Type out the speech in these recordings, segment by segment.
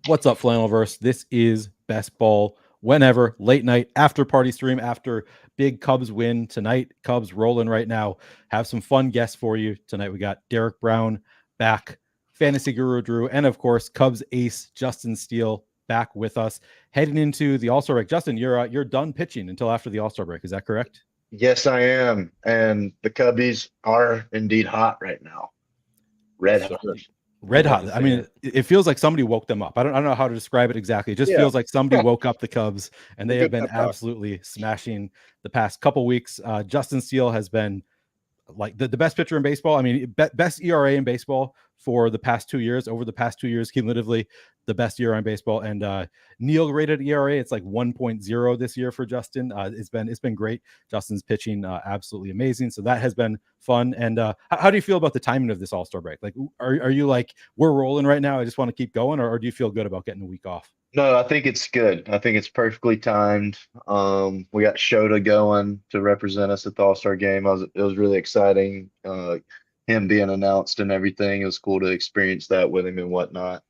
What's up, Flannelverse? This is Best Ball Whenever, late night after party stream after big Cubs win tonight. Cubs rolling right now. Have some fun guests for you tonight. We got Derek Brown back, Fantasy Guru Drew, and of course Cubs ace Justin Steele back with us heading into the All-Star break. Justin, you're done pitching until after the All-Star break. Is that correct? Yes, I am. And the Cubbies are indeed hot right now. Red hot. Red hot. I mean, it feels like somebody woke them up. I don't know how to describe it exactly. It just feels like somebody woke up the Cubs, and they have been absolutely smashing the past couple weeks. Justin Steele has been like the best pitcher in baseball. I mean, best ERA in baseball for the past 2 years. Over the past 2 years, cumulatively, the best ERA in baseball. And Neil rated ERA, it's like 1.0 this year for Justin. It's been great. Justin's pitching absolutely amazing. So that has been fun. And how do you feel about the timing of this All-Star break? Like, are you like, we're rolling right now, I just want to keep going, or do you feel good about getting a week off? No, I think it's good. I think it's perfectly timed. We got Shota going to represent us at the All-Star game. It was really exciting. Him being announced and everything. It was cool to experience that with him and whatnot.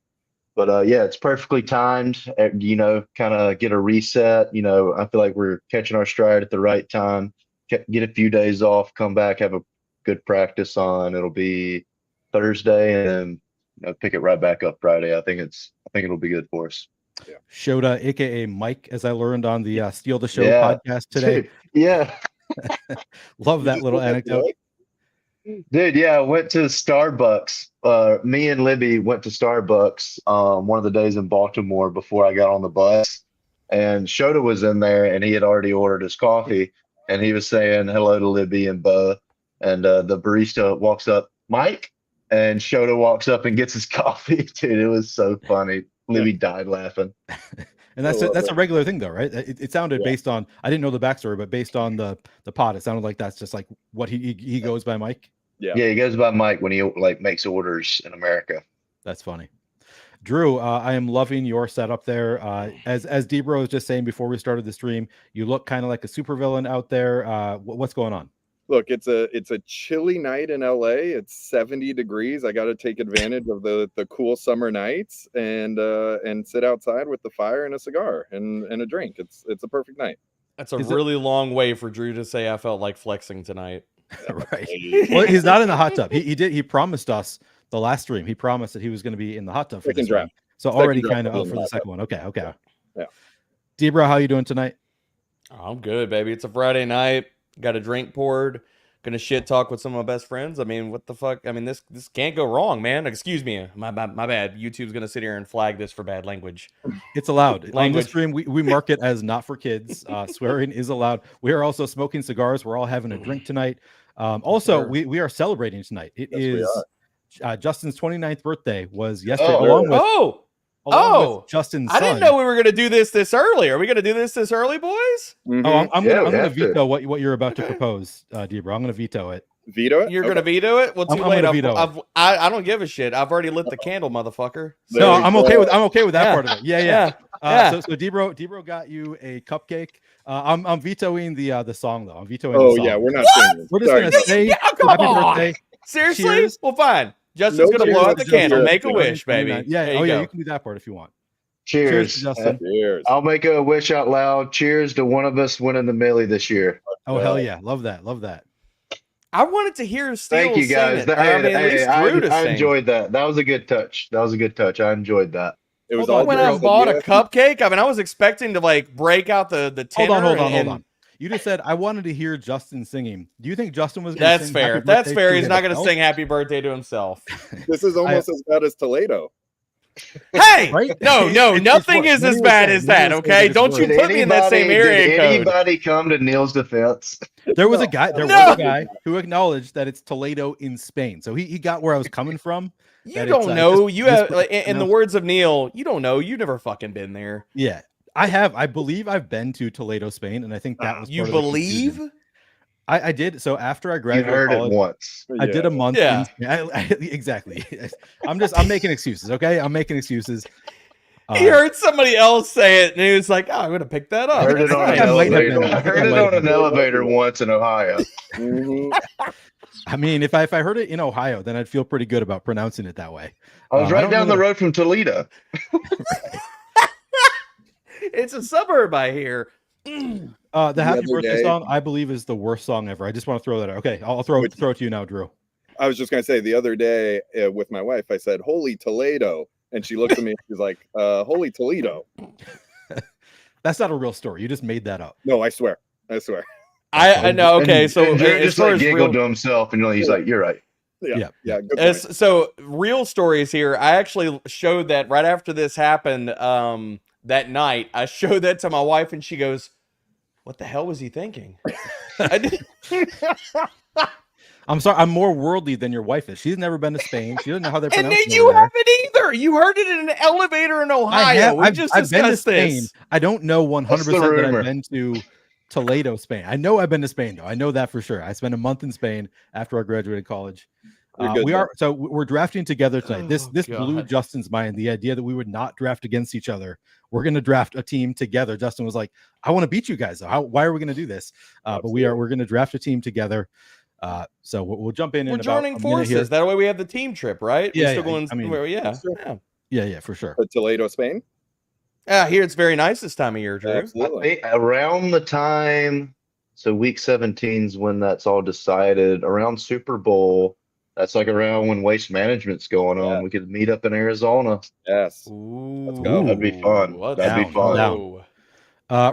But yeah, it's perfectly timed. Kind of get a reset. I feel like we're catching our stride at the right time. Get a few days off, come back, have a good practice on. It'll be Thursday, and pick it right back up Friday. I think it'll be good for us. Yeah. Shota, aka Mike, as I learned on the Steal the Show podcast today. Yeah. Love that little anecdote. Dude, yeah, I went to Starbucks. Me and Libby went to Starbucks one of the days in Baltimore before I got on the bus. And Shota was in there, and he had already ordered his coffee. And he was saying hello to Libby and Bo. And the barista walks up, Mike, and Shota walks up and gets his coffee. Dude, it was so funny. Libby died laughing. And that's a regular thing, though, right? It sounded based on, I didn't know the backstory, but based on the pod, it sounded like that's just like what he goes by, Mike. Yeah, he goes by Mike when he like makes orders in America. That's funny. Drew, I am loving your setup there. As D-Bro was just saying before we started the stream, you look kind of like a supervillain out there. What's going on? Look, it's a chilly night in LA. It's 70 degrees. I got to take advantage of the cool summer nights and sit outside with the fire and a cigar and a drink. It's a perfect night. That's a really long way for Drew to say I felt like flexing tonight. Right. Well, he's not in the hot tub. He promised us the last stream. He promised that he was going to be in the hot tub for this one. So already kind of out for the second one. Okay. Yeah. D-Bro, how you doing tonight? Oh, I'm good, baby. It's a Friday night. Got a drink poured. Gonna shit talk with some of my best friends. I mean, what the fuck? I mean, this can't go wrong, man. Excuse me, my bad. YouTube's gonna sit here and flag this for bad language. It's allowed. On this stream, we mark it as not for kids. Swearing is allowed. We are also smoking cigars. We're all having a drink tonight. Also, we are celebrating tonight. It is Justin's 29th birthday was yesterday. Along with Justin's son. I didn't know we were going to do this early. Are we going to do this early, boys? Mm-hmm. Oh, I'm going to veto what you're about to propose, Debra. I'm going to veto it. Veto it? You're going to veto it? Well, too late. I don't give a shit. I've already lit the candle, motherfucker. No, I'm okay with that part of it. Yeah. So Debra got you a cupcake. I'm vetoing the song though. I'm vetoing the song. Yeah, we're not singing. We're just going to say happy birthday. Seriously? Cheers. Well, fine. Justin's going to blow out the candle. Make a wish, baby. Yeah. You can do that part if you want. Cheers, Justin. Cheers. I'll make a wish out loud. Cheers to one of us winning the Millie this year. Oh, hell yeah. Love that. I wanted to hear Steele. Thank you, guys. I enjoyed that. That was a good touch. I enjoyed that. It was when I bought a cupcake. I mean, I was expecting to like break out the tenor. Hold on. You just said I wanted to hear Justin singing. Do you think Justin was going to sing? That's fair. He's not going to sing happy birthday to himself. This is almost as bad as Toledo. Hey, right? No, nothing is as bad as that. Okay, don't you put me in that same area code. Did anybody come to Neil's defense? There was a guy who acknowledged that it's Toledo in Spain, so he got where I was coming from. You don't know. You have, in the words of Neil, you don't know. You've never fucking been there. Yeah, I have. I believe I've been to Toledo, Spain, and I think that was. You believe? I did. So after I graduated, you heard college, it once. I did a month. Yeah, exactly. I'm making excuses. Okay, I'm making excuses. He heard somebody else say it, and he was like, "Oh, I'm gonna pick that up." I heard it on an elevator once in Ohio. I mean, if I heard it in Ohio, then I'd feel pretty good about pronouncing it that way. I was right down the road from Toledo. It's a suburb, I hear. The Happy Birthday song, I believe, is the worst song ever. I just want to throw that out. Okay, I'll throw it to you now, Drew. I was just gonna say the other day with my wife, I said, "Holy Toledo," and she looked at me. She's like, "Holy Toledo." That's not a real story. You just made that up. No, I swear. I know. Okay, so and Drew just like giggled real... to himself, and he's like, "You're right." Yeah. Good point. So real stories here. I actually showed that right after this happened. That night, I showed that to my wife, and she goes, "What the hell was he thinking?" I did. I'm sorry. I'm more worldly than your wife is. She's never been to Spain. She doesn't know how they pronounce it. And you haven't either. You heard it in an elevator in Ohio. I've been to Spain. I don't know 100% that I've been to Toledo, Spain. I know I've been to Spain, though. I know that for sure. I spent a month in Spain after I graduated college. We're drafting together tonight. This blew Justin's mind. The idea that we would not draft against each other. We're going to draft a team together. Justin was like, "I want to beat you guys. Why are we going to do this?" But we're going to draft a team together. So we'll jump in. We're joining forces. That way we have the team trip, right? Yeah, for sure. But Toledo, Spain. I hear it's very nice this time of year, Drew. Absolutely. Around the time, so week 17 is when that's all decided. Around Super Bowl, that's like around when Waste Management's going on. We could meet up in Arizona. Yes. Let's go. That'd be fun. That'd be fun.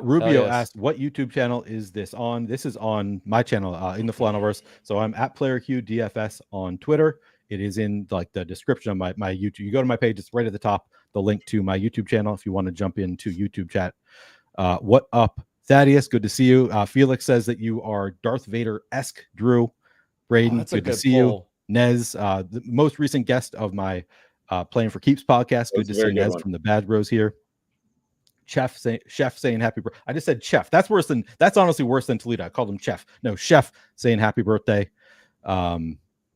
Rubio asked, "What YouTube channel is this on?" This is on my channel, in the Flannelverse. So I'm at PlayerQDFS on Twitter. It is in like the description of my YouTube. You go to my page; it's right at the top. The link to my YouTube channel if you want to jump into YouTube chat. What up, Thaddeus? Good to see you. Felix says that you are Darth Vader-esque. Drew, Braden, good to see you. Nez, the most recent guest of my Playing for Keeps podcast. Good to see Nez from the Bad Bros here. Chef saying happy birthday. I just said chef. That's honestly worse than Toledo. I called him chef. No, chef saying happy birthday.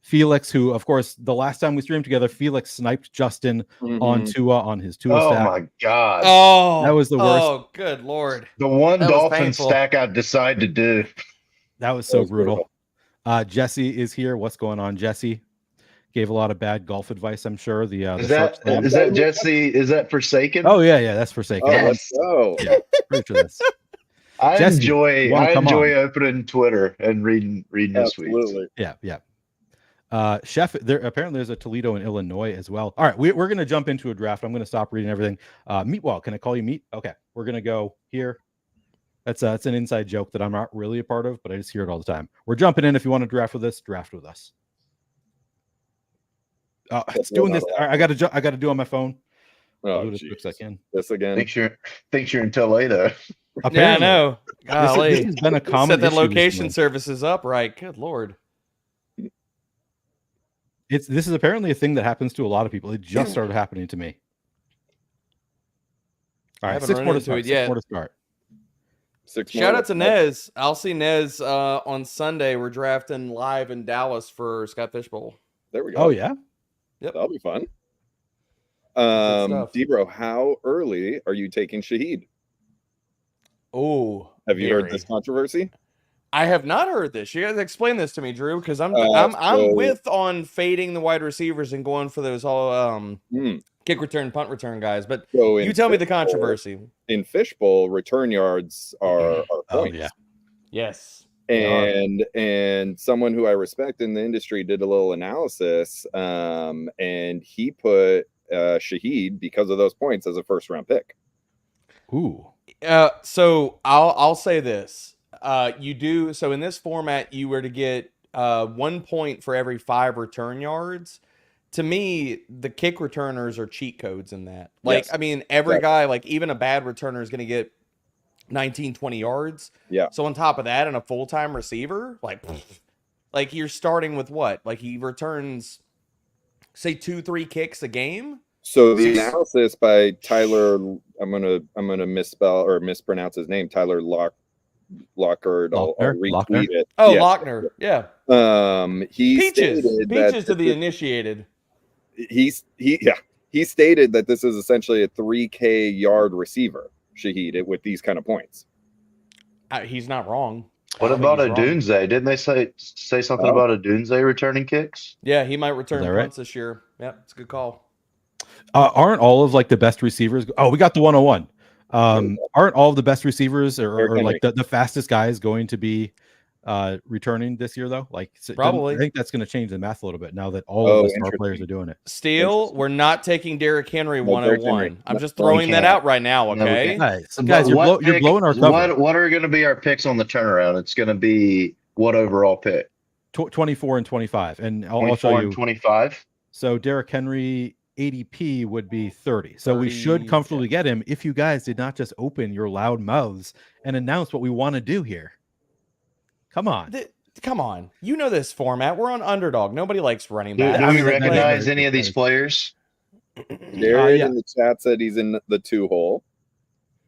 Felix, who of course the last time we streamed together, Felix sniped Justin on Tua on his Tua stack. Oh my god. Oh, that was the worst. Oh, good lord. The one Dolphin stack I decided to do. That was so brutal. Jesse is here. What's going on, Jesse? Gave a lot of bad golf advice, I'm sure. Is that Jesse? Is that Forsaken? Oh yeah, that's Forsaken. Oh, let's go. Yeah, pretty sure that's. I enjoy opening Twitter and reading his tweets. Yeah. Chef, apparently there's a Toledo in Illinois as well. All right, we're gonna jump into a draft. I'm gonna stop reading everything. Meatwall, can I call you Meat? Okay, we're gonna go here. That's an inside joke that I'm not really a part of, but I just hear it all the time. We're jumping in. If you want to draft with us, draft with us. It's doing this. I got to do on my phone. Oh, do it as quick as I can. This again. Thinks you're in Toledo. Apparently. Yeah, I know. Golly. This has been a common Set the issue location services up right. Good lord. This is apparently a thing that happens to a lot of people. It just started happening to me. All right, 6 more to start. 6 more to start. Shout out to Nez. I'll see Nez on Sunday. We're drafting live in Dallas for Scott Fish Bowl. There we go. Oh yeah. Yep, that'll be fun. Debro, how early are you taking Shaheed? Oh, have you heard this controversy? I have not heard this. You guys explain this to me, Drew, because I'm with on fading the wide receivers and going for those all kick return, punt return guys. But you tell me the controversy. In Fishbowl, return yards are points. Oh yeah. Yes. And someone who I respect in the industry did a little analysis, and he put Shaheed because of those points as a first round pick. Ooh. So I'll say this. You do so in this format, you were to get 1 point for every 5 return yards. To me, the kick returners are cheat codes in that. Like, yes. I mean, every guy, like even a bad returner is going to get 19, 20 yards. Yeah. So on top of that, and a full-time receiver, like you're starting with what? Like he returns, say 2-3 kicks a game. So the analysis by Tyler, I'm gonna misspell or mispronounce his name, Tyler Lockard. I'll retweet it. Oh, yeah. Lochner. Yeah. He Peaches stated to the initiated. He stated that this is essentially a 3K yard receiver, Shaheed, with these kind of points. He's not wrong. What don't think about he's a wrong. Dunze? Didn't they say something about a Dunze returning kicks? Yeah, he might return that right? punts this year. Yep, it's a good call. Aren't all of like the best receivers? Oh, we got the 101. Aren't all of the best receivers or like the fastest guys going to be returning this year though? Like Probably. I think that's going to change the math a little bit now that all of the star players are doing it. Steele, we're not taking Derrick Henry 101. I'm just throwing that out right now, okay? Guys, you're blowing our cover. What are going to be our picks on the turnaround? It's going to be what overall pick? 24 and 25, and I'll 24 show you. and 25. So Derrick Henry ADP would be 30. So we should comfortably get him if you guys did not just open your loud mouths and announce what we want to do here. Come on. Come on. You know this format. We're on underdog. Nobody likes running Do back. we recognize any of these players? Jared in the chat said he's in the 2 hole.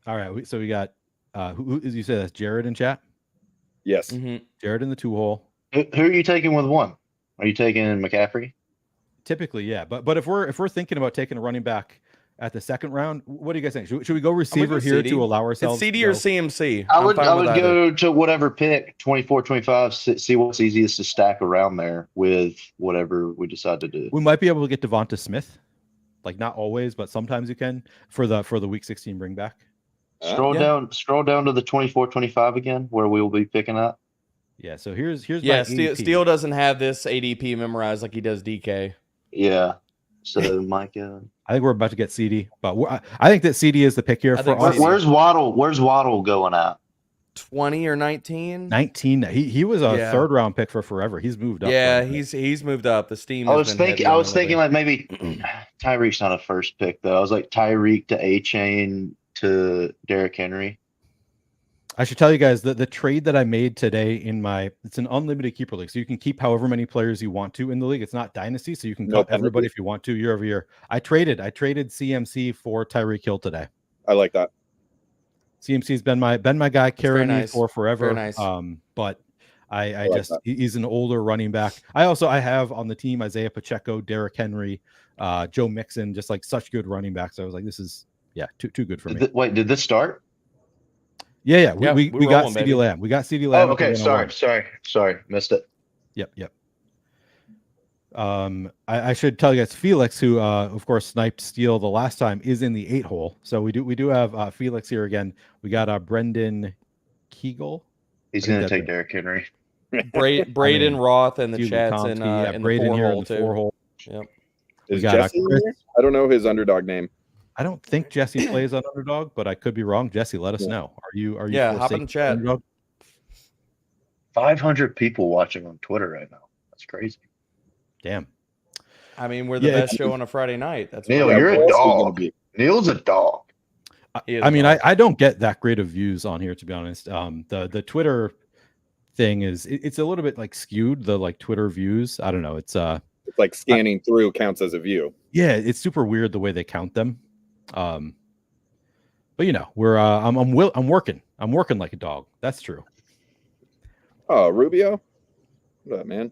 All right. So we got, who you say that's Jared in chat? Yes. Jared in the 2 hole. Who are you taking with 1? Are you taking McCaffrey? Typically, yeah. But if we're thinking about taking a running back at the 2nd round, what do you guys think? Should we go receiver here to allow ourselves? It's CD or CMC? I would go to whatever pick, 24, 25, see what's easiest to stack around there with whatever we decide to do. We might be able to get Devonta Smith. Like not always, but sometimes you can for the week 16 bring back. Scroll down to the 24, 25 again, where we will be picking up. Yeah, so here's Steele doesn't have this ADP memorized like he does DK. Yeah. So Micah, I think we're about to get CD, but I think that CD is the pick here for us. Where's Waddle? Where's Waddle going at? 20 or 19? 19. He was a 3rd round pick for forever. He's moved up. Yeah, he's moved up. The steam. I was thinking like maybe Tyreek's not a first pick though. I was like Tyreek to A-Chain to Derrick Henry. I should tell you guys that the trade that I made today it's an unlimited keeper league. So you can keep however many players you want to in the league. It's not dynasty, so you can cut everybody if you want to year over year. I traded CMC for Tyreek Hill today. I like that. CMC's been my guy carrying me for forever. Very nice. But I just he's an older running back. I have on the team Isaiah Pacheco, Derrick Henry, Joe Mixon, just like such good running backs. I was like, this is too good for me. Wait, did this start? Yeah. We got CeeDee Lamb. We got CeeDee Lamb. Oh, okay. Sorry. Missed it. Yep. I should tell you guys, Felix, who of course sniped Steele the last time, is in the 8 hole. So we do have Felix here again. We got Brendan Kegel. He's going to take Derrick Henry. Braden Roth and the chats in the 4 hole. Yep. Is Jesse here? I don't know his underdog name. I don't think Jesse plays on underdog, but I could be wrong. Jesse, let us know. Are you? Yeah, hop in the chat. Underdog? 500 people watching on Twitter right now. That's crazy. Damn. I mean, we're the best show on a Friday night. That's Neil, you're a dog. Neil's a dog. I mean, I don't get that great of views on here, to be honest. The Twitter thing it's a little bit like skewed, the like Twitter views. I don't know. It's like scanning through counts as a view. Yeah, it's super weird the way they count them. But you know, I'm working like a dog. That's true. Oh, Rubio. What up, man?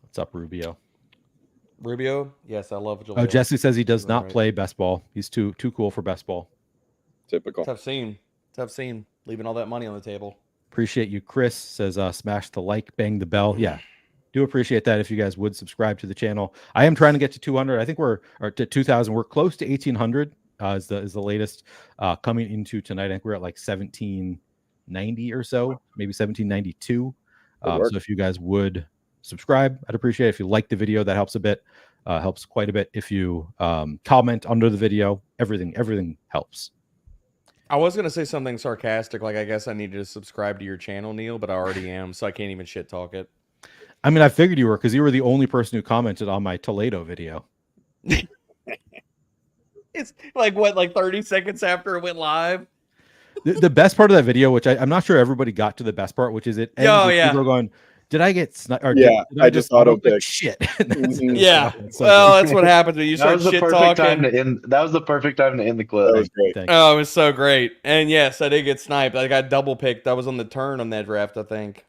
What's up, Rubio? Yes, I love Julian. Oh, Jesse says he does not play best ball. He's too cool for best ball. Typical. Tough scene. Leaving all that money on the table. Appreciate you. Chris says smash the like, bang the bell. Yeah, do appreciate that if you guys would subscribe to the channel. I am trying to get to 200. I think we're to 2,000. We're close to 1,800 is the latest coming into tonight. I think we're at like 1,790 or so, maybe 1,792. So if you guys would subscribe, I'd appreciate it. If you like the video, that helps a bit. Helps quite a bit. If you comment under the video, everything helps. I was gonna say something sarcastic, like I guess I needed to subscribe to your channel, Neil, but I already am, so I can't even shit talk it. I mean, I figured you were, because you were the only person who commented on my Toledo video. It's like what, like 30 seconds after it went live. The best part of that video, which I'm not sure everybody got to the best part, which is it ends with people going, "Did I get sniped?" Did I just auto pick shit. Yeah, well, that's what happens when you start shit talking. That was the perfect time to end the clip. That was great. Oh, it was so great. And yes, I did get sniped. I got double picked. I was on the turn on that draft, I think.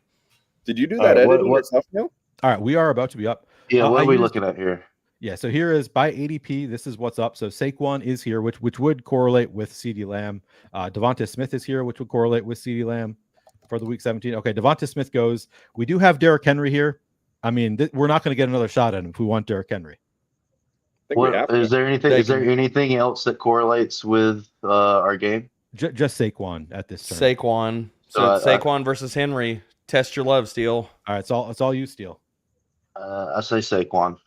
Did you do that editing yourself, Neil? All right, we are about to be up. Yeah, what are we looking at here? Yeah, so here is by ADP. This is what's up. So Saquon is here, which would correlate with CeeDee Lamb. Devonta Smith is here, which would correlate with CeeDee Lamb. for the week 17. Okay, Devonta Smith goes. We do have Derrick Henry here. I mean, we're not going to get another shot at him if we want Derrick Henry. I think we What have is to. there anything? Is there anything else that correlates with our game? Just Saquon at this turn. Saquon. So it's Saquon versus Henry. Test your love, Steele. All right, it's all you, Steele. I say Saquon.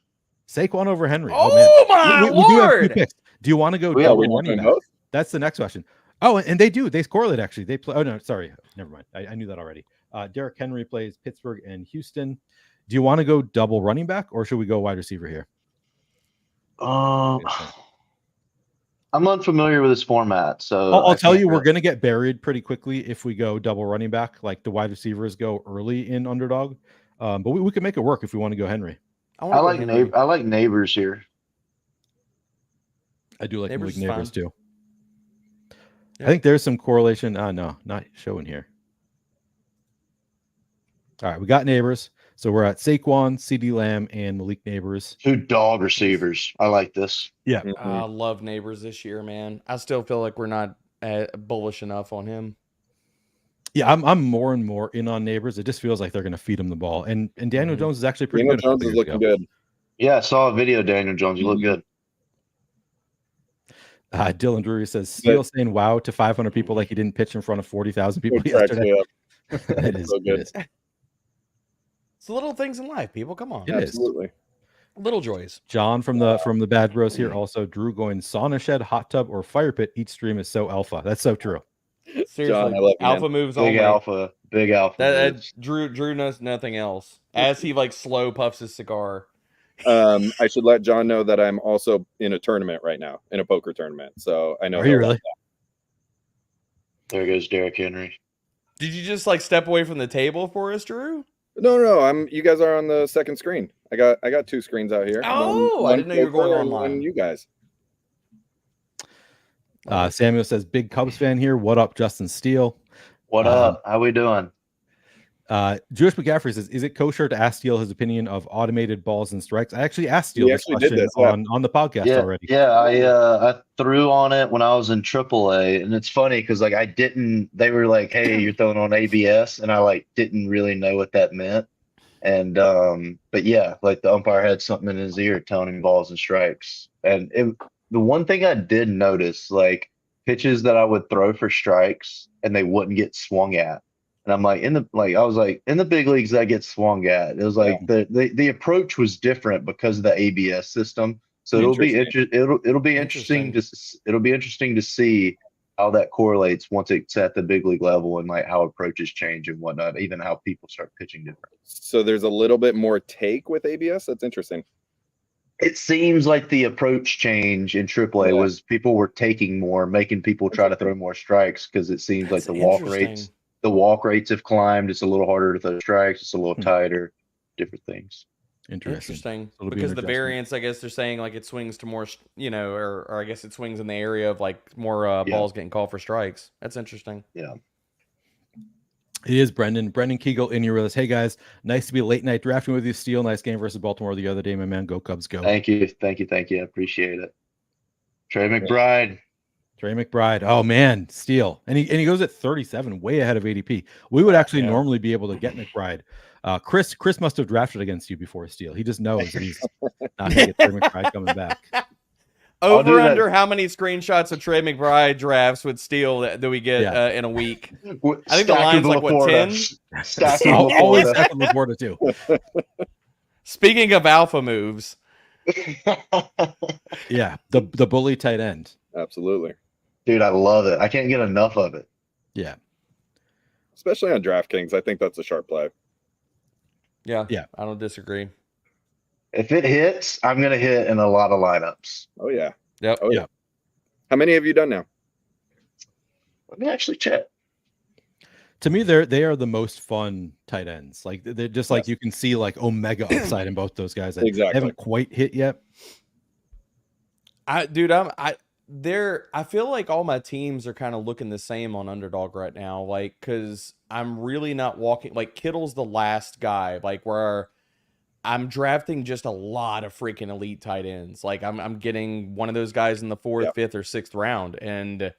Saquon over Henry. Oh, man. my we do have 2 Lord! picks. Do you want to go We double not running doing back? both? That's the next question. Oh, and they correlate actually. They play. Oh no, sorry, never mind. I knew that already. Derrick Henry plays Pittsburgh and Houston. Do you want to go double running back, or should we go wide receiver here? I'm unfamiliar with this format, so I'll tell you, we're going to get buried pretty quickly if we go double running back. Like the wide receivers go early in underdog, but we can make it work if we want to go Henry. I like Neighbors here. I do like Neighbors Neighbors too. Yeah. I think there's some correlation. No, not showing here. All right, we got Neighbors. So we're at Saquon, CeeDee Lamb, and Malik Neighbors. 2 dog receivers. I like this. Yeah. I love Neighbors this year, man. I still feel like we're not bullish enough on him. Yeah, I'm more and more in on Neighbors. It just feels like they're going to feed him the ball. And Daniel Jones is actually pretty good. Daniel Jones is looking good. Yeah, I saw a video, Daniel Jones. You look good. Dylan Drury says, Steele saying wow to 500 people like he didn't pitch in front of 40,000 people yesterday. It is so good. It is. It's the little things in life, people. Come on. It is. Absolutely. Little joys. John from the Bad Bros here also. Drew going sauna shed, hot tub, or fire pit. Each stream is so alpha. That's so true. Seriously, John, I love you, alpha man. moves Big only. alpha. Big alpha. That Drew knows nothing else. As he like slow puffs his cigar. I should let John know that I'm also in a tournament right now, in a poker tournament. So I know. Are you really? There goes Derrick Henry. Did you just like step away from the table for us, Drew? No. You guys are on the second screen. I got 2 screens out here. Oh, I didn't know you were going online. And you guys. Samuel says, big Cubs fan here. What up, Justin Steele? What up? How we doing? Jewish McCaffrey says, is it kosher to ask Steele his opinion of automated balls and strikes? I actually asked Steele this question on the podcast already. Yeah, I threw on it when I was in AAA, and it's funny because like they were like, hey, you're throwing on ABS, and I like didn't really know what that meant. And but yeah, like the umpire had something in his ear telling him balls and strikes. And the one thing I did notice, like pitches that I would throw for strikes and they wouldn't get swung at. And I'm like, in the big leagues that get swung at. It was like the approach was different because of the ABS system. So it'll be interesting to see how that correlates once it's at the big league level and like how approaches change and whatnot, even how people start pitching different. So there's a little bit more take with ABS. That's interesting. It seems like the approach change in AAA was people were taking more, making people try to throw more strikes because it seems like the walk rates have climbed. It's a little harder to throw strikes. It's a little tighter, different things. Interesting. Because the variance, I guess they're saying like it swings to more, or I guess it swings in the area of like more balls getting called for strikes. That's interesting. Yeah. It is Brendan Kegel in here with us. Hey guys, nice to be late night drafting with you. Steele, nice game versus Baltimore the other day, my man. Go Cubs, go! Thank you. I appreciate it. Trey McBride. Oh man, Steele, and he goes at 37, way ahead of ADP. We would actually normally be able to get McBride. Chris must have drafted against you before Steele. He just knows that he's not going to get Trey McBride coming back. Over under how many screenshots of Trey McBride drafts with Steele that we get in a week? I think the line's like what, 10? Always second Laporta too. Speaking of alpha moves, yeah, the bully tight end. Absolutely, dude, I love it. I can't get enough of it. Yeah, especially on DraftKings, I think that's a sharp play. Yeah, I don't disagree. If it hits, I'm gonna hit in a lot of lineups. Oh yeah. Yep. Oh yeah. How many have you done now? Let me actually check. To me, they are the most fun tight ends. Like they're just like you can see like omega upside in both those guys. They haven't quite hit yet. I feel like all my teams are kind of looking the same on underdog right now. Like, cause I'm really not walking like Kittle's the last guy, like where I'm drafting just a lot of freaking elite tight ends. Like I'm getting one of those guys in the 4th, 5th, or 6th round. And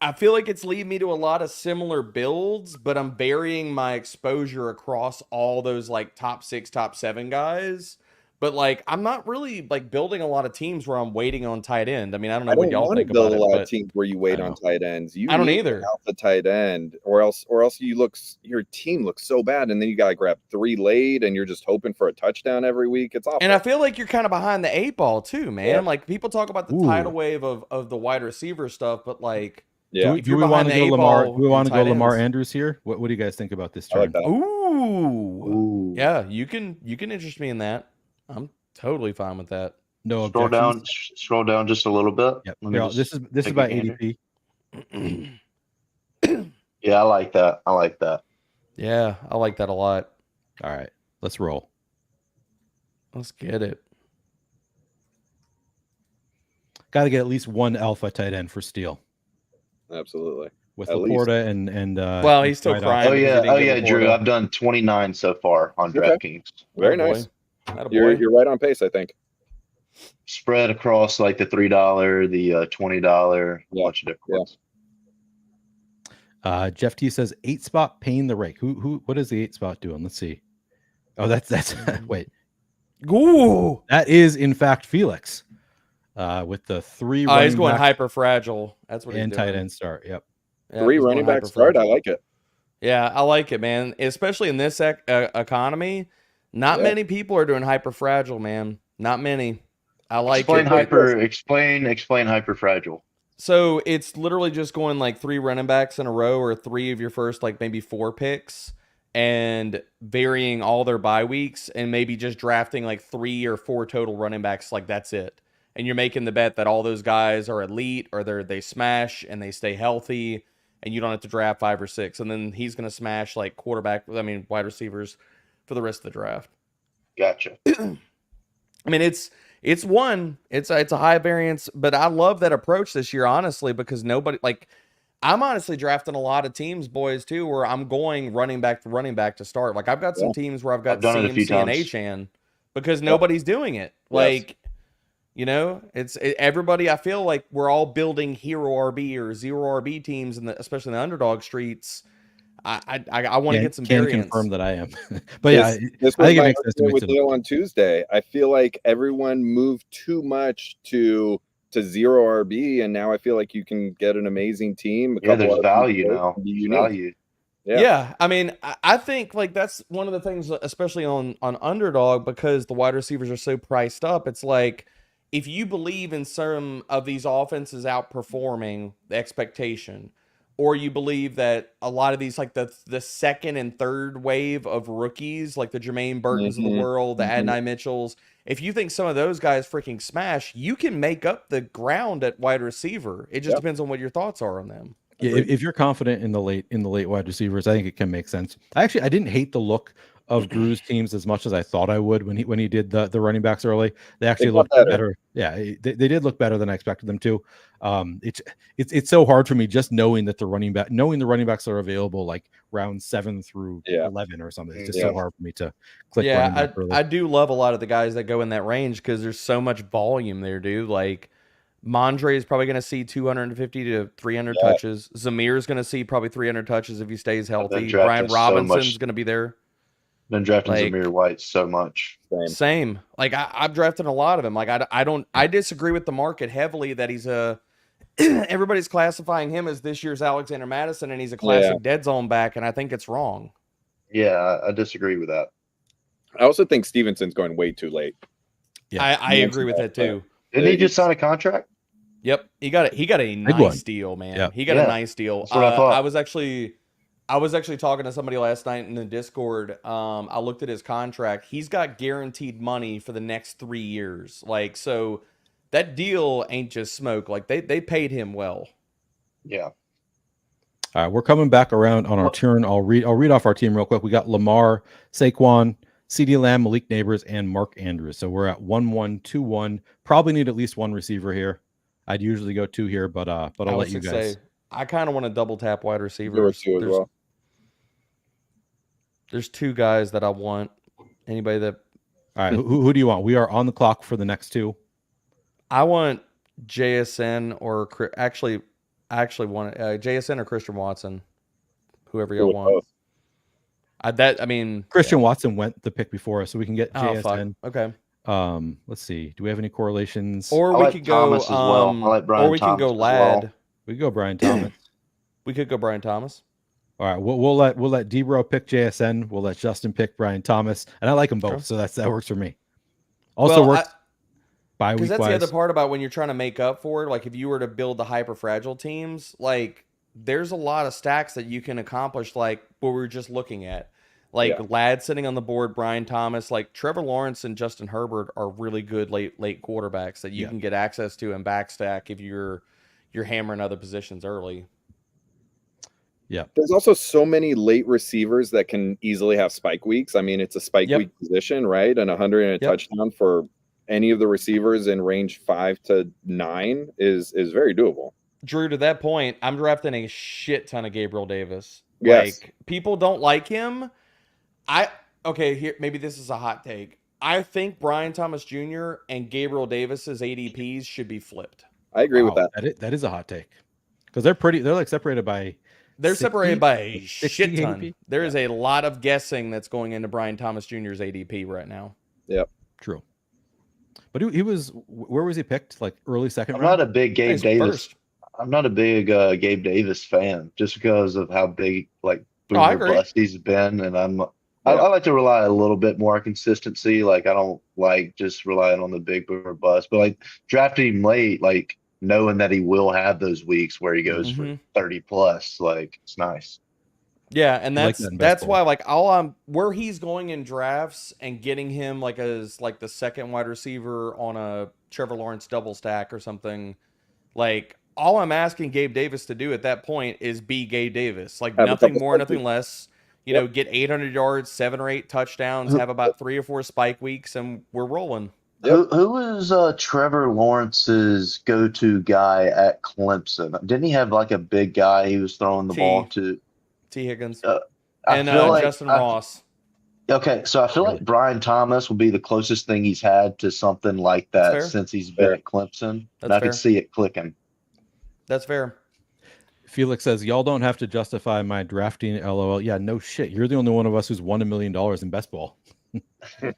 I feel like it's leading me to a lot of similar builds, but I'm varying my exposure across all those like top 6, top 7 guys. But like, I'm not really like building a lot of teams where I'm waiting on tight end. I mean, I don't know I what don't y'all want to think build about a it, lot of but teams where you wait I on know. tight ends. You I don't need either. an alpha tight end, or else your team looks so bad, and then you gotta grab 3 late, and you're just hoping for a touchdown every week. It's awful. and I feel like you're kind of behind the 8 ball too, man. Yeah. Like people talk about the Ooh. tidal wave of the wide receiver stuff, but like, yeah, if Do you're we want behind to the go 8 Lamar? ball Do we want to and go tight Lamar ends- Andrews here? What do you guys think about this I like turn? that. Ooh. Ooh. Yeah, you can interest me in that. I'm totally fine with that. No Scroll objections. down, scroll down just a little bit. Yep. Let me Here, just this is take a by gander. ADP. Yeah, I like that. I like that. Yeah, I like that a lot. All right, let's roll. Let's get it. Got to get at least one alpha tight end for Steele Absolutely. with At least. Laporta and Well, he's still Wright crying. Oh because he yeah, didn't get Drew. Laporta. I've done 29 so far on Okay. DraftKings. Very Attaboy. nice. Attaboy. You're right on pace, I think. Spread across like the $3, the $20. Yeah. Bunch of different ones. Jeff T says 8 spot paying the rake. What is the 8 spot doing? Let's see. Oh, that's wait. Ooh. That is in fact Felix. With the 3 He's running going back hyper fragile. That's what and he's doing. tight end start. Yep. Yeah, 3 he's going running back start. I hyper-fragile. like it. Yeah, I like it, man. Especially in this economy, not Yeah. many people are doing hyper fragile, man. Not many. I like Explain it. explain hyper fragile. So it's literally just going like 3 running backs in a row, or 3 of your first like maybe 4 picks, and varying all their bye weeks, and maybe just drafting like 3 or 4 total running backs. Like that's it. And you're making the bet that all those guys are elite, or they smash and they stay healthy, and you don't have to draft 5 or 6. And then he's going to smash like wide receivers for the rest of the draft. Gotcha. I mean, it's a high variance, but I love that approach this year, honestly, because I'm honestly drafting a lot of teams, boys, too, where I'm going running back to start. Like I've got some teams where I've got I've done it a few CMC and times. Achan because nobody's doing it. Like, you know, everybody. I feel like we're all building hero RB or zero RB teams, especially in the underdog streets. I want to get some can variance. confirm that I am. But yeah, this I think it was makes sense to my mix with it Dale up. on Tuesday. I feel like everyone moved too much to zero RB, and now I feel like you can get an amazing team. Yeah, there's of value people now. can be There's unique. value. Yeah, I mean, I think like that's one of the things, especially on underdog, because the wide receivers are so priced up. It's like if you believe in some of these offenses outperforming the expectation, or you believe that a lot of these, like the second and third wave of rookies, like the Jermaine Burtons of the world, the Adonai Mitchells, if you think some of those guys freaking smash, you can make up the ground at wide receiver. It just depends on what your thoughts are on them. Yeah, if you're confident in the late wide receivers, I think it can make sense. I didn't hate the look of Drew's teams as much as I thought I would when he did the running backs early. They actually looked better. Yeah, they did look better than I expected them to. It's so hard for me just knowing that the running backs are available like round 7 through 11 or something. It's just so hard for me to click. Yeah, I do love a lot of the guys that go in that range because there's so much volume there, dude. Like Mondre is probably going to see 250 to 300 touches. Zamir's going to see probably 300 touches if he stays healthy. Brian Robinson's going to be there. Been drafting Zamir White so much. Same. Like I've drafted a lot of him. Like I disagree with the market heavily that he's everybody's classifying him as this year's Alexander Madison, and he's a classic dead zone back, and I think it's wrong. Yeah, I disagree with that. I also think Stevenson's going way too late. Yeah, I agree with that too. Didn't he just sign a contract? Yep, he got a nice deal, man. Yep. He got a nice deal. That's what I thought. I was actually talking to somebody last night in the Discord. I looked at his contract. He's got guaranteed money for the next 3 years. Like, so that deal ain't just smoke. Like they paid him well. Yeah. All right, we're coming back around on our turn. I'll read off our team real quick. We got Lamar, Saquon, CeeDee Lamb, Malik Neighbors, and Mark Andrews. So we're at 1-1-2-1. Probably need at least one receiver here. I'd usually go 2 here, but I'll let you guys. I kind of want to double tap wide receivers. There's 2 guys that I want. Anybody that. All right, who do you want? We are on the clock for the next 2. I want JSN or actually, I actually want JSN or Christian Watson, whoever Go y'all with want. both. I mean, Christian Watson went the pick before us, so we can get oh fuck, JSN. okay. Let's see. Do we have any correlations? Or I we like could go Thomas as well. I like Brian or we can go Thomas as well. Lad. We could go Brian Thomas. We could go Brian Thomas. All right, we'll let D-Bro pick JSN. We'll let Justin pick Brian Thomas, and I like them both, Sure. so that works for me. Also works by week because that's wise. the other part about when you're trying to make up for it. Like if you were to build the hyper fragile teams, like there's a lot of stacks that you can accomplish. Like what we were just looking at, like Lad sitting on the board, Brian Thomas, like Trevor Lawrence and Justin Herbert are really good late quarterbacks that you can get access to and backstack if you're hammering other positions early. Yeah. There's also so many late receivers that can easily have spike weeks. I mean, it's a spike week position, right? And 100 and a touchdown for any of the receivers in range 5 to 9 is very doable. Drew, to that point, I'm drafting a shit ton of Gabriel Davis. Yes. Like people don't like him. Here maybe this is a hot take. I think Brian Thomas Jr. and Gabriel Davis's ADPs should be flipped. I agree with that. That is a hot take. Because they're like separated by They're 60, separated by a 60 shit ton. ADP? There is a lot of guessing that's going into Brian Thomas Jr.'s ADP right now. Yep. True. But he was, where was he picked? Like early second I'm round? not a big Gabe Davis. I'm not a big Gabe Davis fan just because of how big boomer bust he's been, and I like to rely a little bit more on consistency. Like I don't like just relying on the big boomer bust, but like drafting him late, like knowing that he will have those weeks where he goes for 30 plus, like it's nice. Yeah, and that's why like where he's going in drafts and getting him like as like the second wide receiver on a Trevor Lawrence double stack or something. Like all I'm asking Gabe Davis to do at that point is be Gabe Davis. Like nothing more, nothing less. You know, get 800 yards, 7 or 8 touchdowns, have about 3 or 4 spike weeks, and we're rolling. Who is Trevor Lawrence's go-to guy at Clemson? Didn't he have like a big guy he was throwing the ball to? T. Higgins. And Justin Ross. Okay, so I feel like Brian Thomas will be the closest thing he's had to something like that since he's been at Clemson. And I could see it clicking. That's fair. Felix says, y'all don't have to justify my drafting, LOL. Yeah, no shit. You're the only one of us who's won $1 million in best ball. You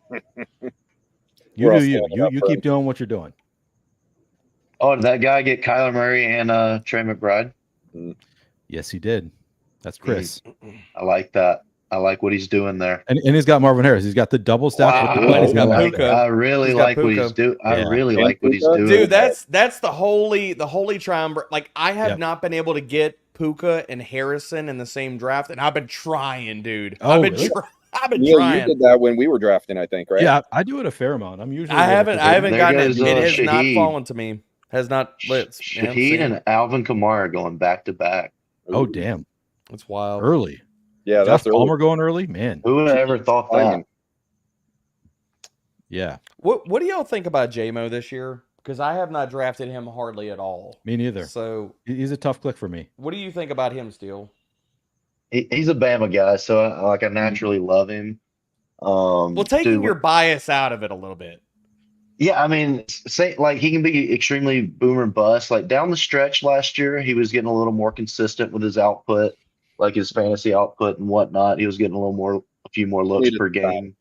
keep doing what you're doing. Oh, did that guy get Kyler Murray and Trey McBride? Yes, he did. That's Chris. I like that. I like what he's doing there. And he's got Marvin Harris. He's got the double stack. Wow. He's got Puka. I really like what he's doing. I really like what he's doing. Dude, that's the holy triumvirate. Like I have not been able to get Puka and Harrison in the same draft, and I've been trying, dude. I've been trying. You did that when we were drafting, I think, right? Yeah, I do it a fair amount. I'm usually. I haven't gotten it. It has Shaheed. not fallen to me. Has not lit. Shaheed and Alvin Kamara going back to back. Oh damn, that's wild. Early. Yeah, Josh Palmer going early, man. Who would have ever thought that? Yeah. What do y'all think about JMO this year? Because I have not drafted him hardly at all. Me neither. So he's a tough click for me. What do you think about him, Steele? He's a Bama guy, so I naturally love him. Well, taking your bias out of it a little bit. Yeah, I mean, he can be extremely boomer bust. Like down the stretch last year, he was getting a little more consistent with his output, like his fantasy output and whatnot. He was getting a few more looks per game.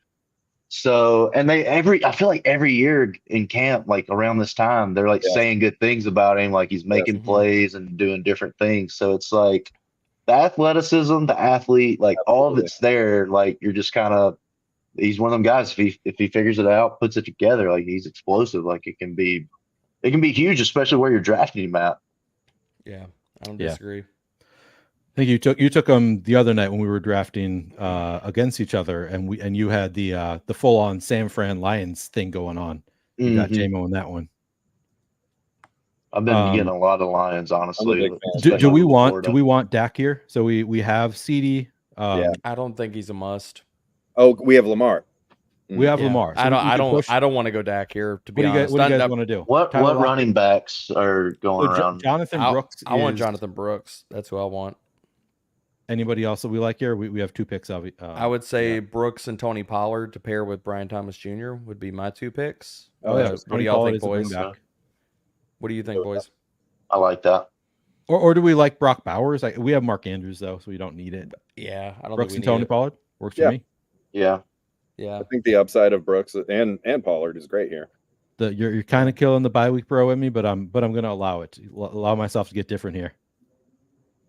So, and I feel like every year in camp, like around this time, they're like saying good things about him, like he's making plays and doing different things. So it's like the athleticism, the athlete, like all of it's there. Like you're just kind of, he's one of them guys. If he figures it out, puts it together, like he's explosive. Like it can be huge, especially where you're drafting him at. Yeah, I don't disagree. I think you took him the other night when we were drafting against each other, and you had the full on San Fran Lions thing going on. You got JMO in that one. I've been getting a lot of Lions, honestly. Do we want Dak here? So we have CD. I don't think he's a must. Oh, we have Lamar. We have Lamar. So I don't want to go Dak here. To be honest, what do you guys want to do? What running backs are going around? Jonathan Brooks. I want Jonathan Brooks. That's who I want. Anybody else that we like here? We have 2 picks. I would say Brooks and Tony Pollard to pair with Brian Thomas Jr. would be my 2 picks. Oh yeah. What do y'all think, boys? What do you think, boys? I like that. Or do we like Brock Bowers? We have Mark Andrews though, so we don't need it. Yeah, I don't Brooks think and we need Tony it. Pollard works Yeah. for me. Yeah. Yeah, I think the upside of Brooks and Pollard is great here. You're kind of killing the bye week bro with me, but I'm gonna allow it. Allow myself to get different here.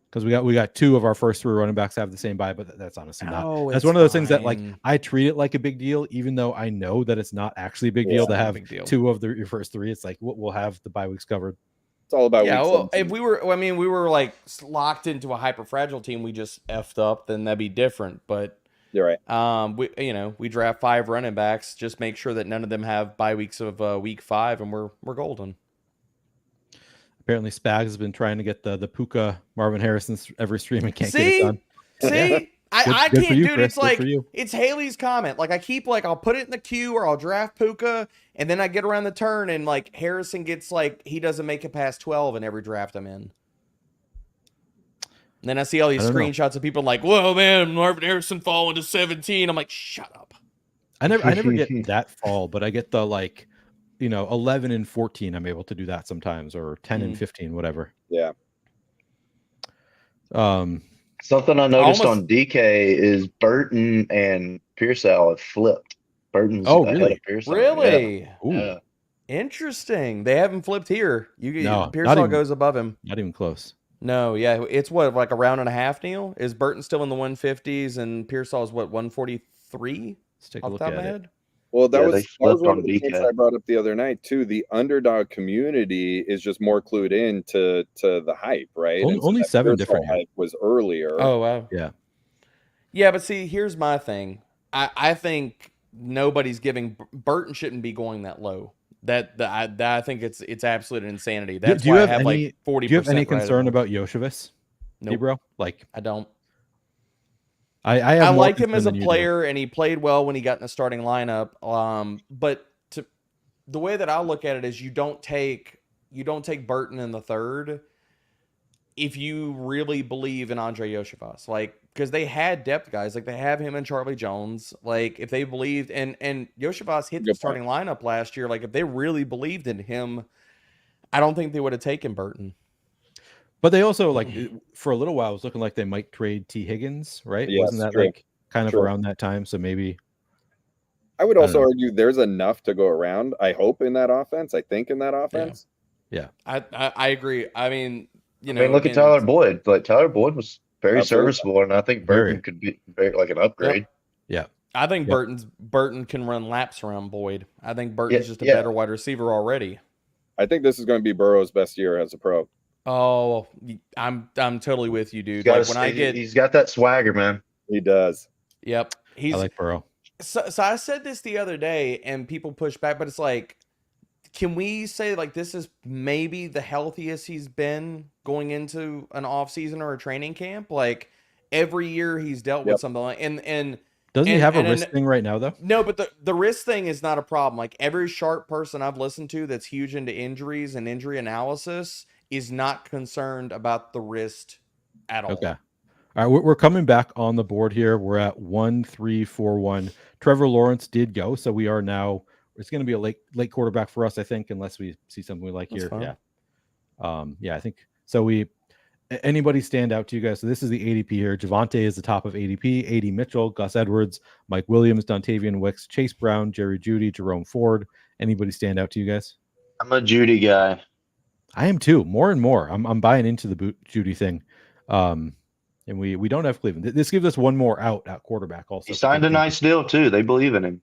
Because we got 2 of our first 3 running backs have the same bye, but that's honestly not. That's one of those things that like I treat it like a big deal, even though I know that it's not actually a big deal to have 2 of your first 3. It's like we'll have the bye weeks covered. It's all about yeah. week Well, 17. if we were like locked into a hyper fragile team, we just effed up, then that'd be different. But You're right. we draft 5 running backs, just make sure that none of them have bye weeks of week 5, and we're golden. Apparently, Spags has been trying to get the Puka Marvin Harrison every stream and can't get it done. See, I good can't for you, do it. Chris. It's Good like for you. it's Haley's comment. Like I keep like I'll put it in the queue or I'll draft Puka, and then I get around the turn and like Harrison gets like he doesn't make it past 12 in every draft I'm in. And then I see all these screenshots of people like, "Whoa, man, Marvin Harrison falling to 17." I'm like, "Shut up." I never get that fall, but I get the like, 11 and 14. I'm able to do that sometimes, or 10 and 15, whatever. Yeah. Something I noticed on DK is Burton and Pearsall have flipped. Burton's ahead of Pearsall. Really? Yeah. Interesting. They haven't flipped here. No, Pearsall goes above him. Not even close. No, yeah, it's what, like a round and a half, Neil? Is Burton still in the 150s and Pearsall is what, 143? Let's take a look at it. Well, that was one of the DK. points I brought up the other night too. The underdog community is just more clued in to the hype, right? Only 7 different hype was earlier. Oh wow. Yeah. Yeah, but see, here's my thing. I think nobody's giving Burton shouldn't be going that low. I think it's absolute insanity. That's why I have like 40%. Do you have any concern about Yoshevitz? Nope. Bro? Like I don't. I like him as a player, and he played well when he got in the starting lineup. But the way that I look at it is, you don't take Burton in the 3rd if you really believe in Andre Yoshevas, like, because they had depth guys, like they have him and Charlie Jones. Like if they believed, and Yoshevas hit the starting lineup last year, like if they really believed in him, I don't think they would have taken Burton. But they also, like, for a little while, it was looking like they might trade T. Higgins, right? Yes, Wasn't that true. like kind of around that time? So maybe. I would also argue there's enough to go around. I hope in that offense. I think in that offense. Yeah. I agree. I mean, look at Tyler Boyd. Like Tyler Boyd was very serviceable, and I think Burton could be like an upgrade. Yeah. I think Burton can run laps around Boyd. I think Burton's just a better wide receiver already. I think this is going to be Burrow's best year as a pro. Oh, I'm totally with you, dude. He's got that swagger, man. He does. Yep. I like Burrow. So I said this the other day, and people push back, but it's like, can we say like this is maybe the healthiest he's been going into an off season or a training camp? Like every year he's dealt with something like, and doesn't he have a wrist thing right now though? No, but the wrist thing is not a problem. Like every sharp person I've listened to that's huge into injuries and injury analysis is not concerned about the wrist at all. Okay. All right, we're coming back on the board here. We're at 1-3-4-1. Trevor Lawrence did go, so we are now. It's going to be a late quarterback for us, I think, unless we see something we like here. Fine. Yeah. I think so. Anybody stand out to you guys? So this is the ADP here. Javonte is the top of ADP. AD Mitchell, Gus Edwards, Mike Williams, Dontavian Wicks, Chase Brown, Jerry Jeudy, Jerome Ford. Anybody stand out to you guys? I'm a Jeudy guy. I am too. More and more, I'm buying into the Jeudy thing. And we don't have Cleveland. This gives us one more out at quarterback. Also, he signed a nice deal too. They believe in him.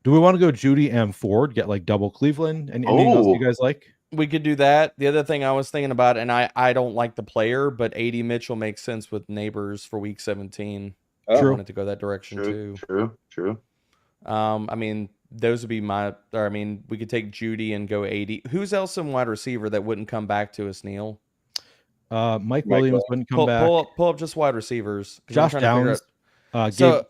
Do we want to go Jeudy and Ford? Get like double Cleveland? And anything else you guys like? We could do that. The other thing I was thinking about, and I don't like the player, but AD Mitchell makes sense with Neighbors for week 17. I wanted to go that direction too. True. I mean, those would be we could take Jeudy and go AD. Who's else in wide receiver that wouldn't come back to us, Neil? Mike Williams wouldn't come back. Pull up just wide receivers. Josh Downs. Gabe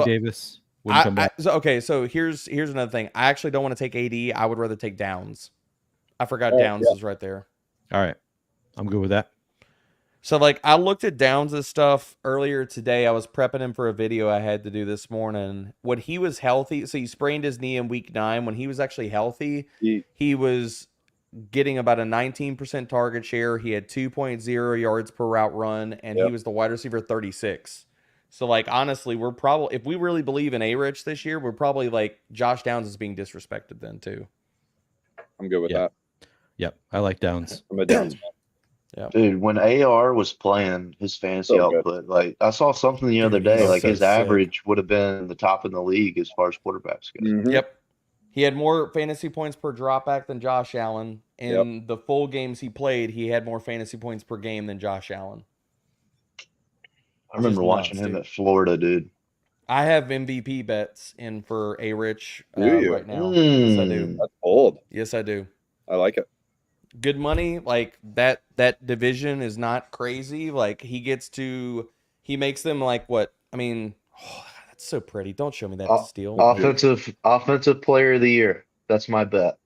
Davis wouldn't come back. So here's another thing. I actually don't want to take AD. I would rather take Downs. I forgot Downs is right there. All right. I'm good with that. So like I looked at Downs' stuff earlier today. I was prepping him for a video I had to do this morning. When he was healthy, so he sprained his knee in week 9. When he was actually healthy, he was getting about a 19% target share. He had 2.0 yards per route run, and he was the wide receiver 36. So, like, honestly, we're probably, if we really believe in A-Rich this year, we're probably like Josh Downs is being disrespected then too. I'm good with that. Yep, I like Downs. I'm a Downs fan. Yeah, Dude, when AR was playing his fantasy So good. output, like I saw something the other Dude, day, he's like so his sick. average would have been the top in the league as far as quarterbacks go. Mhm. Yep. He had more fantasy points per dropback than Josh Allen. In the full games he played, he had more fantasy points per game than Josh Allen. I remember watching him at Florida, dude. I have MVP bets in for A-Rich Do you? right now. Yes, I do. That's bold. Yes, I do. I like it. Good money. Like that division is not crazy. Like he makes them like what? I mean, that's so pretty. Don't show me that Steele. Offensive player of the year. That's my bet.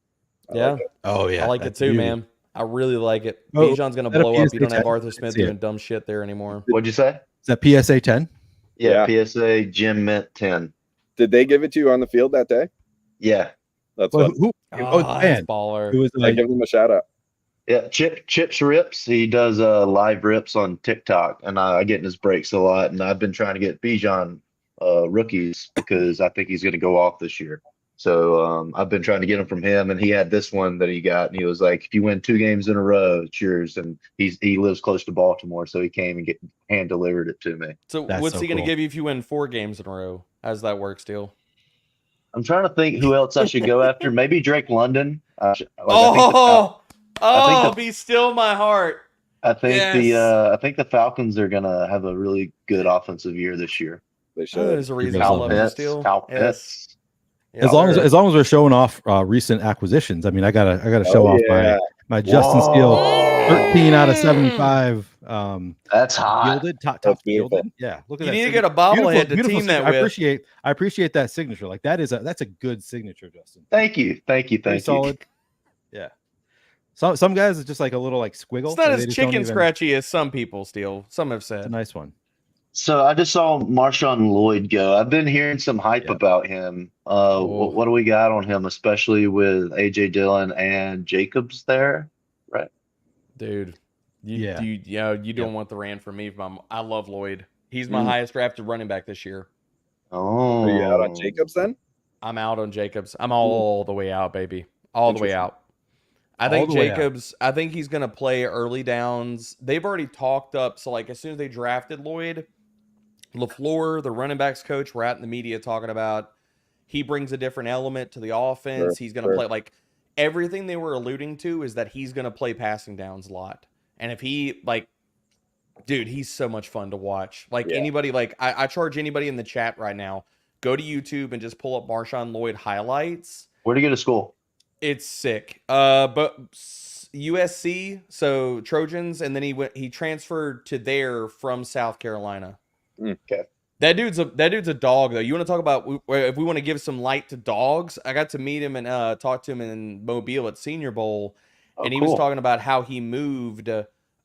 Yeah. Oh yeah, I like it that's too, beauty. man. I really like it. Oh, Bijan's gonna is that a blow up. PSA You don't have 10? Arthur Smith See it. doing dumb shit there anymore. What'd you say? Is that PSA 10? Yeah, Yeah. PSA Gym Mint 10. Did they give it to you on the field that day? Yeah. That's Well, what. who? Oh, man, that's baller. it was I give them a shout out. Yeah, Chips Rips. He does live rips on TikTok, and I get in his breaks a lot. And I've been trying to get Bijan rookies because I think he's going to go off this year. So I've been trying to get them from him, and he had this one that he got, and he was like, "If you win 2 games in a row, it's yours." And he lives close to Baltimore, so he came and hand delivered it to me. So That's what's so he gonna cool. give you if you win 4 games in a row? How does that work, Steele? I'm trying to think who else I should go after. Maybe Drake London. Be still my heart. I think Yes. the Falcons are gonna have a really good offensive year this year. They Oh, should. there's a reason I Kyle love Pitts, you, Steele. Kyle Yes. Pitts. Yes, As long sir. as we're showing off recent acquisitions, I mean, I gotta show off yeah. my Justin Steele Whoa. 13 out of 75. That's hot. Yielded, top That's beautiful. yielded. Yeah, look at You that. need to signature. get a bobblehead to Beautiful team that signature. with. I appreciate that signature. Like that's a good signature, Justin. Thank you. Very solid. Yeah. Some guys it's just like a little like squiggle. It's not and as they just don't chicken even- scratchy as some people, Steele. Some have It's a said. nice one. So I just saw Marshawn Lloyd go. I've been hearing some hype Yeah. about him. What do we got on him, especially with AJ Dillon and Jacobs there? Right. Dude, Yeah. you don't want the rant from me. I love Lloyd. He's my highest drafted running back this year. Oh. Are you out on Jacobs then? I'm out on Jacobs. I'm all the way out, baby. All the way out. I think All the way out. Jacobs, I think he's going to play early downs. They've already talked up. So, like, as soon as they drafted Lloyd, LaFleur, the running backs coach, we're out in the media talking about he brings a different element to the offense. He's going to play, like, everything they were alluding to is that he's going to play passing downs a lot. And if he, like, dude, he's so much fun to watch. Like, anybody, like, I charge anybody in the chat right now, go to YouTube and just pull up Marshawn Lloyd highlights. Where'd he go to school? It's sick. But USC, so Trojans, and then he transferred to there from South Carolina. Okay. That dude's a dog though. You want to talk about if we want to give some light to dogs? I got to meet him and talk to him in Mobile at Senior Bowl, and he was talking about how he moved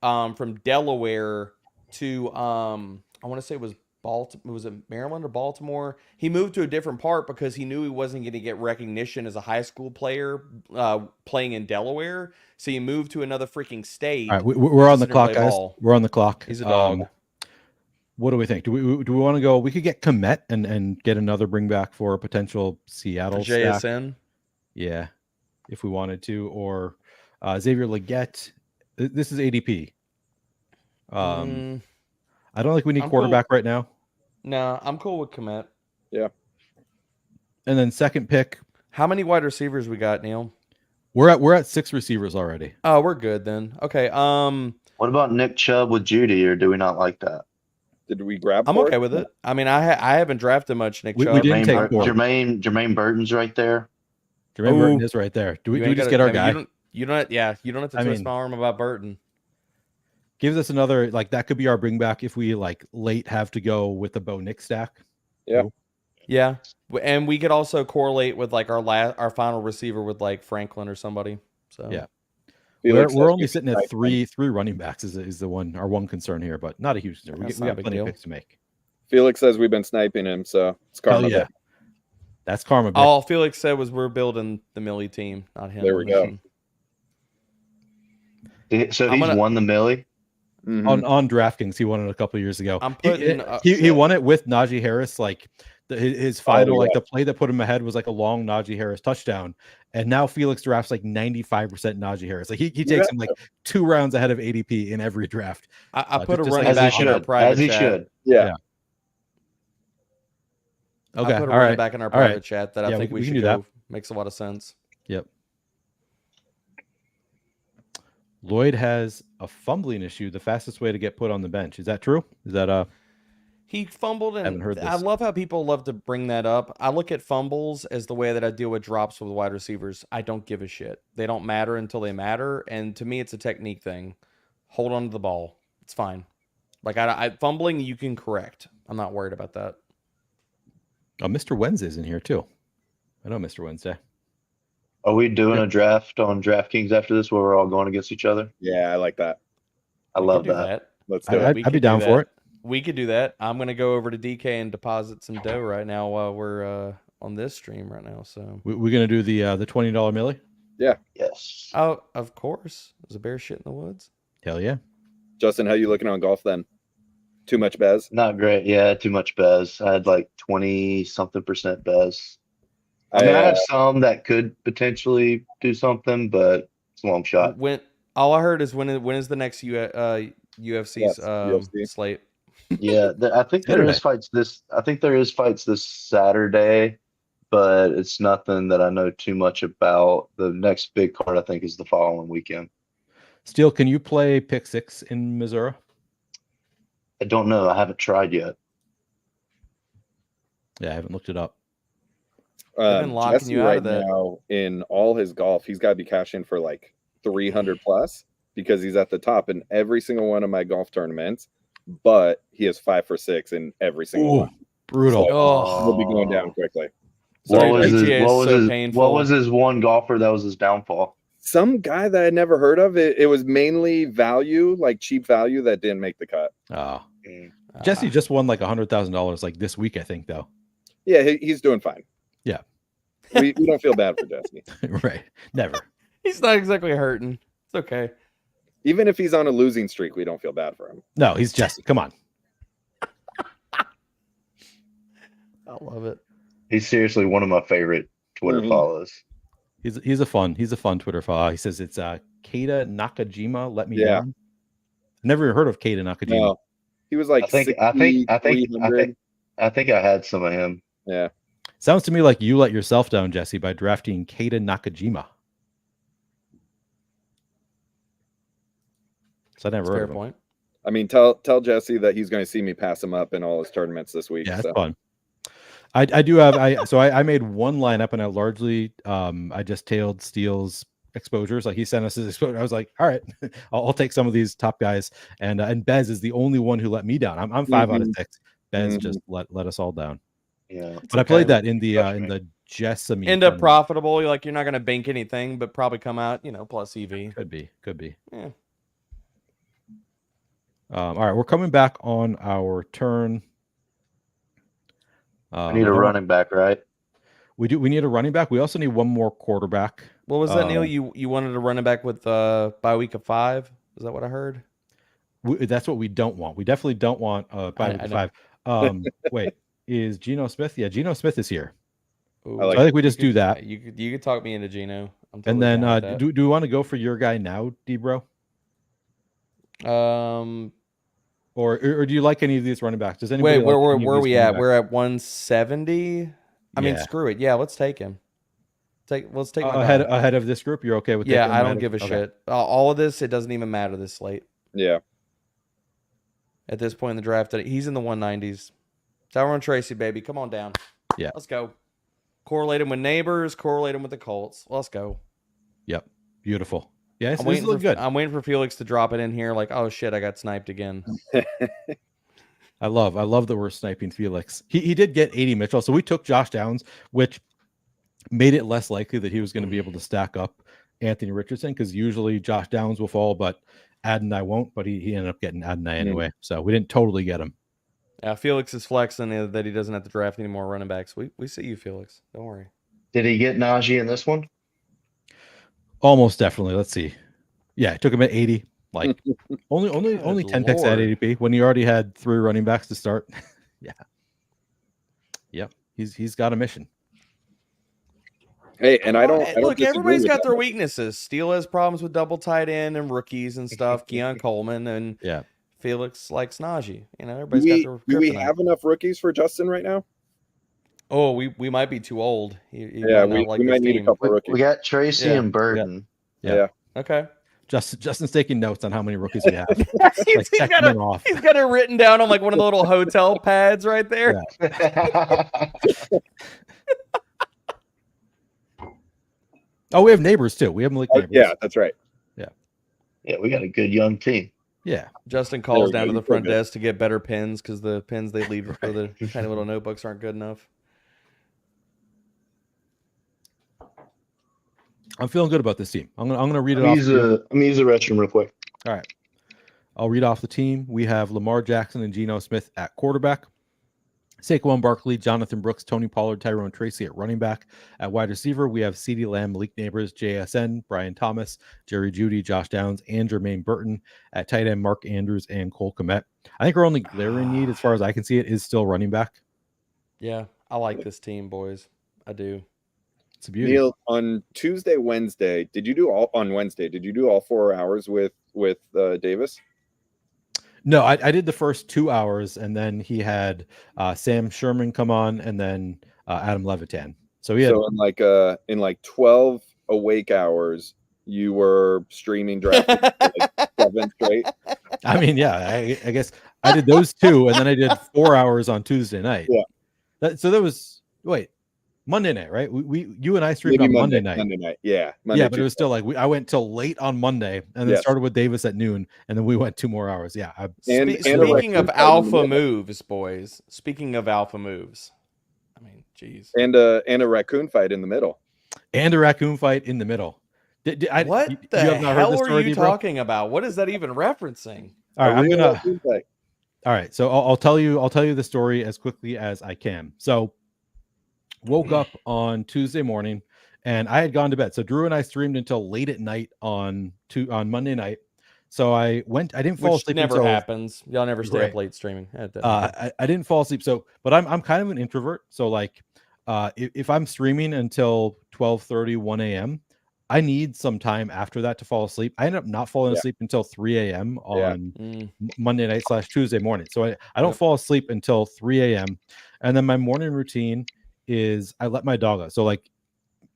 from Delaware to I want to say it was Baltimore. Was it Maryland or Baltimore? He moved to a different part because he knew he wasn't going to get recognition as a high school player playing in Delaware. So he moved to another freaking state. All right, we're on the to clock, play guys. ball. We're on the clock. He's a dog. What do we think? Do we want to go? We could get Komet and get another bring back for a potential Seattle For JSN. Yeah, if we wanted to, or Xavier Legette. This is ADP. I don't think we need quarterback right now. No, I'm cool with Komet. Yeah. And then second pick. How many wide receivers we got, Neil? We're at 6 receivers already. Oh, we're good then. Okay. What about Nick Chubb with Judy, or do we not like that? Did we grab? I'm okay with it. I mean, I haven't drafted much Nick Chubb. We didn't take Jermaine Burton's right there. Jermaine Burton is right there. Do we just get our guy? You don't have to twist my arm about Burton. Gives us another, like, that could be our bring back if we like late have to go with the Bo Nick stack. Yeah. Yeah. And we could also correlate with like our final receiver with like Franklin or somebody. So yeah. We're only sitting at three running backs is the one, our one concern here, but not a huge concern. We got plenty of picks to make. Felix says we've been sniping him, so it's karma. Yeah. That's karma. All Felix said was we're building the Millie team, not him. There we go. So I'm he's gonna- won the Millie. On DraftKings. He won it a couple years ago. I'm putting. He won it with Najee Harris. Like his final, yeah. like the play that put him ahead was like a long Najee Harris touchdown. And now Felix drafts like 95% Najee Harris. Like he takes him like 2 rounds ahead of ADP in every draft. I put a just running like- back in our private as he chat. should. Yeah. Okay, I put a all running right. back in our All right. private chat that I Yeah, think we we can should do that. go. Makes a lot of sense. Yep. Lloyd has a fumbling issue. The fastest way to get put on the bench. Is that true? Is that He fumbled, Haven't and heard I this. love how people love to bring that up. I look at fumbles as the way that I deal with drops with wide receivers. I don't give a shit. They don't matter until they matter, and to me, it's a technique thing. Hold on to the ball. It's fine. Like I fumbling, you can correct. I'm not worried about that. Mr. Wednesday's in here too. I know Mr. Wednesday. Are we doing a draft on DraftKings after this where we're all going against each other? Yeah, I like that. I We love could do that. Let's do it. I'd We be could down do for that. it. We could do that. I'm gonna go over to DK and deposit some dough right now while we're on this stream right now. So We're gonna do the $20 millie. Yes. oh, of course, there's a bear shit in the woods. Hell yeah. Justin, how you looking on golf then? Too much Bez? Not great. Yeah, too much Bez. I had like 20-something% Bez. I mean, I have some that could potentially do something, but it's a long shot. When all I heard is when is the next UFC's Yes, UFC. slate? Yeah, I think there is fights this. I think there is fights this Saturday, but it's nothing that I know too much about. The next big card I think is the following weekend. Steele, can you play pick 6 in Missouri? I don't know. I haven't tried yet. Yeah, I haven't looked it up. They've been locking Jesse you out right of that. now in all his golf, he's got to be cashing for like 300 plus because he's at the top in every single one of my golf tournaments. But he has 5 for 6 in every single one. Brutal. So Oh. he'll be going down quickly. What Sorry, was his, PGA is what was so his, painful. what was his one golfer that was his downfall? Some guy that I never heard of. It was mainly value, like cheap value that didn't make the cut. Oh. Jesse just won like $100,000 like this week, I think, though. Yeah, he's doing fine. Yeah. We don't feel bad for Jesse. Right. Never. He's not exactly hurting. It's okay. Even if he's on a losing streak, we don't feel bad for him. No, he's Jesse. Come on. I love it. He's seriously one of my favorite Twitter follows. He's a fun Twitter follow. He says it's Keita Nakajima. Let me Yeah. down. Never heard of Keita Nakajima. No, he was like I think 300. I had some of him. Yeah. Sounds to me like you let yourself down, Jesse, by drafting Keita Nakajima. So I never That's a heard fair of him. point. I mean, tell Jesse that he's going to see me pass him up in all his tournaments this week. Yeah, so. that's fun. I do have I made one lineup and I largely I just tailed Steele's exposures. Like he sent us his exposure. I was like, all right, I'll take some of these top guys. And Bez is the only one who let me down. I'm 5 out of 6. Bez just let us all down. Yeah. But I played that in the Jessamy. End up profitable. You're like you're not going to bank anything, but probably come out, plus EV. Could be. Yeah. All right, we're coming back on our turn. We need a running back, right? We do. We need a running back. We also need one more quarterback. What was that, Neil? You wanted to run it back with bye week of 5? Is that what I heard? That's what we don't want. We definitely don't want bye week of 5. Wait, is Geno Smith? Yeah, Geno Smith is here. Ooh, So I think we just do that. You could talk me into Geno. And then do we want to go for your guy now, D-Bro? Or do you like any of these running backs? Does anybody? Wait, where are we at? We're at 170. I mean, screw it. Yeah, let's take him. Let's take my ahead of this group. You're okay with? Yeah, I don't give a shit. All of this, it doesn't even matter. This slate. Yeah. At this point in the draft, he's in the 190s. Tyrone Tracy, baby, come on down. Yeah, let's go. Correlate him with neighbors. Correlate him with the Colts. Let's go. Yep, beautiful. Yeah, I'm waiting for Felix to drop it in here. Like, oh shit, I got sniped again. I love that we're sniping Felix. He did get 80 Mitchell, so we took Josh Downs, which made it less likely that he was going to be able to stack up Anthony Richardson because usually Josh Downs will fall, but Adonai won't. But he ended up getting Adonai anyway, so we didn't totally get him. Felix is flexing that he doesn't have to draft any more running backs. We see you, Felix. Don't worry. Did he get Najee in this one? Almost definitely. Let's see. Yeah, it took him at 80. Like only 10 picks at Lord. ADP when he already had 3 running backs to start. Yeah. Yep. He's got a mission. Hey, and I don't Look, disagree everybody's with got that. their weaknesses. Steele has problems with double tight end and rookies and stuff. Keon Coleman and Yeah. Felix likes Najee. You know, Do everybody's got their we kryptonite. have enough rookies for Justin right now? Oh, we might be too old. He Yeah, might not like we this might need a team. couple rookies. We got Tracy Yeah. and Burden. Yeah. Okay. Justin's taking notes on how many rookies we have. he's got it written down on like one of the little hotel pads right there. Yeah. Oh, we have neighbors too. We have Malik neighbors. Yeah, that's right. Yeah, we got a good young team. Yeah. Justin calls There we down go. to the You feel front good. desk to get better pens because the pens they leave for the tiny little notebooks aren't good enough. I'm feeling good about this team. I'm gonna read it I'm off. gonna use the restroom real quick. All right. I'll read off the team. We have Lamar Jackson and Geno Smith at quarterback. Saquon Barkley, Jonathan Brooks, Tony Pollard, Tyrone Tracy at running back. At wide receiver, we have CeeDee Lamb, Malik Neighbors, JSN, Brian Thomas, Jerry Jeudy, Josh Downs, and Jermaine Burton. At tight end, Mark Andrews and Cole Kmet. I think our only glaring need, as far as I can see it, is still running back. Yeah, I like this team, boys. I do. It's a beauty. Neil, on Tuesday, Wednesday, did you do all 4 hours with Davis? No, I did the first 2 hours, and then he had Sam Sherman come on, and then Adam Levitan. So he had, in like 12 awake hours, you were streaming draft like 7 straight. I mean, yeah, I guess I did those 2, and then I did 4 hours on Tuesday night. Yeah. So that was Monday night, right? You and I streamed Maybe on Monday night. Monday night, yeah. Yeah, but it was still like I went till late on Monday, and then started with Davis at noon, and then we went 2 more hours. Yeah. Speaking of alpha moves, boys. Speaking of alpha moves, I mean, geez. And a raccoon fight in the middle. And a raccoon fight in the middle. What the hell are you talking about? What is that even referencing? All right, all right, so I'll tell you the story as quickly as I can. So, woke up on Tuesday morning, and I had gone to bed. So Drew and I streamed until late at night on Monday night. So I didn't fall asleep. Never happens. Y'all never stay up late streaming. I didn't fall asleep. So, but I'm kind of an introvert. So like, if I'm streaming until 12:30, 1 a.m., I need some time after that to fall asleep. I ended up not falling asleep until 3 a.m. on Monday night / Tuesday morning. So I don't fall asleep until 3 a.m. And then my morning routine is I let my dog out. So like,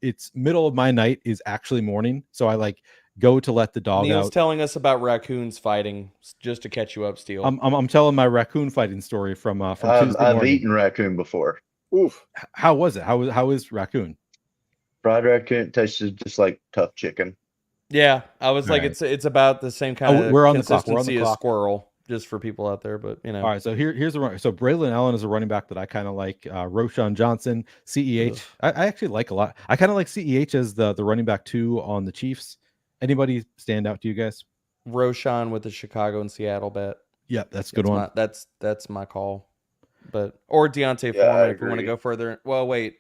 it's middle of my night is actually morning. So I like go to let the dog Neil's out. telling us about raccoons fighting just to catch you up, Steele. I'm telling my raccoon fighting story from Tuesday morning. I've eaten raccoon before. Oof. How was it? How is raccoon? Fried raccoon tasted just like tough chicken. Yeah, I was like, it's about the same kind of we're on the clock. consistency as squirrel, just for people out there. But you know, all right. So here's the run. So Braylon Allen is a running back that I kind of like. Roshan Johnson, CEH. I actually like a lot. I kind of like CEH as the running back 2 on the Chiefs. Anybody stand out to you guys? Roshan with the Chicago and Seattle bet. Yep, that's a good one. That's my call. But or Deontay Foreman if we want to go further. Well, wait,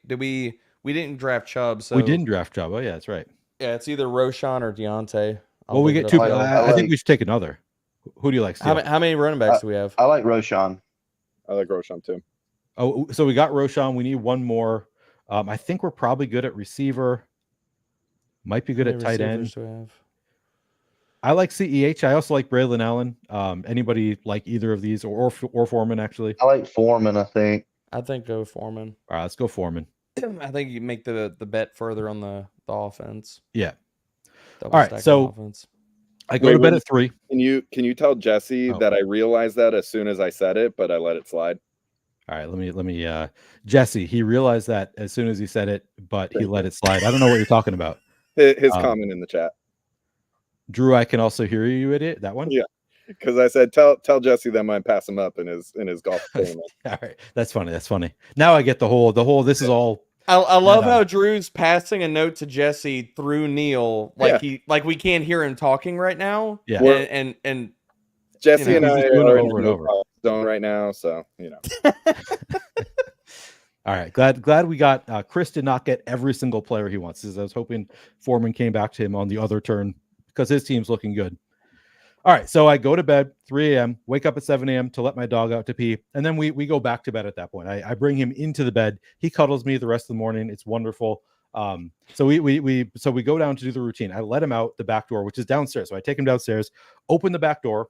we didn't draft Chubb, so we didn't draft Chubb. Oh yeah, that's right. Yeah, it's either Roshan or Deontay. Well, we get 2. I think we should take another. Who do you like? How many running backs do we have? I like Roshan. I like Roshan too. Oh, so we got Roshan. We need one more. I think we're probably good at receiver. Might be good at tight end. Do we have? I like CEH. I also like Braylon Allen. Anybody like either of these or Foreman actually? I like Foreman. I think go Foreman. All right, let's go Foreman. I think you make the bet further on the offense. Yeah. All right, so I go to bed at 3. Can you tell Jesse that I realized that as soon as I said it, but I let it slide? All right, let me Jesse, he realized that as soon as he said it, but he let it slide. I don't know what you're talking about. His comment in the chat. Drew, I can also hear you, idiot. That one? Yeah. Because I said tell Jesse that I might pass him up in his golf tournament. All right. That's funny. Now I get the whole this is all I love how Drew's passing a note to Jesse through Neil, like we can't hear him talking right now. Yeah, and Jesse and I are over and over zone right now, so you know. All right, glad we got. Chris did not get every single player he wants. As I was hoping Foreman came back to him on the other turn because his team's looking good. All right, so I go to bed 3 a.m., wake up at 7 a.m. to let my dog out to pee, and then we go back to bed at that point. I bring him into the bed. He cuddles me the rest of the morning. It's wonderful. So we go down to do the routine. I let him out the back door, which is downstairs. So I take him downstairs, open the back door,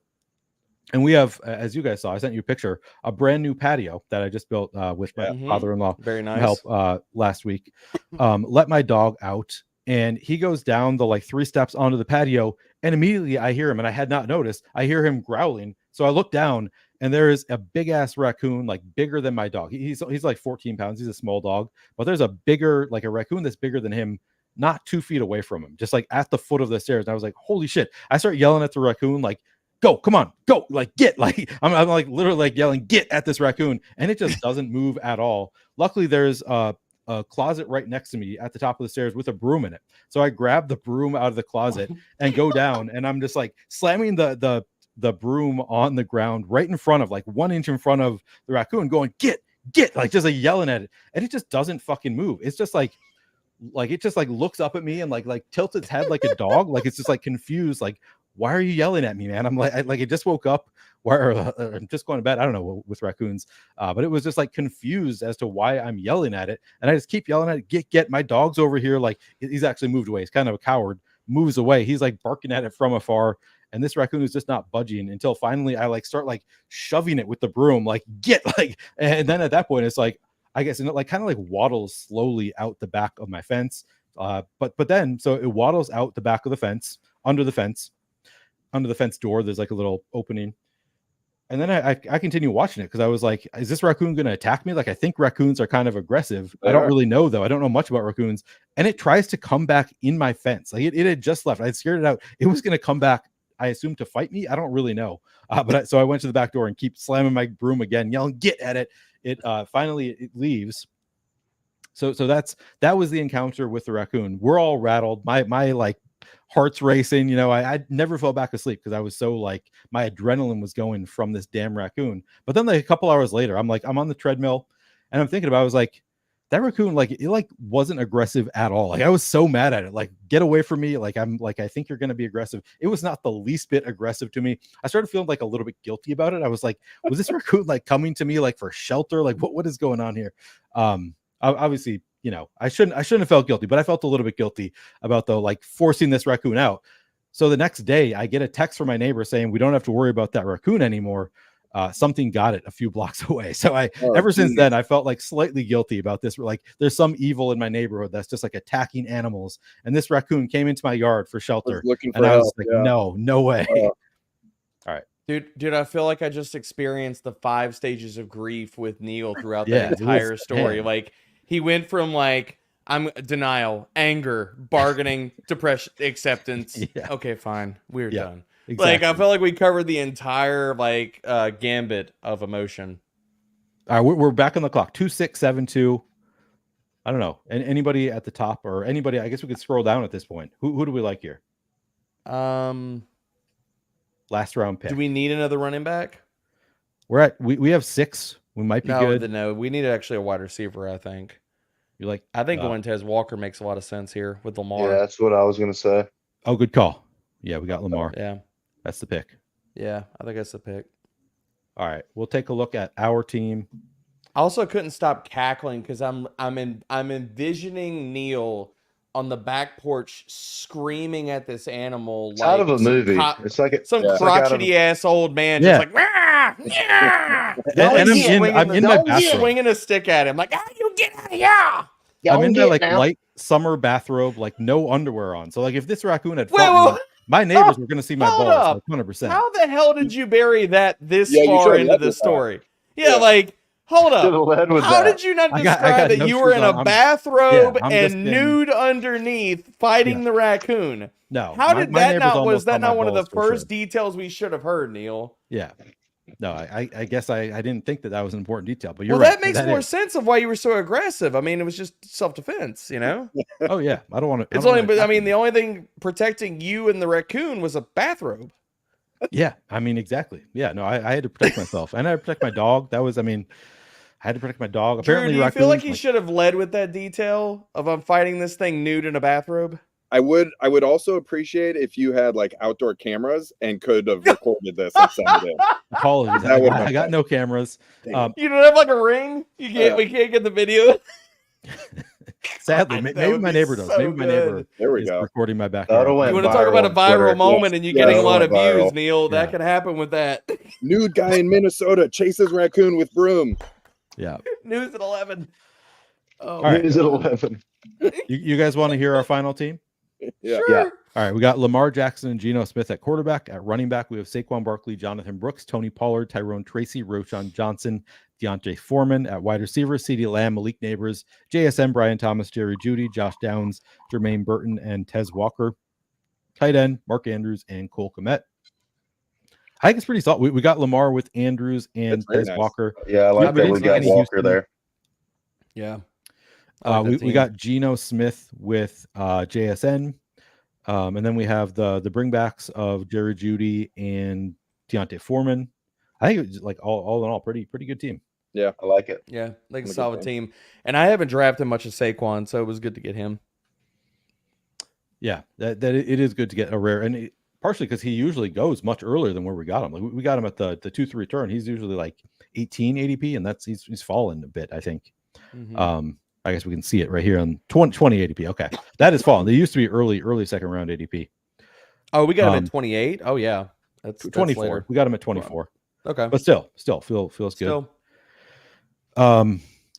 and we have, as you guys saw, I sent you a picture, a brand new patio that I just built with my father-in-law. Very nice. Help last week. Let my dog out, and he goes down the like 3 steps onto the patio, and immediately I hear him, and I had not noticed. I hear him growling. So I look down, and there is a big ass raccoon, like bigger than my dog. He's like 14 pounds. He's a small dog, but there's a bigger, like a raccoon that's bigger than him, not 2 feet away from him, just like at the foot of the stairs. And I was like, holy shit. I start yelling at the raccoon, like, go, come on, go, like, get, like, I'm like literally like yelling, get at this raccoon. And it just doesn't move at all. Luckily, there's a closet right next to me at the top of the stairs with a broom in it. So I grab the broom out of the closet and go down, and I'm just like slamming the broom on the ground right in front of, like 1 inch in front of the raccoon, going, get, like just like yelling at it. And it just doesn't fucking move. It's just like it just like looks up at me and like tilts its head like a dog. Like it's just like confused, like, why are you yelling at me, man? I'm like, it just woke up. I'm just going to bed. I don't know with raccoons, but it was just like confused as to why I'm yelling at it. And I just keep yelling at it, get. My dog's over here. Like he's actually moved away. He's kind of a coward, moves away. He's like barking at it from afar. And this raccoon is just not budging until finally I like start like shoving it with the broom, like get, like, and then at that point it's like, I guess, and it like kind of like waddles slowly out the back of my fence. But then, so it waddles out the back of the fence, under the fence door. There's like a little opening. And then I continue watching it because I was like, is this raccoon going to attack me? Like, I think raccoons are kind of aggressive. I don't really know, though. I don't know much about raccoons. And it tries to come back in my fence. Like it had just left. I had scared it out. It was going to come back, I assume, to fight me. I don't really know. So I went to the back door and keep slamming my broom again, yelling, get at it. It finally it leaves. So that was the encounter with the raccoon. We're all rattled. My like heart's racing. You know, I never fell back asleep because I was so like my adrenaline was going from this damn raccoon. But then like a couple hours later, I'm on the treadmill and I'm thinking about, I was like, that raccoon, like it like wasn't aggressive at all. Like I was so mad at it, like, get away from me. Like I'm like, I think you're going to be aggressive. It was not the least bit aggressive to me. I started feeling like a little bit guilty about it. I was like, was this raccoon like coming to me like for shelter? Like what is going on here? Obviously, you know, I shouldn't have felt guilty, but I felt a little bit guilty about like forcing this raccoon out. So the next day I get a text from my neighbor saying, we don't have to worry about that raccoon anymore. Something got it a few blocks away. So since then, I felt like slightly guilty about this. Like there's some evil in my neighborhood that's just like attacking animals. And this raccoon came into my yard for shelter. And I was like, no way. All right. Dude, I feel like I just experienced the 5 stages of grief with Neil throughout the entire story. Man. Like he went from like, I'm denial, anger, bargaining, depression, acceptance. Yeah. Okay, fine. We're done. Exactly. Like I felt like we covered the entire like gambit of emotion. All right, we're back on the clock. 2672. I don't know. And anybody at the top or anybody? I guess we could scroll down at this point. Who do we like here? Last round pick. Do we need another running back? We have 6. We might be good. No, we need actually a wide receiver. I think. I think Wentez Walker makes a lot of sense here with Lamar. Yeah, that's what I was gonna say. Oh, good call. Yeah, we got Lamar. Yeah. That's the pick. Yeah, I think that's the pick. All right, we'll take a look at our team. I also couldn't stop cackling because I'm envisioning Neil on the back porch screaming at this animal. It's like out of a movie. It's like some crotchety ass old man just like, rah, yeah. I'm in my bathrobe, swinging a stick at him like, you get out of here. I'm in my like light summer bathrobe, like no underwear on. So like if this raccoon had fought me, my neighbors were going to see my balls, like 100%. How the hell did you bury that this far into the story? Yeah, like, hold up. How did you not describe that you were in a bathrobe and nude underneath fighting the raccoon? No. How did that not, was that not one of the first details we should have heard, Neil? Yeah. No, I guess I didn't think that was an important detail, but you're right. That makes more sense of why you were so aggressive. I mean, it was just self-defense, you know? Oh, yeah. I don't want to. The only thing protecting you and the raccoon was a bathrobe. Yeah. I mean, exactly. Yeah. No, I had to protect myself and I had to protect my dog. I had to protect my dog. Apparently, Drew, do you feel like you should have led with that detail of I'm fighting this thing nude in a bathrobe? I would also appreciate if you had like outdoor cameras and could have recorded this and sent it in. Apologies, That would've I been got fun. no cameras. You don't have like a ring. You can't. We can't get the video. Sadly, God, that maybe would my be neighbor does. so Maybe my neighbor good. There we is go. recording my That'll backyard. went You want to talk about a viral on viral Twitter. moment and you Yeah, getting a that lot of went viral. views, Neil? That Yeah. could happen with that. Nude guy in Minnesota chases raccoon with broom. Yeah. News at 11. Oh, All right. News at 11. You guys want to hear our final team? Yeah. Sure. Yeah. All right, we got Lamar Jackson and Geno Smith at quarterback. At running back, we have Saquon Barkley, Jonathan Brooks, Tony Pollard, Tyrone Tracy, Roshan Johnson, Deontay Foreman. At wide receiver, CeeDee Lamb, Malik Neighbors, JSN, Brian Thomas, Jerry Jeudy, Josh Downs, Jermaine Burton, and Tez Walker. Tight end, Mark Andrews and Cole Kmet. I think it's pretty solid. We got Lamar with Andrews and That's very Tez nice. Walker. Yeah, I like I that mean, we it's got nice. Walker there. Yeah. I like that We team. got Geno Smith with JSN. And then we have the bringbacks of Jerry Jeudy and Deontay Foreman. I think it was like all in all, pretty good team. I like it. Yeah, like a Good solid team. And I haven't drafted much of Saquon, so it was good to get him. Yeah, that it is good to get a rare, and partially because he usually goes much earlier than where we got him. Like we got him at the 2-3 turn. He's usually like 18 ADP, and that's he's fallen a bit, I think. Mhm. I guess we can see it right here on 20 ADP. Okay, that is fallen. They used to be early second round ADP. Oh, we got him at 28. Oh yeah, that's 24. later. We got him at 24. Okay, But still feels good. still. All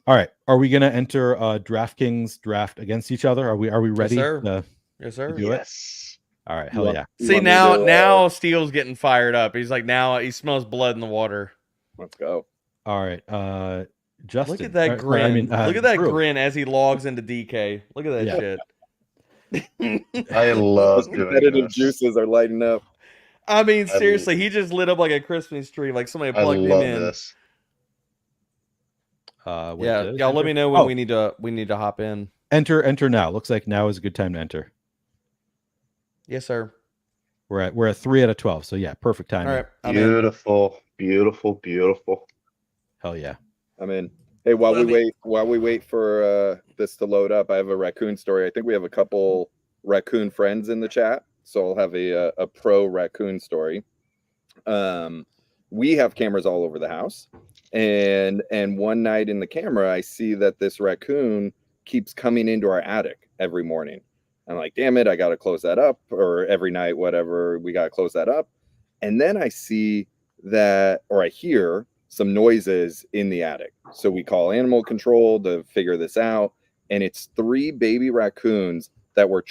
right. Are we gonna enter DraftKings draft against each other? Are we ready? sir. Yes, sir. do it? Yes. All right, hell yeah. You See want me to, now Steele's getting fired up. He's like now he smells blood in the water. Let's go. All right. Justin. Look at that or, grin. I mean, Look at that Drew. grin as he logs into DK. Look at that shit. I love Those doing competitive this. juices are lighting up. I mean, I seriously, he just lit up like a Christmas tree, like somebody I plugged him love in. this. Wait, Yeah, did it y'all let enter? me know when Oh, we need to hop in. enter now. Looks like now is a good time to enter. Yes, sir. We're at 3 out of 12. So yeah, perfect time. All right. I'm in. Beautiful, beautiful, beautiful. Hell yeah. I'm in. Hey, while Let me- we wait for this to load up, I have a raccoon story. I think we have a couple raccoon friends in the chat, so I'll have a pro raccoon story. We have cameras all over the house, and one night in the camera, I see that this raccoon keeps coming into our attic every morning. I'm like, damn it, I got to close that up, or every night, whatever, we got to close that up. And then I see that, or I hear some noises in the attic. So we call animal control to figure this out. And it's 3 baby raccoons that were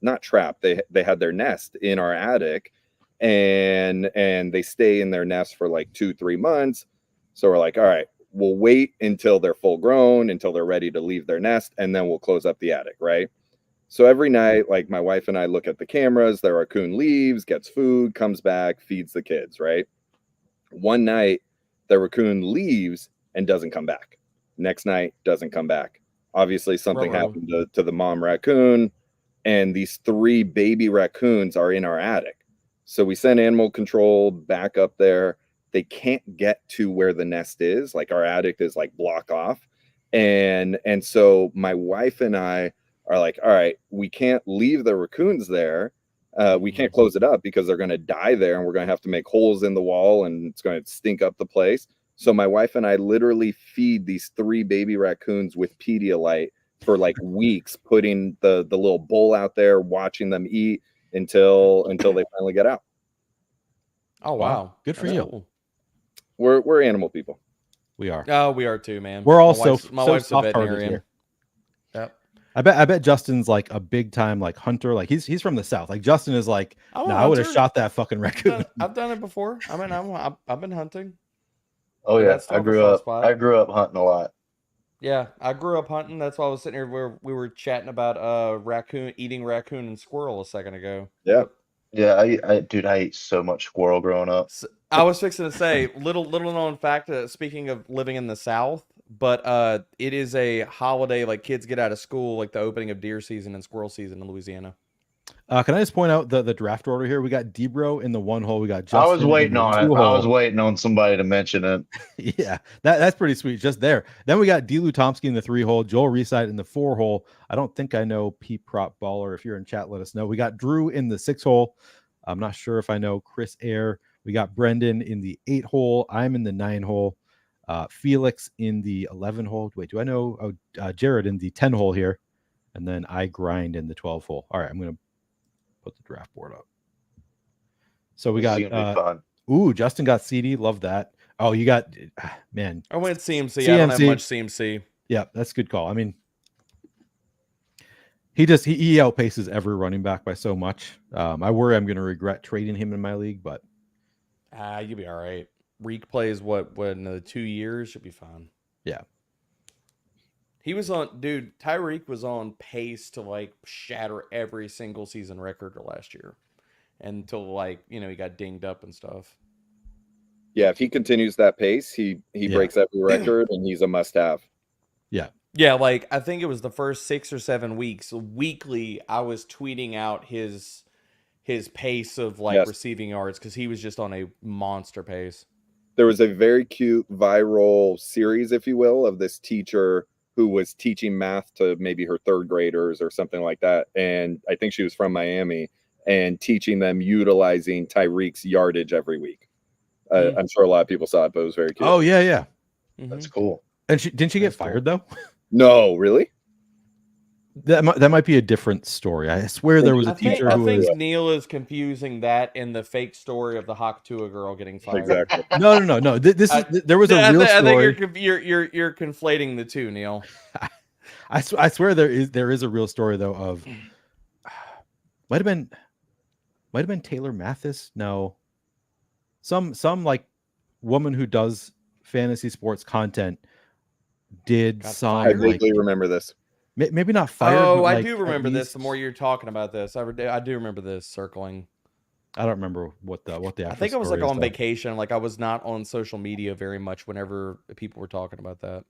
not trapped. They had their nest in our attic, and they stay in their nest for like 2-3 months. So we're like, all right, we'll wait until they're full grown, until they're ready to leave their nest, and then we'll close up the attic, right? So every night, like my wife and I look at the cameras, the raccoon leaves, gets food, comes back, feeds the kids, right? One night, the raccoon leaves and doesn't come back. Next night, doesn't come back. Obviously, something Ruh-roh. happened to the mom raccoon, and these 3 baby raccoons are in our attic. So we send animal control back up there. They can't get to where the nest is. Like our attic is like block off. And so my wife and I are like, all right, we can't leave the raccoons there. We can't close it up because they're going to die there, and we're going to have to make holes in the wall, and it's going to stink up the place. So my wife and I literally feed these 3 baby raccoons with Pedialyte for like weeks, putting the little bowl out there, watching them eat until they finally get out. Oh Wow. wow. Good for That's you. cool. We're animal people. We are. Oh, we are too, man. We're all my so wife's a soft-hearted veterinarian. here. Yep. I bet Justin's like a big time like hunter. Like he's from the South. Like Justin is like, I'm a no, I would have hunter. shot that fucking raccoon. I've done it before. I mean, I've been hunting. Oh But yeah, that's still I the grew soft up. spot. I grew up hunting a lot. Yeah, I grew up hunting. That's why I was sitting here where we were chatting about eating raccoon and squirrel a second ago. Yeah. Yeah, I ate so much squirrel growing up. So, I was fixing to say little known fact. Speaking of living in the South, but it is a holiday like kids get out of school, like the opening of deer season and squirrel season in Louisiana. Can I just point out the draft order here? We got Debro in the 1 hole. We got Justin I was waiting in the on 2 it. I was hole. waiting on somebody to mention it. Yeah, that's pretty sweet. Just there. Then we got Delu Tomsky in the 3 hole. Joel Reside in the 4 hole. I don't think I know Pete Prop Baller. If you're in chat, let us know. We got Drew in the 6 hole. I'm not sure if I know Chris Air. We got Brendan in the 8 hole. I'm in the 9 hole. Felix in the 11 hole. Wait, do I know? Jared in the 10 hole here. And then I grind in the 12 hole. All right, I'm going to put the draft board up. So we got fun. Justin got CD. Love that. Oh, you got man. I went CMC. I don't have much CMC. Yeah, that's a good call. I mean, he outpaces every running back by so much. I worry I'm going to regret trading him in my league, but you'll be all right. Reek plays what another 2 years, should be fine. Yeah. He was on, dude. Tyreek was on pace to like shatter every single season record last year, until like he got dinged up and stuff. Yeah, if he continues that pace, he breaks every record, and he's a must-have. Yeah, like I think it was the first 6 or 7 weeks. Weekly, I was tweeting out his pace of like receiving yards because he was just on a monster pace. There was a very cute viral series, if you will, of this teacher who was teaching math to maybe her 3rd graders or something like that. And I think she was from Miami and teaching them utilizing Tyreek's yardage every week. I'm sure a lot of people saw it, but it was very cute. Oh, yeah. That's cool. And didn't she get fired, though? No, really? That might be a different story. I swear there was a teacher who was... Neil is confusing that and the fake story of the Hawk Tua girl getting fired. Exactly. No. There was a real story. I think you're conflating the two, Neil. I swear there is a real story though of might have been Taylor Mathis. No, some like woman who does fantasy sports content did some. I vaguely remember this. Maybe not fired. Oh, I do remember this. The more you're talking about this, I do remember this circling. I don't remember what the. I think I was like on vacation. Like I was not on social media very much whenever people were talking about that.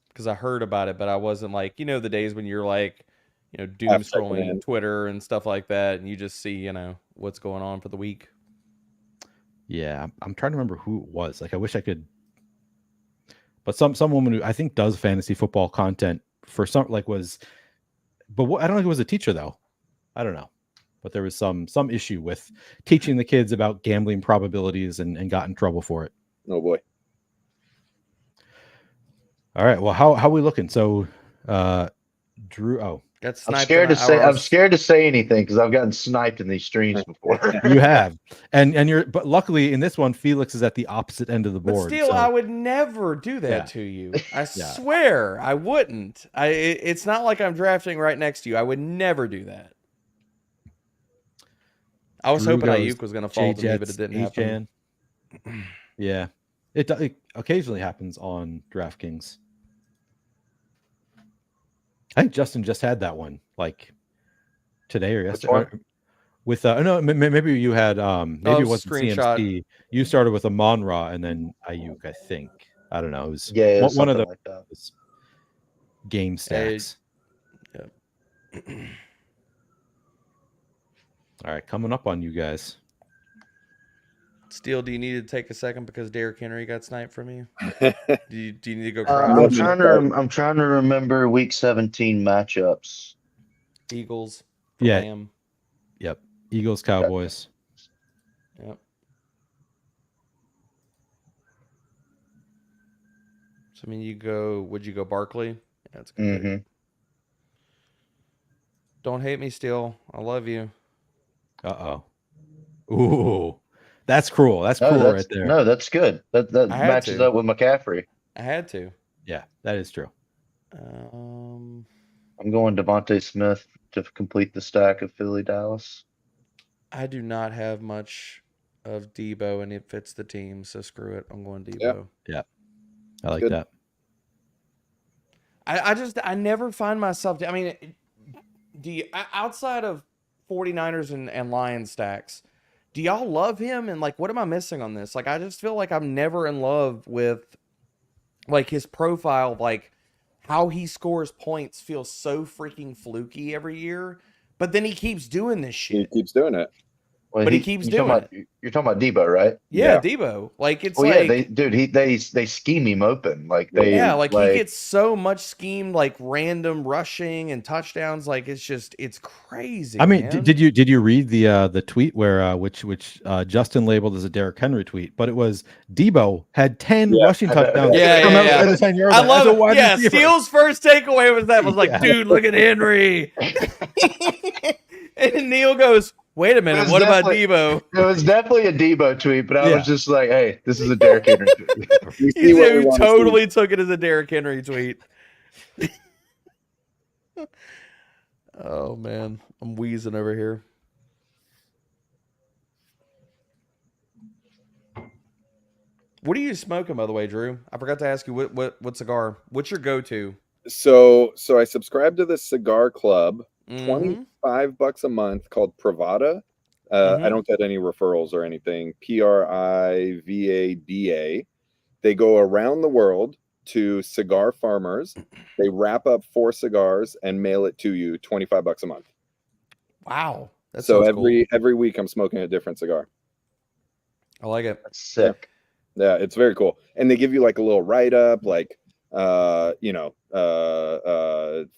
Because I heard about it, but I wasn't like the days when you're like doom scrolling Twitter and stuff like that, and you just see what's going on for the week. Yeah, I'm trying to remember who it was. Like I wish I could. But some woman who I think does fantasy football content for some was, but I don't think it was a teacher though. I don't know, but there was some issue with teaching the kids about gambling probabilities and got in trouble for it. Oh boy. All right. Well, how are we looking? So, Drew. Oh, I'm scared to say anything because I've gotten sniped in these streams before. You have, and you're. But luckily, in this one, Felix is at the opposite end of the board. But still, I would never do that to you. I swear, I wouldn't. It's not like I'm drafting right next to you. I would never do that. I was hoping Ayuk was going to fall to me, but it didn't happen. Yeah, it occasionally happens on DraftKings. I think Justin just had that one like today or yesterday. With no, maybe you had maybe it wasn't CMC. You started with Amon-Ra and then Ayuk, I think. I don't know. It was one of the game stacks. Yep. All right, coming up on you guys. Steele, do you need to take a second because Derrick Henry got sniped from you? do you need to go cry? I'm trying to remember Week 17 matchups. Eagles. Lamb. Yep. Eagles, Cowboys. Yep. So I mean, would you go Barkley? Yeah, that's good. Mm-hmm. Don't hate me, Steele. I love you. Uh-oh. Ooh. That's cruel. That's cruel right there. No, that's good. That matches up with McCaffrey. I had to. Yeah, that is true. I'm going Devontae Smith to complete the stack of Philly Dallas. I do not have much of Debo, and it fits the team, so screw it. I'm going Debo. Yeah. I like that. I never find myself. I mean, outside of 49ers and Lions stacks, do y'all love him? And like, what am I missing on this? Like, I just feel like I'm never in love with like his profile, like how he scores points feels so freaking fluky every year. But then he keeps doing this He shit. keeps doing it. Well, But he keeps doing it. You're talking about Debo, right? Yeah, Yeah. Debo. Like it's Well, like they scheme him open. Like they yeah, like he gets so much schemed, like random rushing and touchdowns. Like it's crazy. I mean, man. did you read the tweet where which Justin labeled as a Derrick Henry tweet, but it was Debo had 10 rushing touchdowns from outside the 10-yard line. I love as a wide it. Yeah, receiver. Steele's first takeaway was that was like, dude, look at Henry. And Neil goes, wait a minute, what about Debo? It was definitely a Debo tweet, but I was just like, hey, this is a Derrick Henry tweet. He totally took it as a Derrick Henry tweet. Oh man, I'm wheezing over here. What are you smoking, by the way, Drew? I forgot to ask you what cigar. What's your go-to? So I subscribe to this cigar club, $25 a month, called Privada. I don't get any referrals or anything. Privada. They go around the world to cigar farmers. They wrap up 4 cigars and mail it to you, $25 a month. Wow, that's so cool. every week I'm smoking a different cigar. I like it. That's sick. Yeah, it's very cool. And they give you like a little write-up, like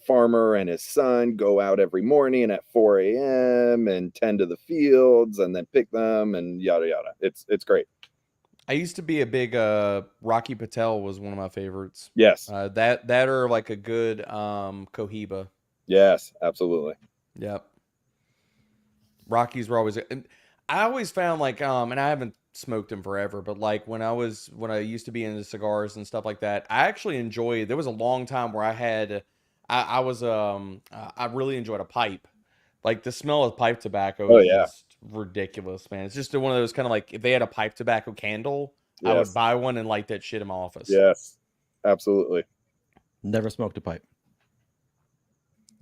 farmer and his son go out every morning at 4 a.m. and tend to the fields and then pick them and yada yada. It's great. I used to be a big Rocky Patel was one of my favorites. Yes. That or like a good Cohiba. Yes, absolutely. Yep. Rockies were always, and I always found like and I haven't smoked them forever, but like when I used to be into cigars and stuff like that, I actually enjoyed. There was a long time where I really enjoyed a pipe. Like the smell of pipe tobacco is just ridiculous, man. It's just one of those kind of like if they had a pipe tobacco candle, I would buy one and light that shit in my office. Yes, absolutely. Never smoked a pipe.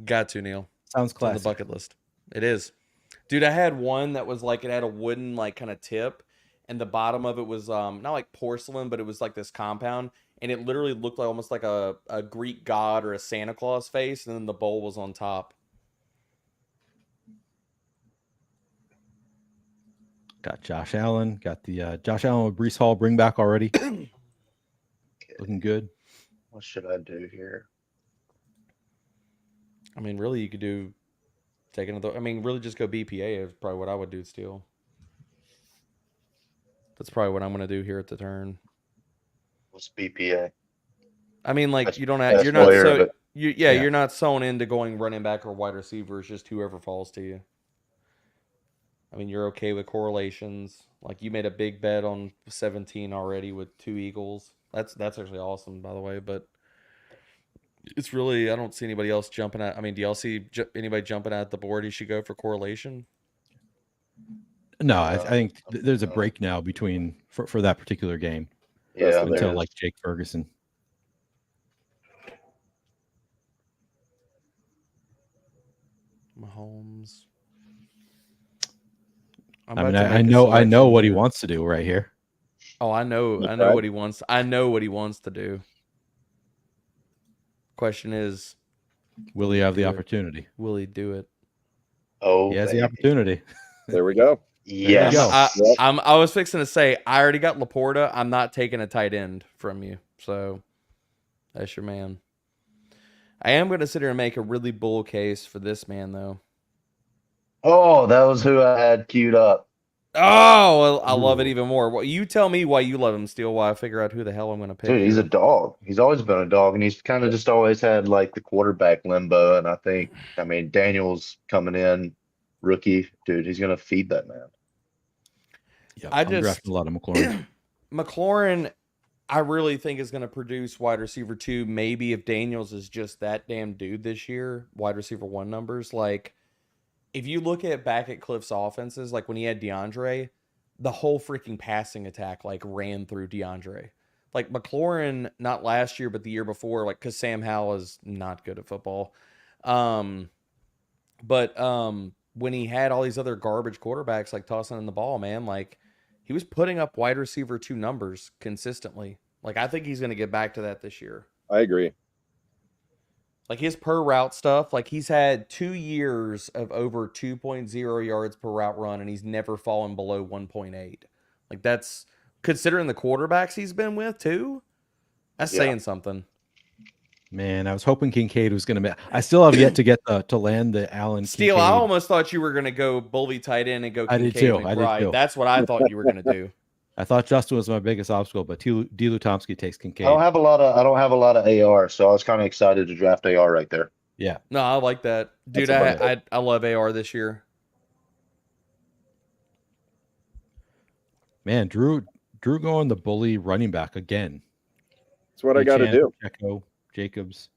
Got to, Neil. Sounds classic. On the bucket list. It is. Dude, I had one that was like it had a wooden like kind of tip, and the bottom of it was not like porcelain, but it was like this compound, and it literally looked like almost like a Greek god or a Santa Claus face, and then the bowl was on top. Got Josh Allen. Got the Josh Allen with Breece Hall bring back already. Looking good. What should I do here? I mean, really, you could do take another. I mean, really, just go BPA is probably what I would do. Still, that's probably what I'm going to do here at the turn. What's BPA? I mean, like you don't have. That's You're not player, so. but- You're not sewn into going running back or wide receiver. It's just whoever falls to you. I mean, you're okay with correlations. Like you made a big bet on 17 already with 2 Eagles. That's actually awesome, by the way. But it's really, I don't see anybody else jumping at. I mean, do y'all see anybody jumping at the board? You should go for correlation. No, I think there's a break now between for that particular game. Yeah, until like Jake Ferguson. Mahomes. I know what he wants to do right here. Oh, I know what he wants. I know what he wants to do. Question is, will he have the opportunity? Will he do it? Oh, he has the opportunity. There we go. Yes. I was fixing to say I already got Laporta. I'm not taking a tight end from you, so that's your man. I am going to sit here and make a really bull case for this man, though. Oh, that was who I had queued up. Oh, well, I love it even more. Well, you tell me why you love him, Steele, while I figure out who the hell I'm going to pick. Dude, he's a dog. He's always been a dog, and he's kind of just always had like the quarterback limbo. And I mean, Daniel's coming in, rookie. Dude, he's going to feed that man. Yeah, I'm drafting a lot of McLaurin. McLaurin, I really think is going to produce wide receiver 2. Maybe if Daniels is just that damn dude this year, wide receiver 1 numbers. Like, if you look back at Cliff's offenses, like when he had DeAndre, the whole freaking passing attack like ran through DeAndre. Like McLaurin, not last year, but the year before, like because Sam Howell is not good at football. But when he had all these other garbage quarterbacks like tossing in the ball, man, like he was putting up wide receiver 2 numbers consistently. Like I think he's going to get back to that this year. I agree. Like his per route stuff, like he's had 2 years of over 2.0 yards per route run, and he's never fallen below 1.8. Like that's considering the quarterbacks he's been with too. That's saying something. Man, I was hoping Kincaid was going to. I still have yet to get to land the Allen Steele, Kincaid. I almost thought you were gonna go bully tight end and go I did Kincaid too. McBride. That's what I thought you were gonna do. I thought Justin was my biggest obstacle, but D. Lutomsky takes Kincaid. I don't have a lot of AR, so I was kind of excited to draft AR right there. Yeah. No, I like that, dude. I love AR this year. Man, Drew going the bully running back again. That's what I got to do. Checo, Jacobs.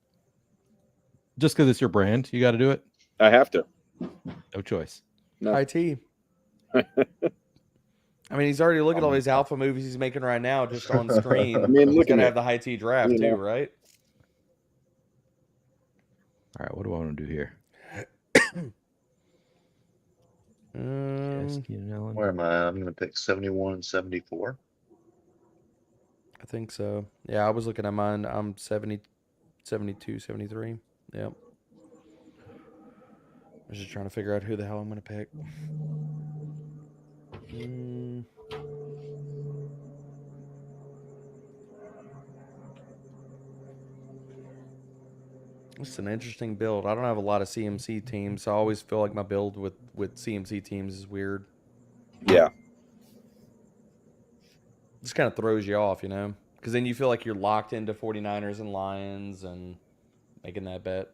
Just because it's your brand, you got to do it. I have to. No choice. No. IT. I mean, he's already looking at all these alpha movies he's making right now just on screen. I mean, he's look gonna at have the high T draft too, right? All right, what do I want to do here? Where am I? I'm going to pick 71 and 74. I think so. Yeah, I was looking at mine. I'm 70, 72, 73. Yep. I was just trying to figure out who the hell I'm going to pick. It's an interesting build. I don't have a lot of CMC teams, so I always feel like my build with CMC teams is weird. Yeah. Just kind of throws you off, you know? Because then you feel like you're locked into 49ers and Lions and making that bet.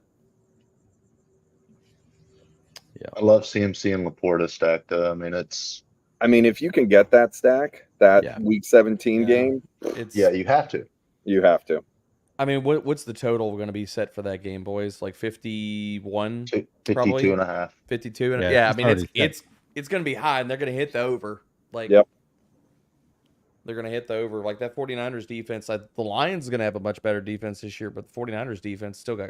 Yeah. I love CMC and Laporta stack, though. I mean, if you can get that stack, Week 17 game, you have to. You have to. I mean, what's the total going to be set for that game, boys? Like 51? 52 probably? and a half. 52 and yeah, I mean, it's going to be high, and they're going to hit the over. Like, yep. They're going to hit the over. Like, that 49ers defense, the Lions is going to have a much better defense this year, but the 49ers defense still got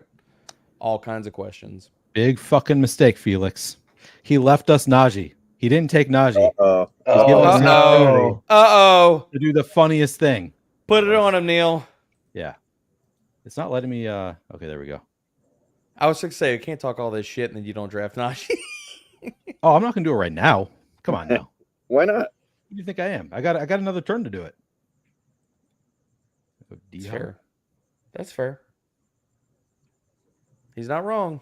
all kinds of questions. Big fucking mistake, Felix. He left us Najee. He didn't take Najee. Uh-oh. To do the funniest thing. Put it on him, Neil. Yeah. It's not letting me okay, there we go. I was going to say, I can't talk all this shit and then you don't draft Najee. Oh, I'm not gonna do it right now. Come on now. Why not? Who do you think I am? I got another turn to do it. That's fair. That's fair. He's not wrong.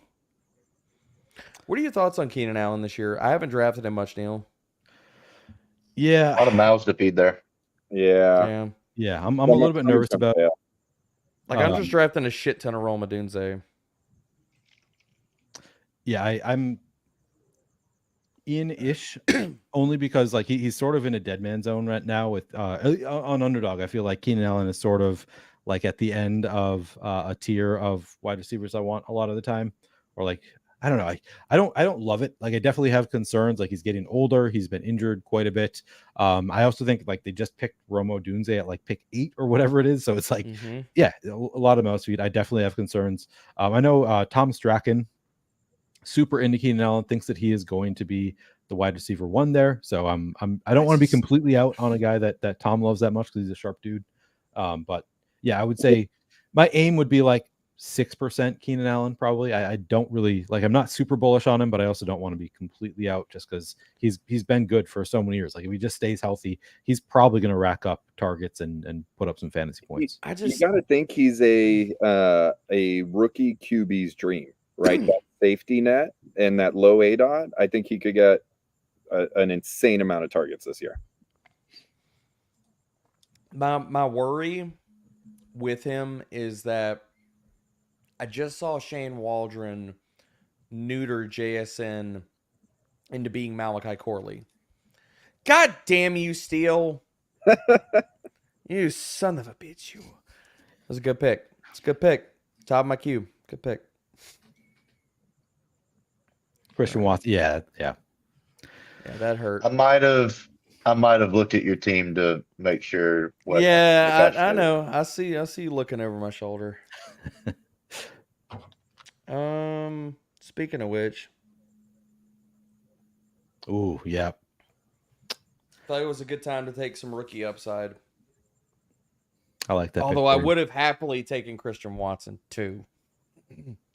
What are your thoughts on Keenan Allen this year? I haven't drafted him much, Neil. Yeah. A lot of mouths to feed there. Yeah. Yeah. I'm a little bit nervous about it. Like, I'm just drafting a shit ton of Roma Dunze. Yeah, I'm in-ish only because like he's sort of in a dead man zone right now with on underdog. I feel like Keenan Allen is sort of like at the end of a tier of wide receivers I want a lot of the time, or like I don't know. I don't love it. Like I definitely have concerns. Like he's getting older. He's been injured quite a bit. I also think like they just picked Romo Dunze at like pick 8 or whatever it is. So it's like, yeah, a lot of mouse feed. I definitely have concerns. I know Tom Strachan, super into Keenan Allen, thinks that he is going to be the wide receiver 1 there. So I don't want to be completely out on a guy that Tom loves that much because he's a sharp dude. But yeah, I would say my aim would be like 6% Keenan Allen probably. I don't really like, I'm not super bullish on him, but I also don't want to be completely out just because he's been good for so many years. Like if he just stays healthy, he's probably going to rack up targets and put up some fantasy points. You got to think he's a rookie QB's dream, right? That safety net and that low ADOT. I think he could get an insane amount of targets this year. My worry with him is that I just saw Shane Waldron neuter JSN into being Malachi Corley. God damn you, Steele. You son of a bitch. You. That was a good pick. It's a good pick. Top of my queue. Good pick. Christian Watson. Yeah. Yeah, that hurt. I might have looked at your team to make sure. I know. I see you looking over my shoulder. Speaking of which. Ooh, yeah. Thought it was a good time to take some rookie upside. I like that. Although I would have happily taken Christian Watson too.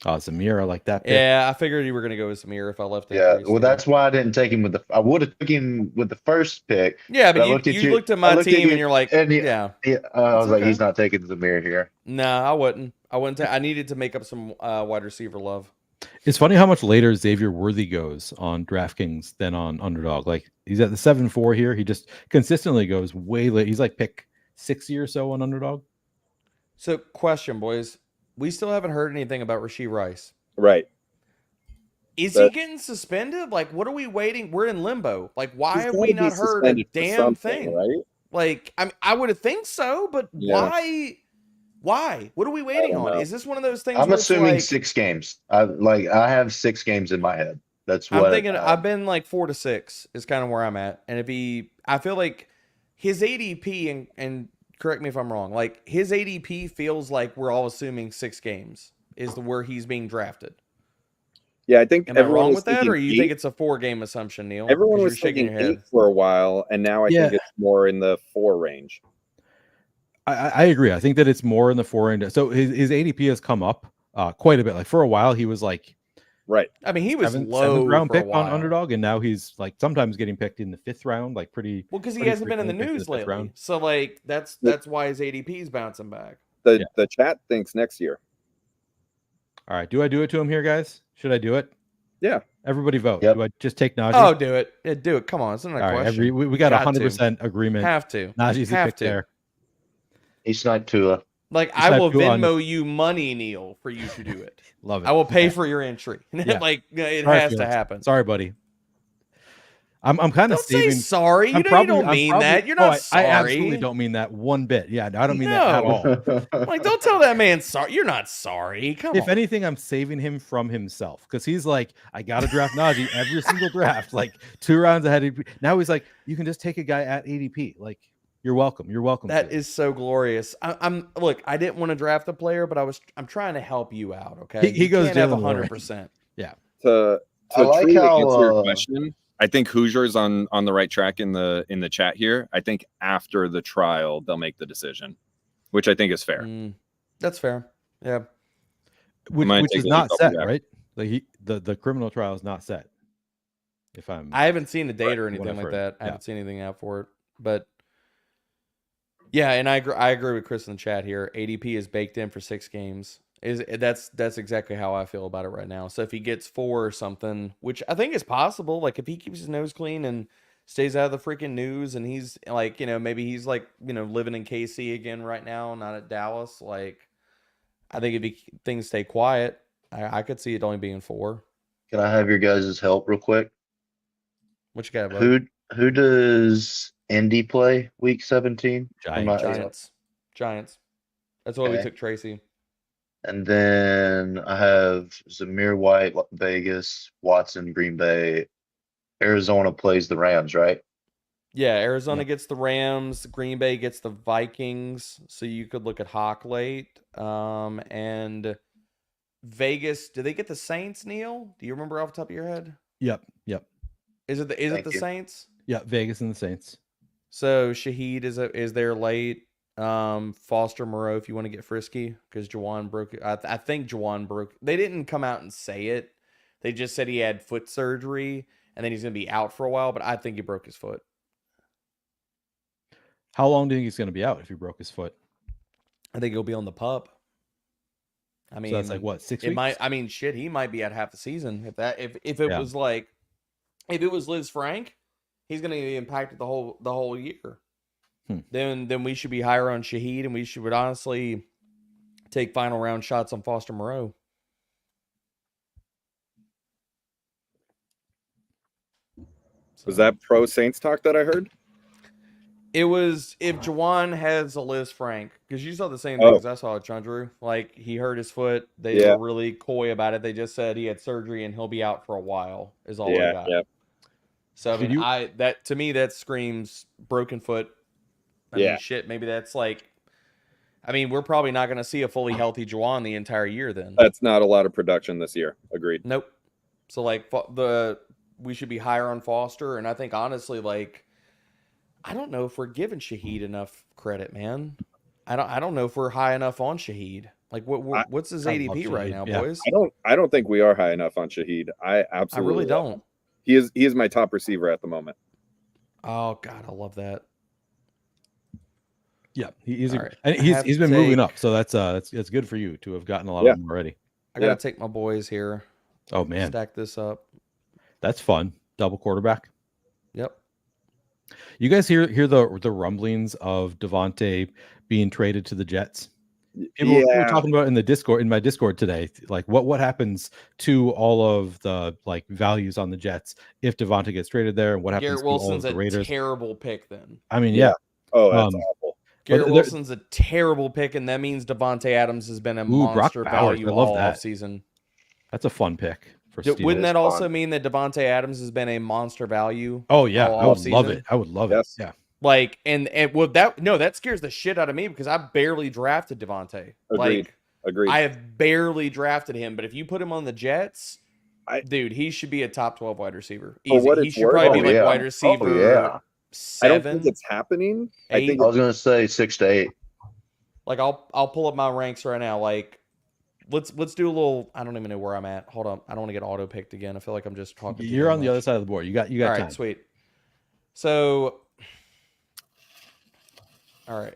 Oh, Zamir, I like that pick. Yeah, I figured you were gonna go with Samir if I left it. Yeah, well, that's why I didn't take him with the. I would have took him with the first pick. Yeah, but I you looked at you you. looked at I my looked at team you, and you're like, and yeah. I was like, okay. he's not taking Zamir here. No, I wouldn't. I wouldn't. I needed to make up some wide receiver love. It's funny how much later Xavier Worthy goes on DraftKings than on Underdog. Like he's at the 7-4 here. He just consistently goes way late. He's like pick 60 or so on Underdog. So, question, boys. We still haven't heard anything about Rashee Rice. Right. Is he getting suspended? Like, what are we waiting? We're in limbo. Like, why have we not heard a damn thing? Right? Like, I would think so, but why? Why? What are we waiting on? know. Is this one of those things? I'm where it's assuming like, 6 games. I have 6 games in my head. That's what I'm thinking. I've been like 4 to 6 is kind of where I'm at. And I feel like his ADP and correct me if I'm wrong. Like his ADP feels like we're all assuming 6 games is where he's being drafted. Yeah, I think Am I wrong with that, or you think it's a 4-game assumption, Neil? Everyone was shaking your head for a while, and now I think it's more in the 4 range. I agree. I think that it's more in the 4 range. So his ADP has come up quite a bit. Like for a while, he was like, right. I mean, he was low 7th round for a pick while. on Underdog, and now he's like sometimes getting picked in the 5th round, like pretty. Well, because he hasn't been in the news lately, round. so like that's why his ADP is bouncing back. The chat thinks next year. All right, do I do it to him here, guys? Should I do it? Yeah. Everybody vote. Yep. Do I just take Najee? Oh, do it. Yeah, do it. Come on, it's not a All right, question. we got Got 100% agreement. Have to. Najee's the Have pick to. there. He sniped Tua. Like Just I have will to on- Venmo you money, Neil, for you to do it. Love it. I will pay Yeah. for your entry. Yeah. Like it Sorry, has to Felix. happen. Sorry, buddy. I'm kind of Don't say saving. sorry. You know you don't mean that. You're not sorry. I absolutely don't mean that one bit. Yeah, I don't mean that at all. Like, don't tell that man sorry. You're not sorry. Come If on. anything, I'm saving him from himself because he's like, I got to draft Najee every single draft, like 2 rounds ahead. Now he's like, you can just take a guy at ADP. Like, you're welcome. You're welcome. That is so glorious. I'm look. I didn't want to draft a player, but I'm trying to help you out. Okay, He you goes can't have Jalen Warren. 100%. Yeah. To I like truly how, answer your question, I think Hoosier's on the right track in the chat here. I think after the trial they'll make the decision, which I think is fair. That's fair. Yeah. Which is not set, right? Like the criminal trial is not set. I haven't seen the date or anything like that. I haven't seen anything out for it, but yeah, and I agree with Chris in the chat here. ADP is baked in for 6 games. That's exactly how I feel about it right now. So if he gets 4 or something, which I think is possible, like if he keeps his nose clean and stays out of the freaking news, and he's like, maybe he's like, living in KC again right now, not at Dallas. Like, I think if things stay quiet, I could see it only being 4. Can I have your guys' help real quick? What you got, bud? Who does Indy play week 17? Giants. That's why we Okay. took Tracy. And then I have Zamir White, Vegas, Watson, Green Bay. Arizona plays the Rams, right? Yeah, Arizona gets the Rams. Green Bay gets the Vikings. So you could look at Hawk late. And Vegas, do they get the Saints, Neil? Do you remember off the top of your head? Yep. Is it the Saints? Yeah, Vegas and the Saints. So Shaheed is there late. Foster Moreau, if you want to get frisky, because Juwan broke it. I think Juwan broke. They didn't come out and say it. They just said he had foot surgery and then he's gonna be out for a while. But I think he broke his foot. How long do you think he's going to be out if he broke his foot? I think he'll be on the pup. I mean, so that's like what, 6 weeks? It might. I mean, shit, he might be at half the season if it was like if it was Liz Frank, he's gonna be impacted the whole year. Then we should be higher on Shaheed, and we would honestly take final round shots on Foster Moreau. Was that pro Saints talk that I heard? It was if Juwan has a Liz Frank, because you saw the same things I saw at Chandru. Like he hurt his foot. They were really coy about it. They just said he had surgery and he'll be out for a while. Is all I got. Yeah. So I mean, that to me that screams broken foot. I mean, shit. Maybe that's like. I mean, we're probably not going to see a fully healthy Juwan the entire year. Then that's not a lot of production this year. Agreed. Nope. So like we should be higher on Foster, and I think honestly, like. I don't know if we're giving Shaheed enough credit, man. I don't know if we're high enough on Shaheed. Like what's his I love ADP right Shaheed, now, yeah. boys? I don't think we are high enough on Shaheed. I I absolutely really don't. He is my top receiver at the moment. Oh God, I love that. Yeah, he's All right. and I he's have been to moving take- up, so that's good for you to have gotten a lot Yeah. of them already. I gotta Yeah. take my boys here. Oh man, Stack this up. that's fun. Double quarterback. Yep. You guys hear the rumblings of Devontae being traded to the Jets? People were talking about in my Discord today, like what happens to all of the like values on the Jets if Devontae gets traded there, and what happens Garrett to all of Wilson's the a Raiders? terrible pick then. I mean, Yeah. yeah. Oh, that's Um, awful. Garrett they're- Wilson's a terrible pick, and that means Devontae Adams has been a Brock monster Bowers, value I love all that. offseason. That's a fun pick for Steele. Wouldn't is that also fun. mean that Devontae Adams has been a monster value? Oh yeah, all I would love offseason? it. I would love Yes. it. Yeah. Like, and well, that scares the shit out of me because I barely drafted Devontae. Agreed. Like, Agreed. I have barely drafted him, but if you put him on the Jets, dude, he should be a top 12 wide receiver. For Easy. what He it's should worth- probably Oh, be like yeah. wide Oh, receiver yeah. I don't 7. think it's happening. I 8. think I was gonna say 6 to 8. Like I'll pull up my ranks right now. Like let's do a little. I don't even know where I'm at. Hold on. I don't want to get auto picked again. I feel like I'm just talking. You're on the other side of the board. You got All right, time. sweet. So, all right.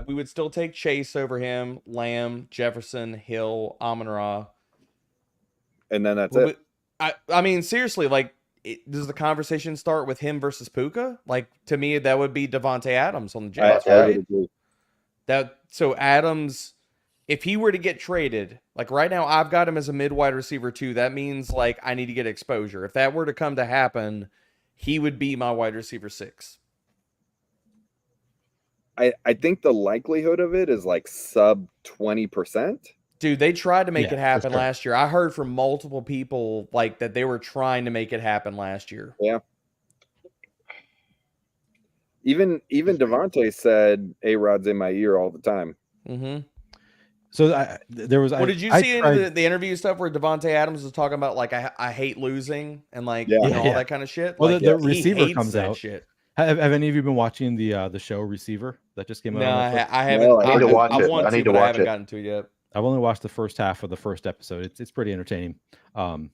We would still take Chase over him, Lamb, Jefferson, Hill, Amon-Ra. and then that's Well, it. I mean, seriously, like, does the conversation start with him versus Puka? Like, to me, that would be Devontae Adams on the Jets, I right? would agree. So Adams, if he were to get traded, like right now, I've got him as a mid wide receiver too. That means like I need to get exposure. If that were to come to happen, he would be my wide receiver 6. I think the likelihood of it is like sub 20%. Dude, they tried to make Yeah, it for happen sure. last year. I heard from multiple people like that they were trying to make it happen last year. Yeah. Even Devontae said A-Rod's in my ear all the time. Mm-hmm. So there was. Well, did you see any of the interview stuff where Devontae Adams was talking about like I hate losing and like Yeah. you know, all Yeah. that kind of shit? Well, Like, the he receiver hates comes that out. shit. Have any of you been watching the show Receiver that just came out? No, on Netflix? I haven't. No, I need to watch I it. want I to, need to but I watch haven't it. gotten to it yet. I've only watched the first half of the first episode. It's pretty entertaining. But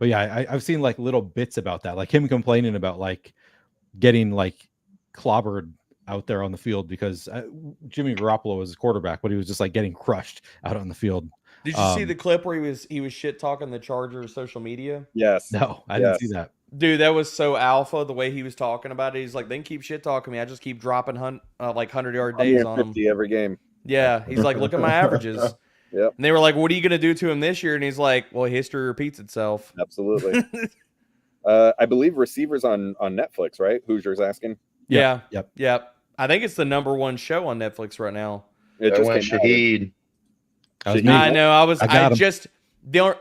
yeah, I've seen like little bits about that, like him complaining about like getting like clobbered out there on the field because Jimmy Garoppolo was his quarterback, but he was just like getting crushed out on the field. Did you see the clip where he was shit talking the Chargers social media? Yes. No, I didn't see that. Dude, that was so alpha the way he was talking about it. He's like, they can keep shit talking me. I just keep dropping like 100-yard days on him. 150 every game. Yeah, he's like, look at my averages. Yep. And they were like, what are you going to do to him this year? And he's like, well, history repeats itself. Absolutely. I believe receivers on Netflix, right? Hoosiers asking. Yeah. Yep. I think it's the #1 show on Netflix right now. It That just went came out. Shaheed. That was Shaheed. me. I know. I got him.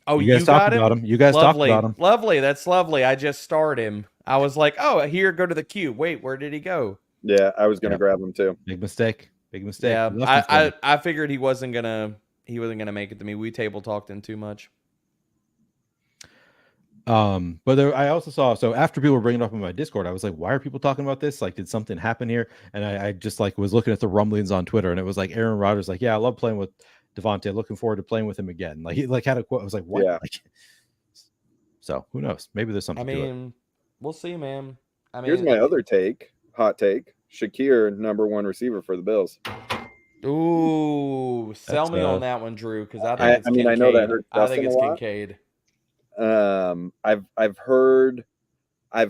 Oh, You guys got talked him? about him. You guys talked Lovely. about him. Lovely. That's lovely. I just starred him. I was like, oh, here, go to the queue. Wait, where did he go? Yeah, I was gonna Yep. grab them too. Big mistake. Yeah, You left him for me. I figured he wasn't gonna make it to me. We table talked him too much. But I also saw, so after people were bringing it up in my Discord, I was like, why are people talking about this? Like, did something happen here? And I just like was looking at the rumblings on Twitter, and it was like Aaron Rodgers, like, yeah, I love playing with Devontae. Looking forward to playing with him again. Like he like had a quote. I was like, what? Yeah. Like, so who knows? Maybe there's something I to it. mean, we'll see, man. I mean, Here's my other hot take. Shakir, #1 receiver for the Bills. Ooh, sell That's, me on that one, Drew, because I think I it's mean, I know that Kincaid. hurts I think Dustin it's a lot. Kincaid. I've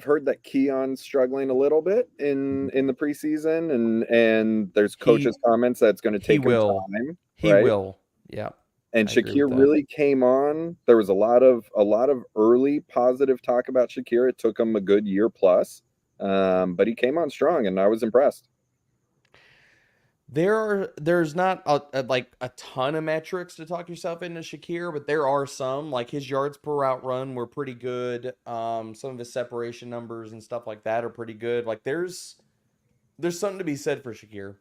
heard that Keon's struggling a little bit in the preseason, and there's coaches' comments that it's going to he take him will. time. He right? will. Yeah. And I agree Shakir with that. really came on. There was a lot of early positive talk about Shakir. It took him a good year plus, but he came on strong, and I was impressed. There's not a ton of metrics to talk yourself into Shakir, but there are some. Like his yards per route run were pretty good. Some of his separation numbers and stuff like that are pretty good. Like there's something to be said for Shakir.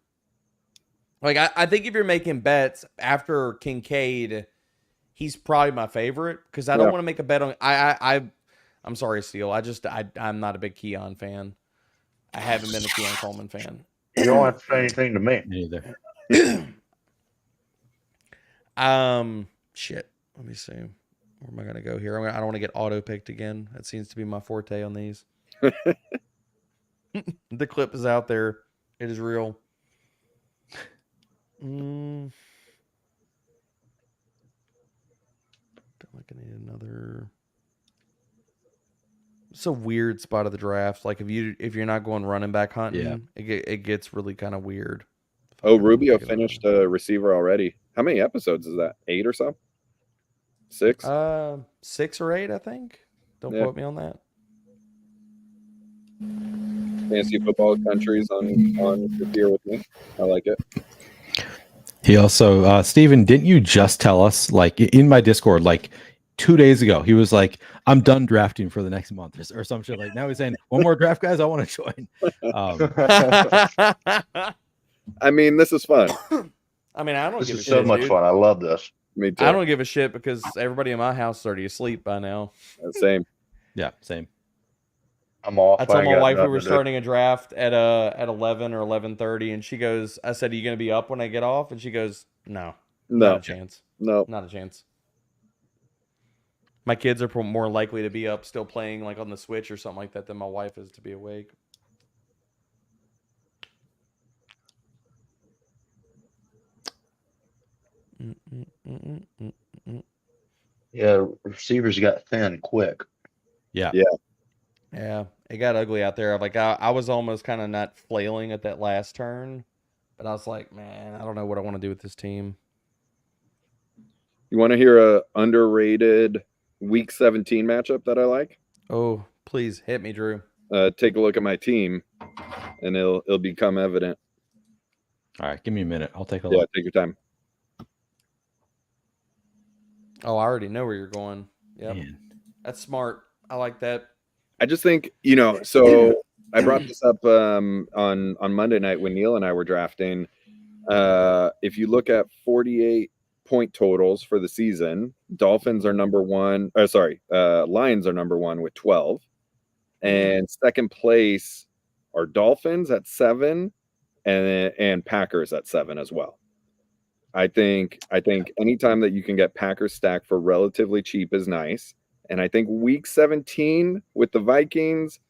Like I think if you're making bets after Kincaid, he's probably my favorite because I don't want to make a bet on. I'm sorry, Steele. I'm not a big Keon fan. I haven't been a Keon Coleman fan. You don't have to say anything to me. Me either. Shit. Let me see. Where am I gonna go here? I don't want to get auto picked again. That seems to be my forte on these. The clip is out there. It is real. Feel like I need another. It's a weird spot of the draft. Like if you're not going running back hunting, it gets really kind of weird. Oh, Rubio finished a receiver already. How many episodes is that? 8 or so? 6? 6 or 8, I think. Don't quote me on that. Fantasy football countries on here with me. I like it. He also, Steven, didn't you just tell us, like in my Discord, like 2 days ago, he was like, I'm done drafting for the next month or some shit. Like now he's saying, one more draft, guys, I want to join. I mean, this is fun. I mean, I don't This give a is shit. so much dude. fun. I love this. Me too. I don't give a shit because everybody in my house is already asleep by now. Same. Yeah, same. I'm off. I told ain't my got wife we nothing were to do. starting a draft at 11 or 11:30, and she goes, I said, are you gonna be up when I get off? And she goes, No, not a chance. No. Not a chance. My kids are more likely to be up still playing like on the Switch or something like that than my wife is to be awake. Yeah, receivers got thin quick. Yeah. Yeah, it got ugly out there. Like I was almost kind of not flailing at that last turn, but I was like, man, I don't know what I want to do with this team. You want to hear a underrated Week 17 matchup that I like? Oh, please hit me, Drew. Take a look at my team, and it'll become evident. All right, give me a minute. I'll take a Yeah, look. take your time. Oh, I already know where you're going. Yep. Man. That's smart. I like that. I just think, so I brought this up on Monday night when Neil and I were drafting. If you look at 48 point totals for the season, Dolphins are number one. Lions are number one with 12. And second place are Dolphins at 7 and Packers at 7 as well. I think anytime that you can get Packers stacked for relatively cheap is nice. And I think week 17 with the Vikings,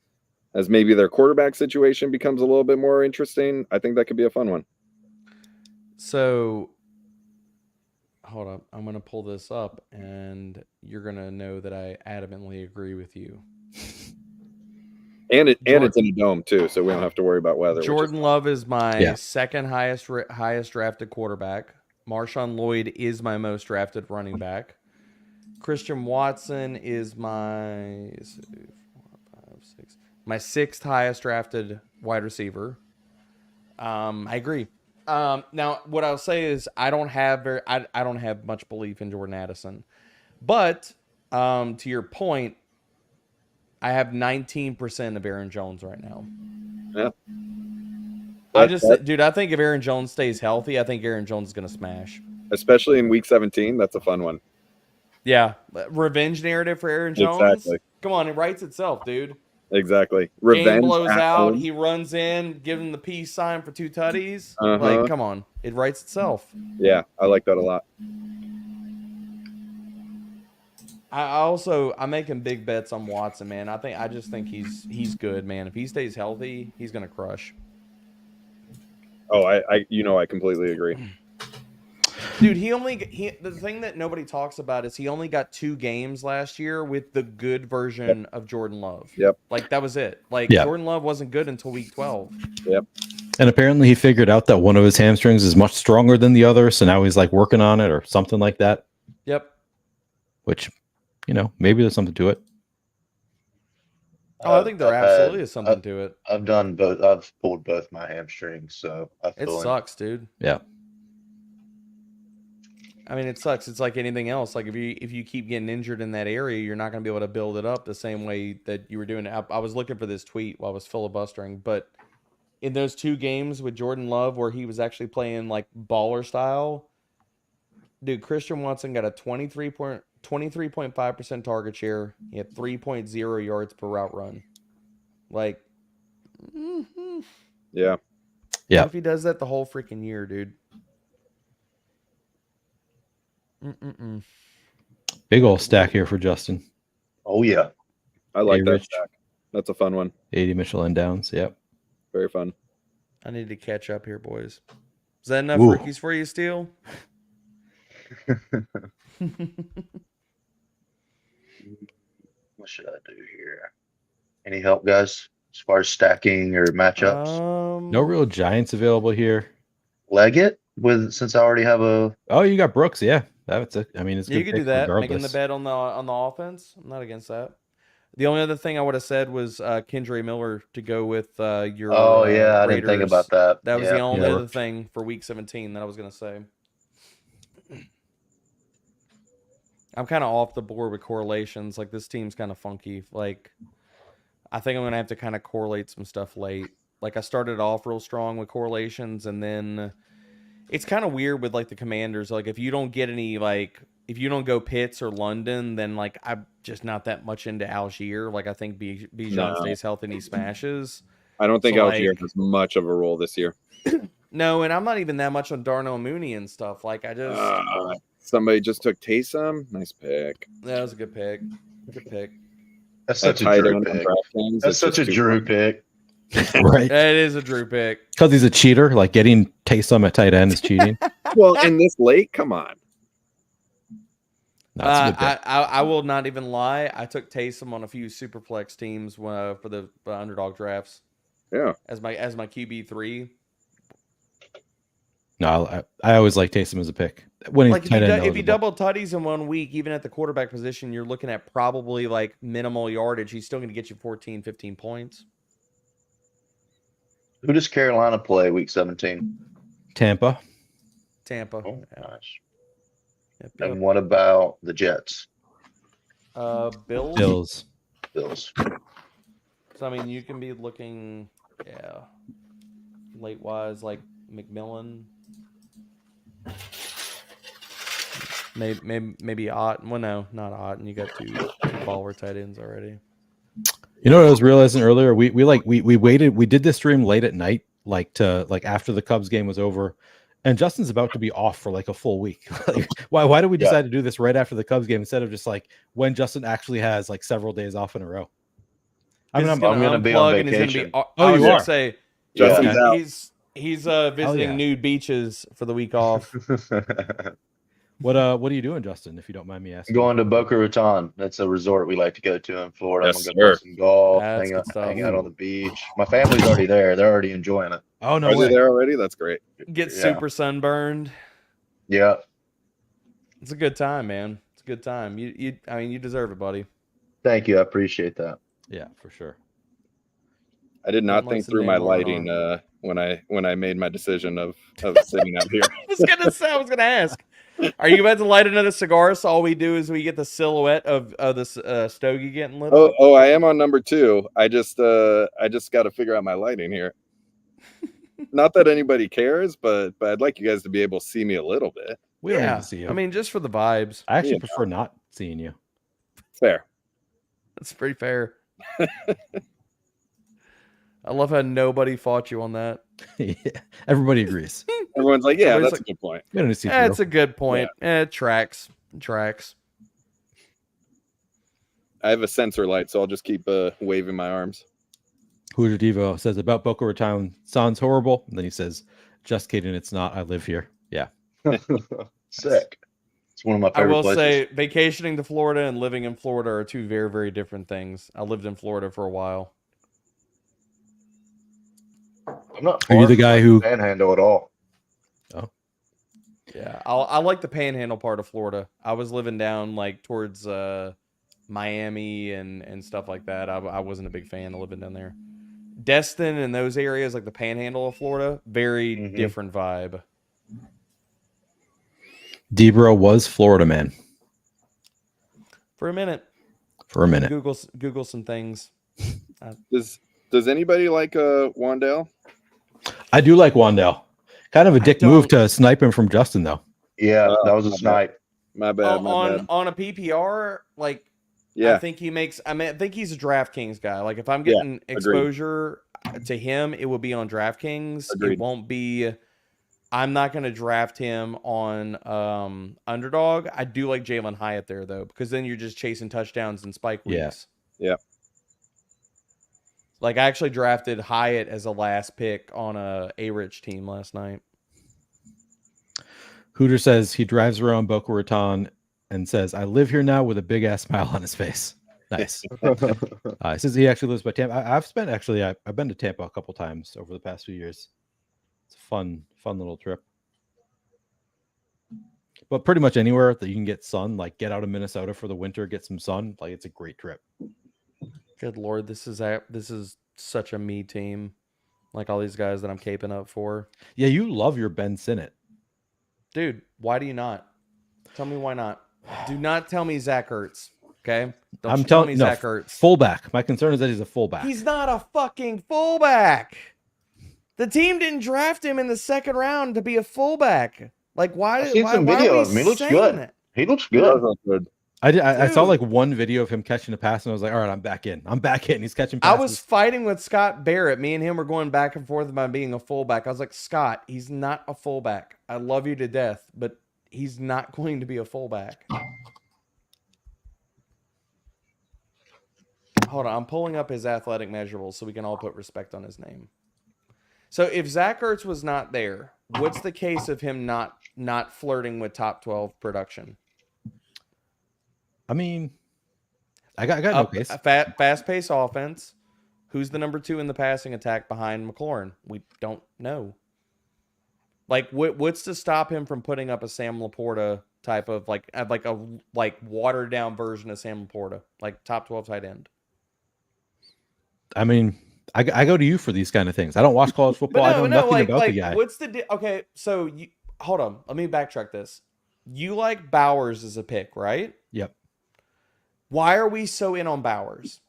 as maybe their quarterback situation becomes a little bit more interesting, I think that could be a fun one. So, hold up. I'm going to pull this up, and you're going to know that I adamantly agree with you. And it's in a dome, too, so we don't have to worry about weather. Jordan Love is my second highest drafted quarterback. Marshawn Lloyd is my most drafted running back. Christian Watson is my 6th highest drafted wide receiver. I agree. Now, what I'll say is I don't have much belief in Jordan Addison, but to your point, I have 19% of Aaron Jones right now. Yeah. I think if Aaron Jones stays healthy, I think Aaron Jones is going to smash. Especially in week 17, that's a fun one. Yeah. Revenge narrative for Aaron Jones. Exactly. Come on, it writes itself, dude. Exactly. Revenge game blows out. Home. He runs in, give him the peace sign for 2 tutties. Like, come on. It writes itself. Yeah, I like that a lot. I'm making big bets on Watson, man. I just think he's good, man. If he stays healthy, he's gonna crush. Oh, I completely agree. Dude, the thing that nobody talks about is he only got 2 games last year with the good version of Jordan Love. Yep. Like that was it. Like Jordan Love wasn't good until week 12. Yep. And apparently he figured out that one of his hamstrings is much stronger than the other, so now he's like working on it or something like that. Yep. Which, maybe there's something to it. Oh, I think there absolutely is something to it. I've done both. I've pulled both my hamstrings, so I feel it sucks, dude. Yeah. I mean, it sucks. It's like anything else. Like if you keep getting injured in that area, you're not going to be able to build it up the same way that you were doing. I was looking for this tweet while I was filibustering, but in those 2 games with Jordan Love where he was actually playing like baller style, dude, Christian Watson got a 23.5% target share. He had 3.0 yards per route run. Like, yeah. What if he does that the whole freaking year, dude? Big old stack here for Justin. Oh yeah. I like that Rich. stack. That's a fun one. 80 Michelin downs. Yep. Very fun. I need to catch up here, boys. Is that enough Ooh. rookies for you, Steele? What should I do here? Any help, guys, as far as stacking or matchups? No real giants available here. Leg it with since I already have a. Oh, you got Brooks. Yeah, that's it. I mean, it's You good could do pick that. regardless. Making the bet on the offense. I'm not against that. The only other thing I would have said was Kendra Miller to go with your. Oh yeah, I Raiders. didn't think about that. That was Yeah, the only yeah. other thing for Week 17 that I was gonna say. I'm kind of off the board with correlations. Like this team's kind of funky. Like I think I'm gonna have to kind of correlate some stuff late. Like I started off real strong with correlations, and then it's kind of weird with like the Commanders. Like if you don't get any if you don't go Pitts or London, then like I'm just not that much into Algier. Like I think Bijan stays healthy and he smashes. I don't think So, Algier has much of a role this year. No, and I'm not even that much on Darnell Mooney and stuff. Like I just Somebody just took Taysom. Nice pick. that was a good pick. Good pick. That's such a tight Drew end on pick. DraftKings, That's it's such a just too Drew fun. pick. Right. It is a Drew pick. Because he's a cheater. Like getting Taysom at tight end is cheating. Well, in this late, come on. That's a good pick. I will not even lie. I took Taysom on a few superflex teams for the underdog drafts. Yeah. As my QB3. No, I always like Taysom as a pick. Winning Like tight end if you eligible. double tutties in 1 week, even at the quarterback position, you're looking at probably like minimal yardage. He's still going to get you 14, 15 points. Who does Carolina play week 17? Tampa. Tampa. Oh, Yeah. nice. Yep, And what about the Jets? Bills. Bills. So I mean, you can be looking, late wise like McMillan. Maybe Ott. Well, no, not Ott. And you got two baller tight ends already. You know what I was realizing earlier? We waited. We did this stream late at night, like after the Cubs game was over, and Justin's about to be off for like a full week. Like, why did we decide to do this right after the Cubs game instead of just like when Justin actually has like several days off in a row? I mean, I'm gonna be on vacation. Oh, you are? Say, Justin's out. He's visiting nude beaches for the week off. What are you doing, Justin? If you don't mind me asking. Going to Boca Raton. That's a resort we like to go to in Florida. Yes, I'm gonna play some golf, That's hang good out on the beach. My family's already there. They're already enjoying it. Oh no Are way! they there already? That's great. Get Yeah. super sunburned. Yeah. It's a good time, man. It's a good time. I mean, you deserve it, buddy. Thank you. I appreciate that. Yeah, for sure. I did not One think less through than my nail on lighting arm. when I made my decision of sitting out here. I was gonna ask. Are you about to light another cigar? So all we do is we get the silhouette of this stogie getting lit. up? Oh, I am on number 2. I just got to figure out my lighting here. Not that anybody cares, but I'd like you guys to be able to see me a little bit. We don't need to see you. I mean, just for the vibes. I actually prefer not seeing you. Fair. That's pretty fair. I love how nobody fought you on that. Yeah, everybody agrees. Everyone's like, yeah, Everybody's that's like- a good point. We don't need to see That's through. a good point. It tracks. It tracks. I have a sensor light, so I'll just keep waving my arms. Hooter Devo says about Boca Raton sounds horrible. And then he says, just kidding, it's not. I live here. Yeah. Sick. It's one of my I favorite will places. say vacationing to Florida and living in Florida are two very, very different things. I lived in Florida for a while. I'm not Are you the guy who? panhandle at all. Yeah, I like the panhandle part of Florida. I was living down like towards Miami and stuff like that. I wasn't a big fan of living down there. Destin and those areas, like the panhandle of Florida, very different vibe. Debro was Florida man For a minute. Google some things. Does anybody like Wandale? I do like Wandale. Kind of a dick move to snipe him from Justin, though. Yeah, that was a snipe. My bad. My bad. On a PPR, like Yeah. I think I think he's a DraftKings guy. Like if I'm getting exposure to him, it will be on DraftKings. Agreed. It won't be. I'm not going to draft him on underdog. I do like Jalen Hyatt there, though, because then you're just chasing touchdowns and spike weeks. Yeah. Like, I actually drafted Hyatt as a last pick on a Rich team last night. Hooter says he drives around Boca Raton and says, I live here now with a big ass smile on his face. Nice. He says he actually lives by Tampa. I've been to Tampa a couple times over the past few years. It's a fun little trip. But pretty much anywhere that you can get sun, like get out of Minnesota for the winter, get some sun, like it's a great trip. Good Lord, this is such a me team. Like all these guys that I'm caping up for. Yeah, you love your Ben Sinnott. Dude, why do you not? Tell me why not. Do not tell me Zach Ertz. Okay? I'm telling you, Zach Ertz. Fullback. My concern is that he's a fullback. He's not a fucking fullback. The team didn't draft him in the second round to be a fullback. Like, why? I've seen some video of him. He looks good. That? He looks He good. does look good. I saw like one video of him catching a pass, and I was like, all right, I'm back in. He's catching passes. I was fighting with Scott Barrett. Me and him were going back and forth about being a fullback. I was like, Scott, he's not a fullback. I love you to death, but he's not going to be a fullback. Hold on. I'm pulling up his athletic measurables so we can all put respect on his name. So if Zach Ertz was not there, what's the case of him not flirting with top 12 production? I mean, I got no case. A fast-paced offense. Who's the number 2 in the passing attack behind McLaurin? We don't know. Like, what's to stop him from putting up a Sam Laporta type of like watered down version of Sam Laporta, like top 12 tight end? I mean, I go to you for these kind of things. I don't watch college football. I know nothing about the guy. What's the okay? So hold on. Let me backtrack this. You like Bowers as a pick, right? Yep. Why are we so in on Bowers?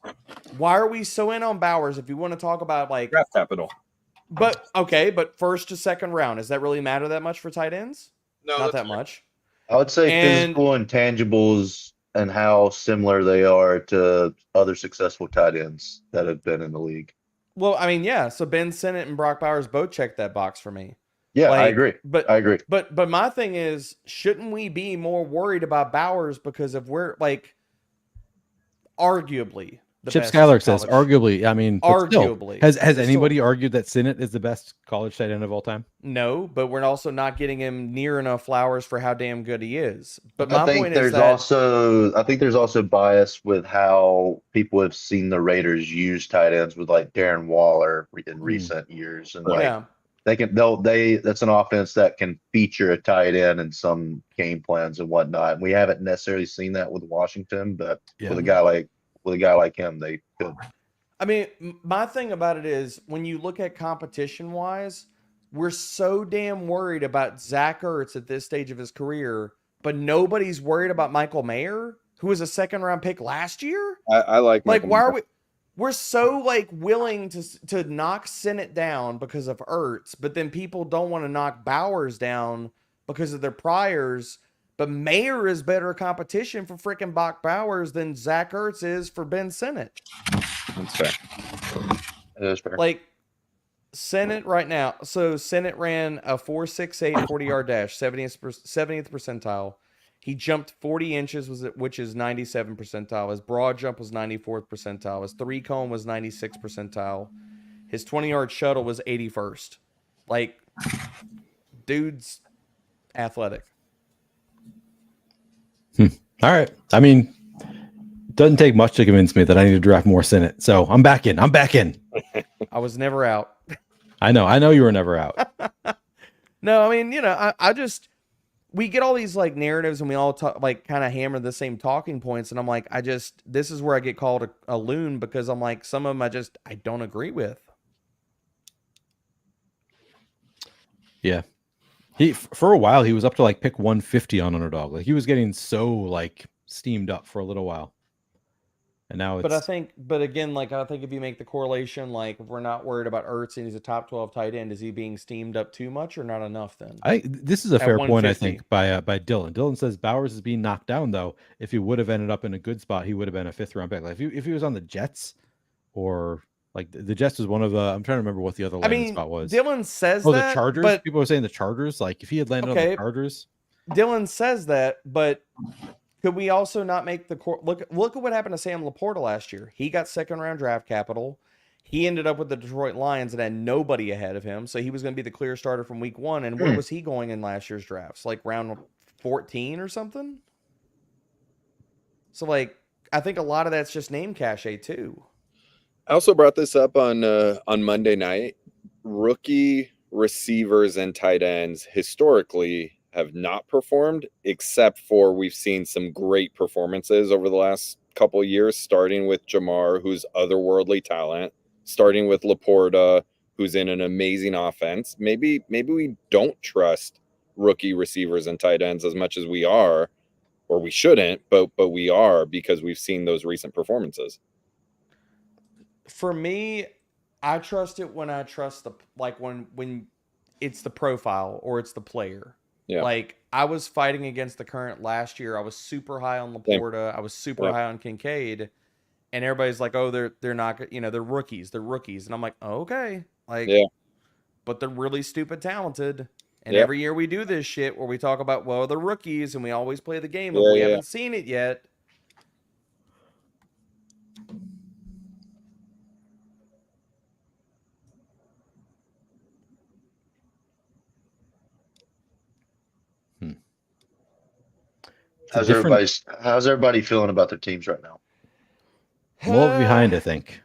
Why are we so in on Bowers if you want to talk about like Draft capital? But first to second round, does that really matter that much for tight ends? No, not that much. I would say physical intangibles and how similar they are to other successful tight ends that have been in the league. Well, I mean, yeah. So Ben Sinnott and Brock Bowers both checked that box for me. Yeah, I agree. I agree. But my thing is, shouldn't we be more worried about Bowers because of where, like, arguably the Chip best Skylark says, college. arguably. I mean, arguably. Still, has anybody argued that Sinnott is the best college tight end of all time? No, but we're also not getting him near enough flowers for how damn good he is. But my I think point there's is that I think there's also bias with how people have seen the Raiders use tight ends with like Darren Waller in recent years, and like that's an offense that can feature a tight end in some game plans and whatnot. And we haven't necessarily seen that with Washington, but with a guy like him, they could. I mean, my thing about it is when you look at competition wise, we're so damn worried about Zach Ertz at this stage of his career, but nobody's worried about Michael Mayer, who was a second round pick last year. I like Michael why Mayer. are we? We're so like willing to knock Sinnott down because of Ertz, but then people don't want to knock Bowers down because of their priors. But Mayer is better competition for freaking Brock Bowers than Zach Ertz is for Ben Sinnott. That's fair. It is fair. Like Sinnott right now. So Sinnott ran a 4.68 40-yard dash, 70th percentile. He jumped 40 inches, which is 97 percentile. His broad jump was 94th percentile. His 3-cone was 96 percentile. His 20-yard shuttle was 81st. Like, dude's athletic. All right. I mean, it doesn't take much to convince me that I need to draft more Sinnott. So I'm back in. I was never out. I know you were never out. No, I mean, I just, we get all these like narratives and we all talk, like kind of hammer the same talking points. And I'm like, this is where I get called a loon because I'm like, some of them I don't agree with. Yeah. For a while, he was up to like pick 150 on underdog. Like he was getting so like steamed up for a little while. And now it's. But again, like I think if you make the correlation, like if we're not worried about Ertz and he's a top 12 tight end, is he being steamed up too much or not enough then? This is a fair point, I think, by Dylan. Dylan says Bowers is being knocked down though. If he would have ended up in a good spot, he would have been a 5th round pick. Like if he was on the Jets or Like the Jets was one of the. I'm trying to remember what the other landing spot was. Dylan says the that. Chargers. But people were saying the Chargers. Like if he had landed on the Chargers. Dylan says that, but could we also not make the look at what happened to Sam Laporta last year? He got second round draft capital. He ended up with the Detroit Lions and had nobody ahead of him, so he was going to be the clear starter from week 1. And where was he going in last year's drafts? Like round 14 or something. So like, I think a lot of that's just name cachet too. I also brought this up on Monday night. Rookie receivers and tight ends historically have not performed, except for we've seen some great performances over the last couple of years, starting with Jamar, who's otherworldly talent, starting with Laporta, who's in an amazing offense. Maybe we don't trust rookie receivers and tight ends as much as we are, or we shouldn't, but we are, because we've seen those recent performances. For me, I trust it when I trust when it's the profile or it's the player. Yeah. Like I was fighting against the current last year. I was super high on Laporta. I was super high on Kincaid, and everybody's like, "Oh, they're not, they're rookies. They're rookies." And I'm like, oh, "Okay." Like, but they're really stupid talented. And every year we do this shit where we talk about, well, they're rookies, and we always play the game of we haven't seen it yet. How's everybody feeling about their teams right now? A little behind, I think.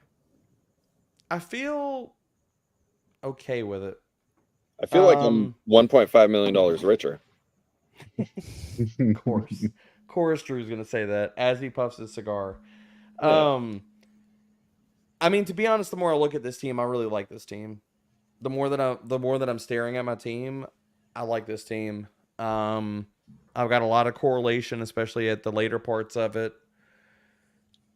I feel okay with it. I feel like I'm $1.5 million richer. Of course Drew's gonna say that as he puffs his cigar. I mean, to be honest, the more I look at this team, I really like this team. The more that I'm staring at my team, I like this team. I've got a lot of correlation, especially at the later parts of it.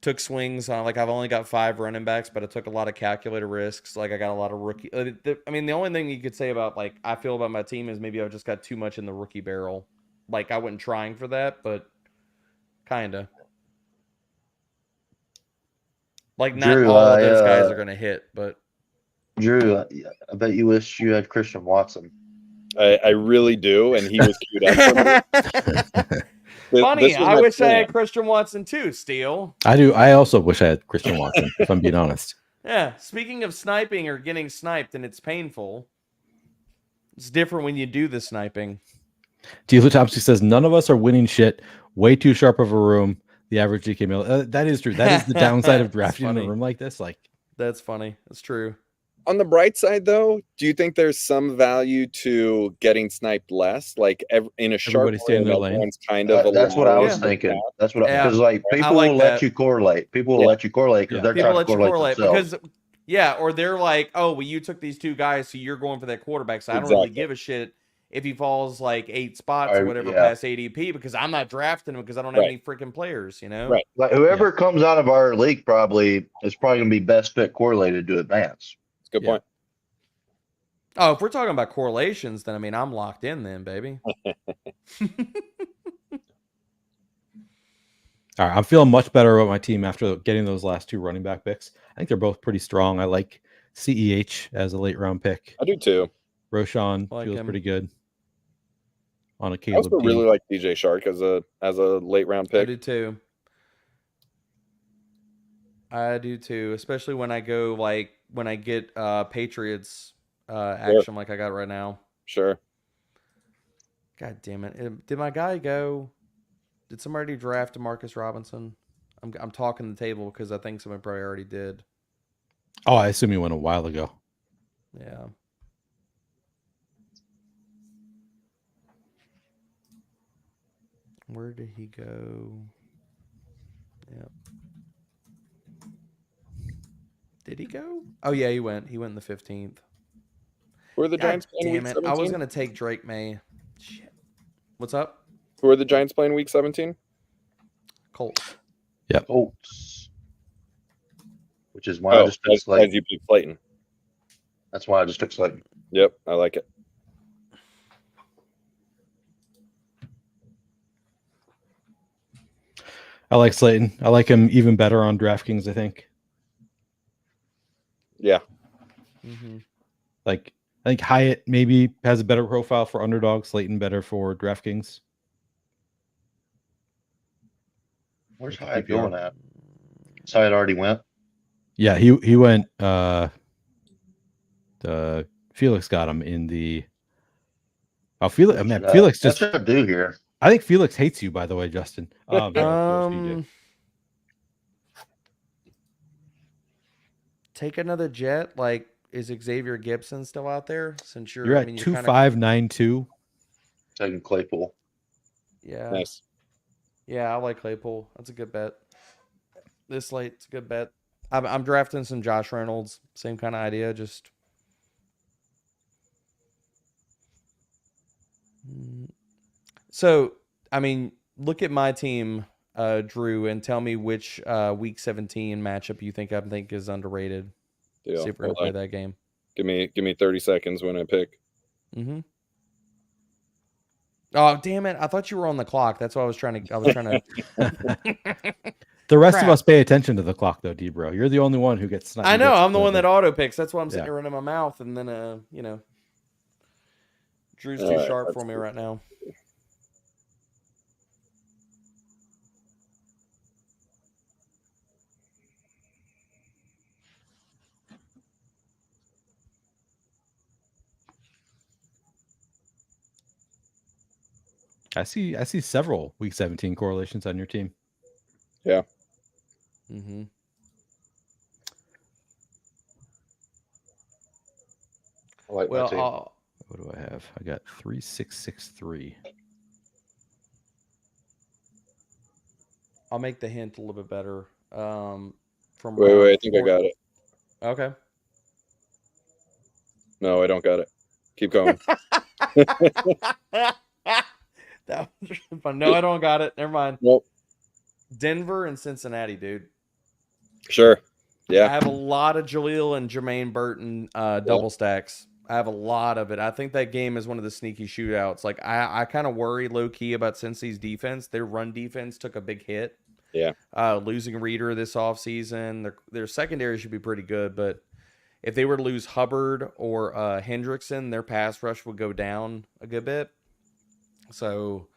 Took swings on, like, I've only got 5 running backs, but I took a lot of calculated risks. Like, I got a lot of rookie. I mean, the only thing you could say about, like, I feel about my team is maybe I've just got too much in the rookie barrel. Like, I wasn't trying for that, but kind of. Like, not Drew, all of those guys are going to hit, but. Drew, I bet you wish you had Christian Watson. I really do, and he was queued up for me. Funny, I wish I had Christian Watson too, Steele. I do. I also wish I had Christian Watson, if I'm being honest. Yeah, speaking of sniping or getting sniped, and it's painful, it's different when you do the sniping. T. Thompson says, none of us are winning shit. Way too sharp of a room. The average GK mill. That is true. That is the downside of drafting in a room like this. Like, that's funny. That's true. On the bright side, though, do you think there's some value to getting sniped less? Like in a sharp stay in their lane. Kind of. That's what I was thinking. That's what because like people will let you correlate. People will let you correlate because they're trying to correlate themselves. Because or they're like, oh, well, you took these 2 guys, so you're going for that quarterback. So I don't really give a shit if he falls like 8 spots or whatever past ADP, because I'm not drafting him because I don't have any freaking players, Right. Like whoever comes out of our league is probably going to be best fit correlated to advance. Good point. Oh, if we're talking about correlations, then I mean I'm locked in then, baby. All right, I'm feeling much better about my team after getting those last 2 running back picks. I think they're both pretty strong. I like CEH as a late round pick. I do too. Roshan feels pretty good. On a Caleb. I also really like DJ Shark as a late round pick. I do too, especially when I get Patriots action like I got right now. Sure. God damn it! Did my guy go? Did somebody draft Marcus Robinson? I'm talking the table because I think somebody probably already did. Oh, I assume he went a while ago. Yeah. Where did he go? Yep. Did he go? Oh yeah, he went. He went in the 15th. Who are the Giants playing week 17? I was gonna take Drake May. Shit. What's up? Who are the Giants playing week 17? Colts. Yep. Colts. Which is why I just took Slayton. As you pick Slayton. That's why I just took Slayton. Yep, I like it. I like Slayton. I like him even better on DraftKings, I think. Yeah. Mm-hmm. Like, I think Hyatt maybe has a better profile for underdog. Slayton better for DraftKings. Where's Keep Hyatt you going on. at? Hyatt already went. Yeah, he went. Felix got him in the. Oh, Felix! Man, Felix just. That's what I do here. I think Felix hates you, by the way, Justin. Take another jet. Like, is Xavier Gibson still out there? Since you're at 2.592. Taking Claypool. Yeah. Nice. Yeah, I like Claypool. That's a good bet. This late, it's a good bet. I'm drafting some Josh Reynolds. Same kind of idea. Just. So, I mean, look at my team, Drew, and tell me which Week 17 matchup you think is underrated. Deal. See if we're gonna play that game. Give me 30 seconds when I pick. Mm-hmm. Oh, damn it! I thought you were on the clock. That's why I was trying to. The rest of us pay attention to the clock, though, D-Bro. You're the only one who gets sniped. I know. I'm the one that auto picks. That's why I'm sitting here running my mouth, and then Drew's too sharp for me right now. I see several Week 17 correlations on your team. Yeah. Mm-hmm. I like my team. What do I have? I got 3663. I'll make the hint a little bit better. From wait, I think I got it. Okay. No, I don't got it. Keep going. That was fun. No, I don't got it. Never mind. Nope. Denver and Cincinnati, dude. Sure. Yeah. I have a lot of Jaleel and Jermaine Burton double stacks. I have a lot of it. I think that game is one of the sneaky shootouts. Like, I kind of worry low-key about Cincy's defense. Their run defense took a big hit. Yeah. Losing Reader this offseason. Their secondary should be pretty good, but if they were to lose Hubbard or Hendrickson, their pass rush would go down a good bit. So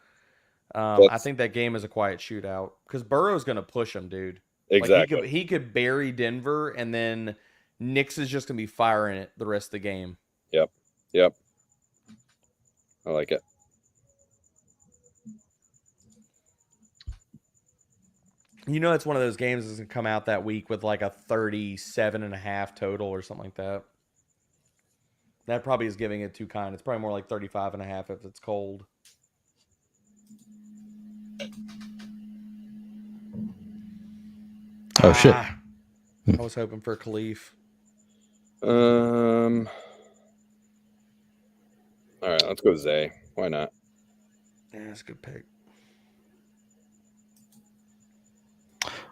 I think that game is a quiet shootout because Burrow's going to push them, dude. Exactly. Like he could bury Denver, and then Nix is just going to be firing it the rest of the game. Yep. I like it. It's one of those games that's going to come out that week with like a 37.5 total or something like that. That probably is giving it too kind. It's probably more like 35.5 if it's cold. Oh, shit. I was hoping for Khalif. All right, let's go Zay. Why not? Yeah, that's a good pick.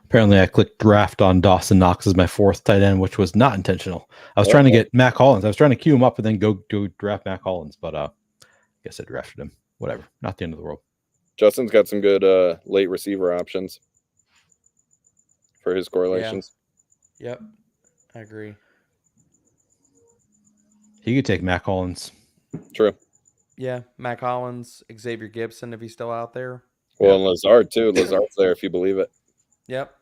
Apparently, I clicked draft on Dawson Knox as my fourth tight end, which was not intentional. I was trying to get Mac Hollins. I was trying to queue him up and then go draft Mac Hollins, but I guess I drafted him. Whatever. Not the end of the world. Justin's got some good late receiver options for his correlations. Yeah. Yep. I agree. He could take Mac Hollins. True. Yeah, Mac Hollins, Xavier Gibson, if he's still out there. Well, and Lazard, too. Lazard's there, if you believe it. Yep.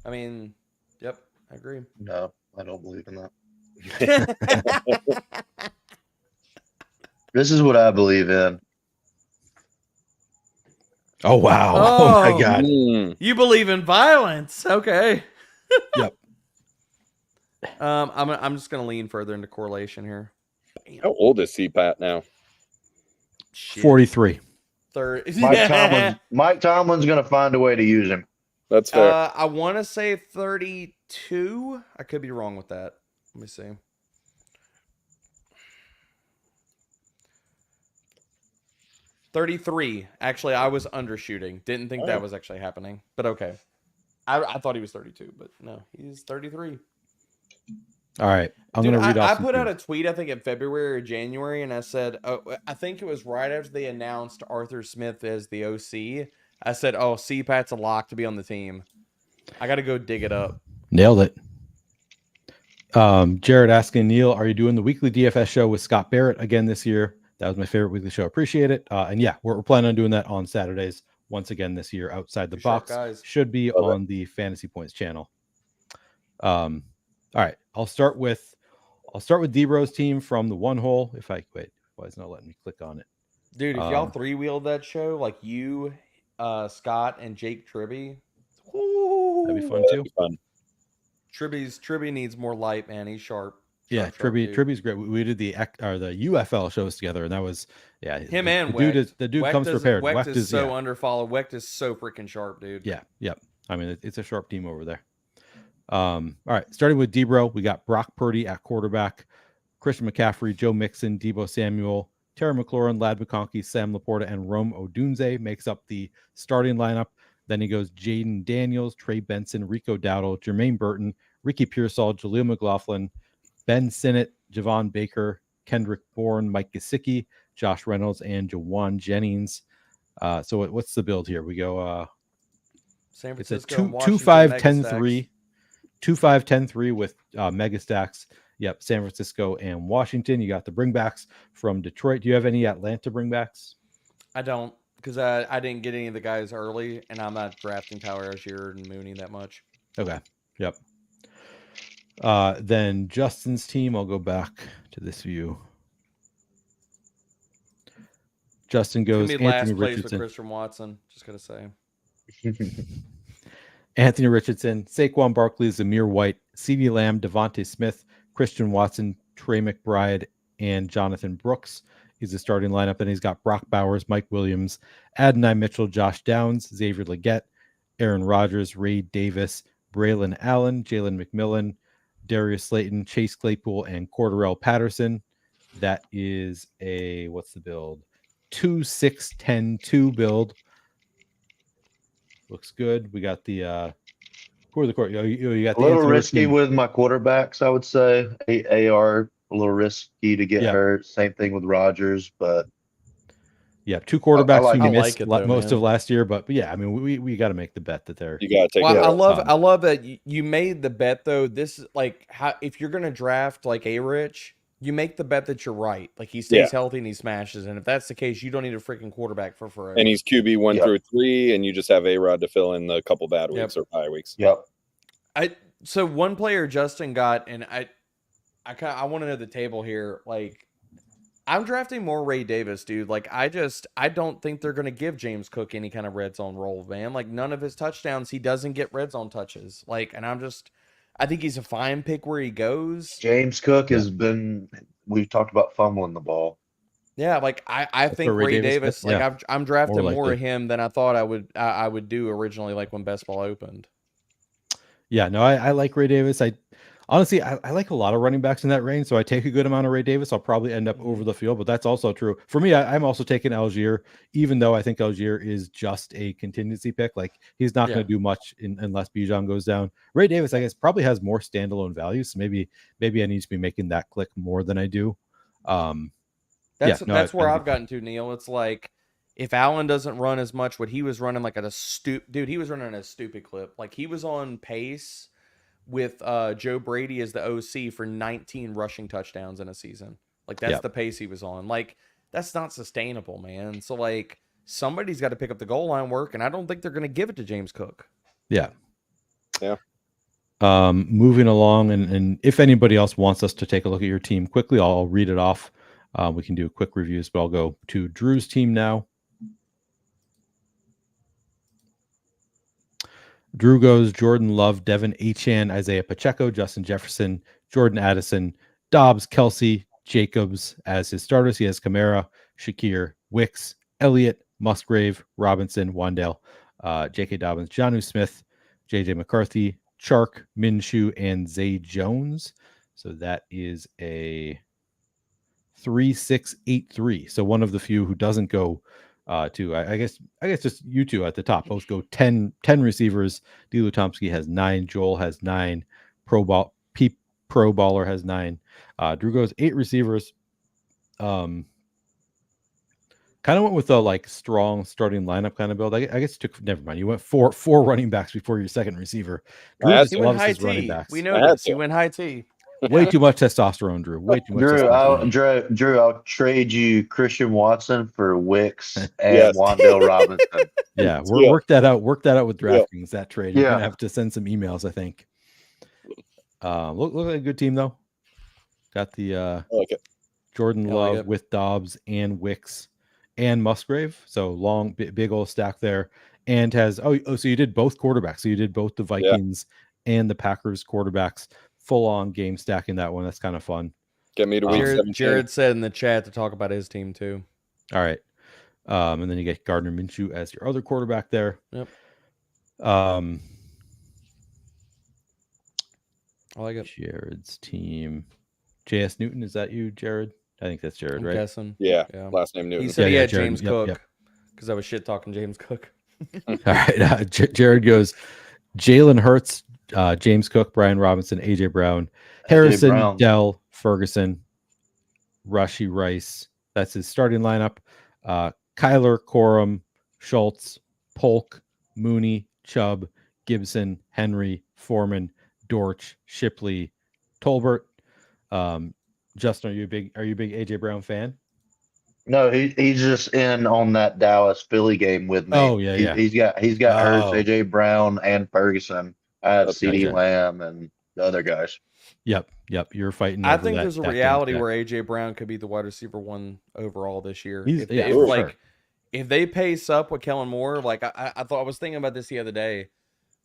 I mean, yep, I agree. No, I don't believe in that. This is what I believe in. Oh, wow. Oh my God. You believe in violence. Okay. Yep. I'm just going to lean further into correlation here. How old is CPAT now? Shit. 43. Mike Tomlin's going to find a way to use him. That's fair. I want to say 32. I could be wrong with that. Let me see. $33. Actually, I was undershooting. Didn't think that was actually happening. But okay. I thought he was 32, but no, he's 33. All right. I'm going to read off. I put out a tweet, I think in February or January, and I said, I think it was right after they announced Arthur Smith as the OC. I said, CPAT's a lock to be on the team. I got to go dig it up. Nailed it. Jared asking Neil, are you doing the weekly DFS show with Scott Barrett again this year? That was my favorite weekly show. Appreciate it. And yeah, we're planning on doing that on Saturdays once again this year. Outside the box guys. should be on the Fantasy Points channel. All right, I'll start with D-Rose team from the one hole. If I wait, why is it not letting me click on it? Dude, if y'all three-wheeled that show, like you, Scott, and Jake Tribby, that'd be fun too. Tribby needs more light, man. He's sharp. Tribby's great. We did the UFL shows together, and that was him and the dude Wecht comes prepared. Wecht is so underfollowed. Wecht is so freaking sharp, dude. Yeah. I mean, it's a sharp team over there. All right, starting with D-Bro, we got Brock Purdy at quarterback, Christian McCaffrey, Joe Mixon, Deebo Samuel, Terry McLaurin, Lad McConkey, Sam Laporta, and Rome Odunze makes up the starting lineup. Then he goes Jaden Daniels, Trey Benson, Rico Dowdle, Jermaine Burton, Ricky Pearsall, Jaleel McLaughlin, Ben Sinnott, Javon Baker, Kendrick Bourne, Mike Gesicki, Josh Reynolds, and Jawan Jennings. So what's the build here? We go San it's a Francisco 2-5-10-3. 2-5-10-3 with mega stacks. Yep, San Francisco and Washington. You got the bringbacks from Detroit. Do you have any Atlanta bringbacks? I don't, because I didn't get any of the guys early, and I'm not drafting Tyler Algier and Mooney that much. Okay. Yep. Then Justin's team. I'll go back to this view. Justin goes Anthony last place with Christian Watson. Just gotta say. Anthony Richardson, Saquon Barkley, Zamir White, CeeDee Lamb, Devontae Smith, Christian Watson, Trey McBride, and Jonathan Brooks. He's the starting lineup. And he's got Brock Bowers, Mike Williams, Adonai Mitchell, Josh Downs, Xavier Legette, Aaron Rodgers, Ray Davis, Braylon Allen, Jalen McMillan, Darius Slayton, Chase Claypool, and Cordarrelle Patterson. That is a, what's the build? 2-6-10-2 build. Looks good. We got the who are the court? You got a little risky with my quarterbacks, I would say. AR a little risky to get hurt. Same thing with Rodgers, but yeah, two quarterbacks I who missed most of last year. But yeah, I mean, we got to make the bet that they're. You got to take. Well, I love that you made the bet though. This is like how if you're gonna draft like A-Rich, you make the bet that you're right. Like he stays healthy and he smashes. And if that's the case, you don't need a freaking quarterback for forever. And he's QB 1 through 3, and you just have A-Rod to fill in the couple bad weeks or bye weeks. Yep. So one player Justin got, and I want to know the table here. Like I'm drafting more Ray Davis, dude. Like I don't think they're gonna give James Cook any kind of red zone role, man. Like none of his touchdowns, he doesn't get red zone touches. Like, and I think he's a fine pick where he goes. James Cook has been. We've talked about fumbling the ball. Yeah, like I think Ray Davis. Like I'm drafting more of him than I thought I would do originally. Like when best ball opened. Yeah, no, I like Ray Davis. Honestly, I like a lot of running backs in that range, so I take a good amount of Ray Davis. I'll probably end up over the field, but that's also true. For me, I'm also taking Algier, even though I think Algier is just a contingency pick. Like, he's not going to do much unless Bijan goes down. Ray Davis, I guess, probably has more standalone value, so maybe I need to be making that click more than I do. That's where I've gotten to, Neil. It's like, if Allen doesn't run as much, what he was running like at a dude, he was running at a stupid clip. Like, he was on pace with Joe Brady as the OC for 19 rushing touchdowns in a season. Like that's the pace he was on. Like that's not sustainable, man. So like somebody's got to pick up the goal line work, and I don't think they're going to give it to James Cook. Yeah. Moving along, and if anybody else wants us to take a look at your team quickly, I'll read it off. We can do quick reviews, but I'll go to Drew's team now. Drew goes Jordan Love, Devin Achane, Isaiah Pacheco, Justin Jefferson, Jordan Addison, Dobbs, Kelsey, Jacobs as his starters. He has Kamara, Shakir, Wicks, Elliott, Musgrave, Robinson, Wandale, J.K. Dobbins, Jonnu Smith, J.J. McCarthy, Chark, Minshew, and Zay Jones. So that is a 3-6-8-3. So one of the few who doesn't go to, I guess just you two at the top both go 10 receivers. D. Lutomsky has 9, Joel has 9, Pro Baller has 9. Drew goes 8 receivers. Kind of went with a like strong starting lineup kind of build. I guess never mind. You went four running backs before your second receiver. He went high T. We know this. He went high T. Way too much testosterone, Drew. Way too much testosterone. Drew, I'll trade you Christian Watson for Wicks and Yes. Wandale Robinson. Yeah, Yeah. work that out. Work that out with Yeah. DraftKings. That trade. You're Yeah. gonna have to send some emails, I think. Look like a good team though. Got the I like it. Jordan I like Love it. with Dobbs and Wicks and Musgrave. So long, big old stack there. And has so you did both quarterbacks. So you did both the Vikings and the Packers quarterbacks. Full on game stacking that one. That's kind of fun. Get me to week 17. Jared said in the chat to talk about his team too. All right. And then you get Gardner Minshew as your other quarterback there. Yep. I like it. Jared's team. J.S. Newton, is that you, Jared? I think that's Jared, I'm right? guessing. Yeah. Yeah. Last name Newton. He said he had Jared. James Yep, Cook yep. because I was shit talking James Cook. All right. Jared goes Jalen Hurts, James Cook, Brian Robinson, AJ Brown, Harrison, Brown. Dell, Ferguson, Rashi Rice. That's his starting lineup. Kyler, Corum, Schultz, Polk, Mooney, Chubb, Gibson, Henry, Foreman, Dortch, Shipley, Tolbert. Justin, are you a big AJ Brown fan? No, he's just in on that Dallas Philly game with me. Oh, yeah, yeah. He's got Hurts, Oh. AJ Brown, and Ferguson. I have Okay. CeeDee Lamb and the other guys. Yep. You're fighting. I over think that- there's a that game reality stack. where AJ Brown could be the wide receiver 1 overall this year. He's- If, yeah, if, for like sure. if they pace up with Kellen Moore, like I was thinking about this the other day.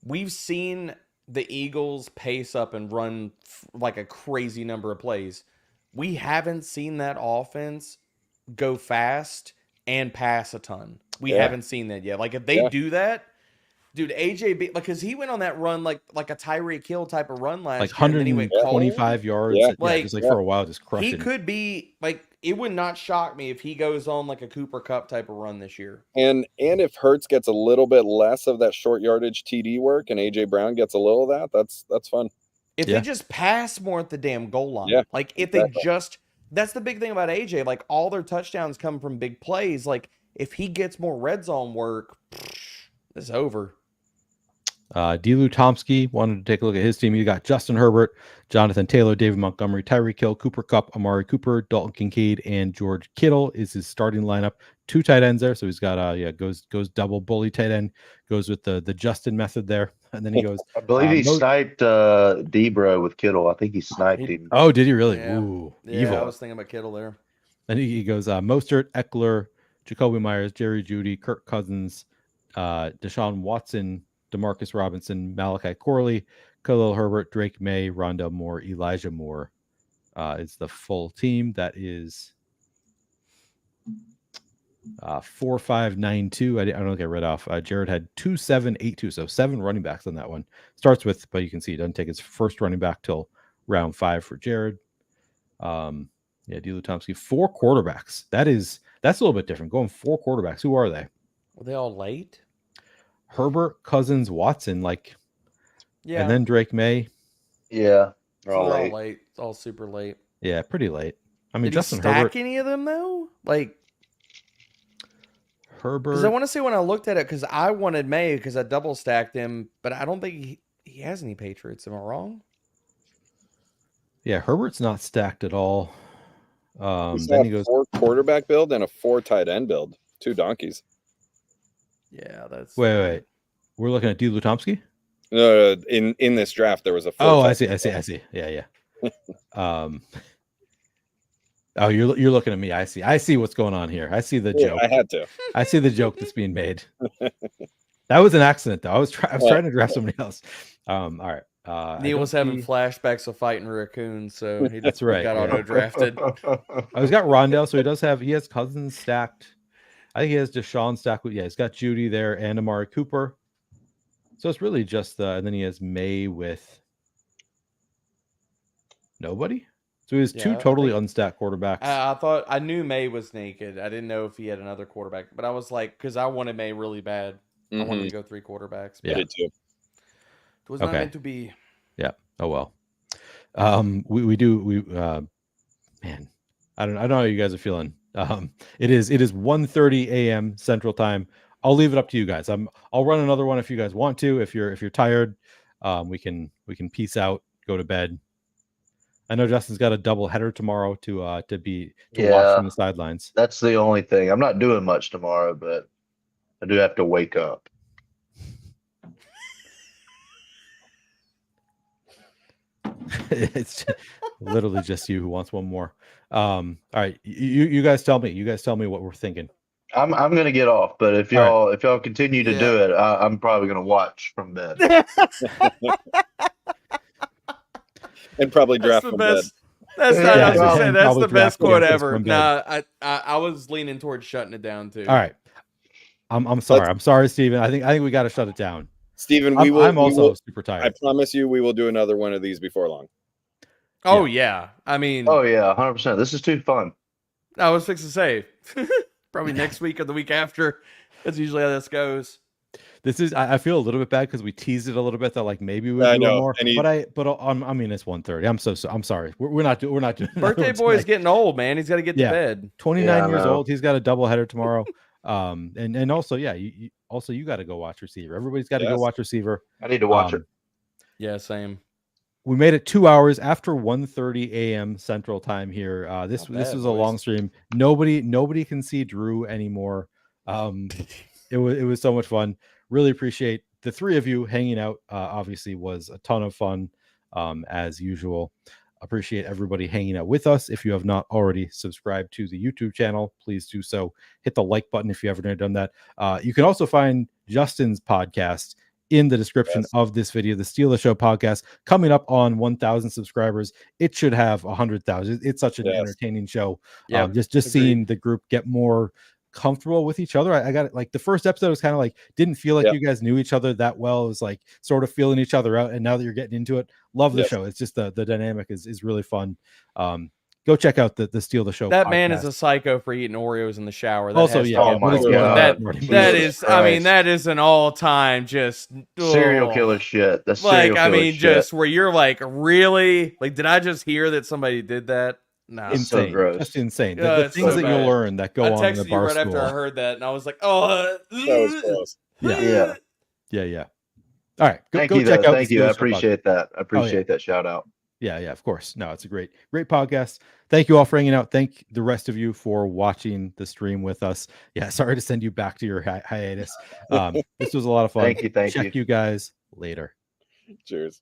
We've seen the Eagles pace up and run like a crazy number of plays. We haven't seen that offense go fast and pass a ton. We Yeah. haven't seen that yet. Like if they Yeah. do that, dude, AJ, because he went on that run like a Tyreek Hill type of run last Like year, and then he went cold. 125 yards. Yeah. Yeah, just for a while, just He crushing. could be like, it would not shock me if he goes on like a Cooper Cup type of run this year. And if Hurts gets a little bit less of that short yardage TD work and AJ Brown gets a little of that, that's fun. If Yeah. they just pass more at the damn goal line, Yeah, like if exactly. they just, that's the big thing about AJ. Like all their touchdowns come from big plays. Like if he gets more red zone work, it's over. Delu Tomsky wanted to take a look at his team. You got Justin Herbert, Jonathan Taylor, David Montgomery, Tyreek Hill, Cooper Kupp, Amari Cooper, Dalton Kincaid, and George Kittle is his starting lineup. 2 tight ends there, so he's got goes double bully tight end, goes with the Justin method there, and then he goes. I believe he sniped Debro with Kittle. I think he sniped him. Oh, did he really? Yeah. Ooh, Yeah, evil. I was thinking about Kittle there. Then he goes Mostert, Eckler, Jacoby Myers, Jerry Jeudy, Kirk Cousins, Deshaun Watson, Demarcus Robinson, Malachi Corley, Khalil Herbert, Drake May, Rondell Moore, Elijah Moore is the full team. That is 4-5-9-2. I don't get read off. Jared had 2-7-8-2, so 7 running backs on that one. Starts with, but you can see he doesn't take his first running back till round 5 for Jared. Yeah, Delu Tomsky, 4 quarterbacks. That's a little bit different. Going 4 quarterbacks. Who are they? Were they all late? Herbert, Cousins, Watson, Yeah. and then Drake May. Yeah, they're So all they're late. all late. It's all super late. Yeah, pretty late. I mean, Did Justin he stack Herbert. any of them though? Like, Herbert. because I want to say when I looked at it, because I wanted May because I double stacked him, but I don't think he has any Patriots. Am I wrong? Yeah, Herbert's not stacked at all. He's Then got he goes. 4 quarterback build and a 4 tight end build. 2 donkeys. Yeah, that's. Wait. We're looking at Delu Tomsky. In this draft, there was a 4 Oh, I tight see. end I see. Yeah. Oh, you're looking at me. I see what's going on here. I see the build. joke. I had to. I see the joke that's being made. That was an accident, though. I was trying to draft somebody else. All right. Neil was having flashbacks of fighting Raccoon, so he That's right, got yeah. auto drafted. He's got Rondell, so he has Cousins stacked. I think he has Deshaun stacked. Yeah, he's got Judy there and Amari Cooper. So it's really just and then he has May with nobody. So he has 2 Yeah, I totally think- unstacked quarterbacks. I thought I knew May was naked. I didn't know if he had another quarterback, but I was like, because I wanted May really bad. I wanted to go 3 quarterbacks. Yeah. I did too. It was not Okay. meant to be. Yeah. Oh well. We man, I don't know how you guys are feeling. It is 1:30 a.m. Central Time. I'll leave it up to you guys. I'll run another one if you guys want to. If you're tired, we can peace out, go to bed. I know Justin's got a double header tomorrow to watch Yeah. from the sidelines. That's the only thing. I'm not doing much tomorrow, but I do have to wake up. It's literally just you who wants one more. All right, you guys tell me. You guys tell me what we're thinking. I'm gonna get off, but if All y'all continue to do it, I'm probably gonna watch from bed. And probably That's draft the from best. bed. That's not. Yeah, I was gonna say probably that's the draft best quote against us ever. from bed. Nah, I was leaning towards shutting it down too. All right, I'm sorry. I'm sorry, Steven. I think we got to shut it down. Steven, I'm also super tired. I promise you, we will do another one of these before long. Oh yeah. I mean, Oh yeah, 100%. This is too fun. I was fixing to say probably next week or the week after. That's usually how this goes. This is. I feel a little bit bad because we teased it a little bit that like maybe we'll do more. I mean it's 1:30. I'm sorry. We're not doing. Birthday boy's getting old, man. He's got to get to bed. 29 years old. He's got a doubleheader tomorrow. And also you got to go watch receiver. Everybody's got to go watch receiver. I need to watch it. Yeah, same. We made it 2 hours after 1:30 a.m. Central Time here. This was a long stream. Nobody can see Drew anymore. It was so much fun. Really appreciate the three of you hanging out. Obviously was a ton of fun as usual. Appreciate everybody hanging out with us. If you have not already subscribed to the YouTube channel, please do so. Hit the like button if you haven't done that. You can also find Justin's podcast in the description of this video, the Steele the Show podcast, coming up on 1,000 subscribers. It should have 100,000. It's such an entertaining show. Yeah, just seeing the group get more comfortable with each other. I got it. Like the first episode was kind of like didn't feel like you guys knew each other that well. It was like sort of feeling each other out. And now that you're getting into it, love the show. It's just the dynamic is really fun. Go check out the Steele the Show. That podcast. Man is a psycho for eating Oreos in the shower. That also, oh my God. That is. I mean, that is an all-time just serial killer shit. That's like I mean, just where you're like, really? Like, did I just hear that somebody did that? No, insane, so gross. Just insane. Yeah, The things so that you'll bad. learn that go I on in the texted you bar right school. after I heard that, and I was like, oh, That was close. Yeah. All right, Thank go you. check out. Thank you. I appreciate that. I appreciate that shout out. Yeah, of course. No, it's a great podcast. Thank you all for hanging out. Thank the rest of you for watching the stream with us. Yeah, sorry to send you back to your hiatus. This was a lot of fun. Thank you. Check you guys later. Cheers.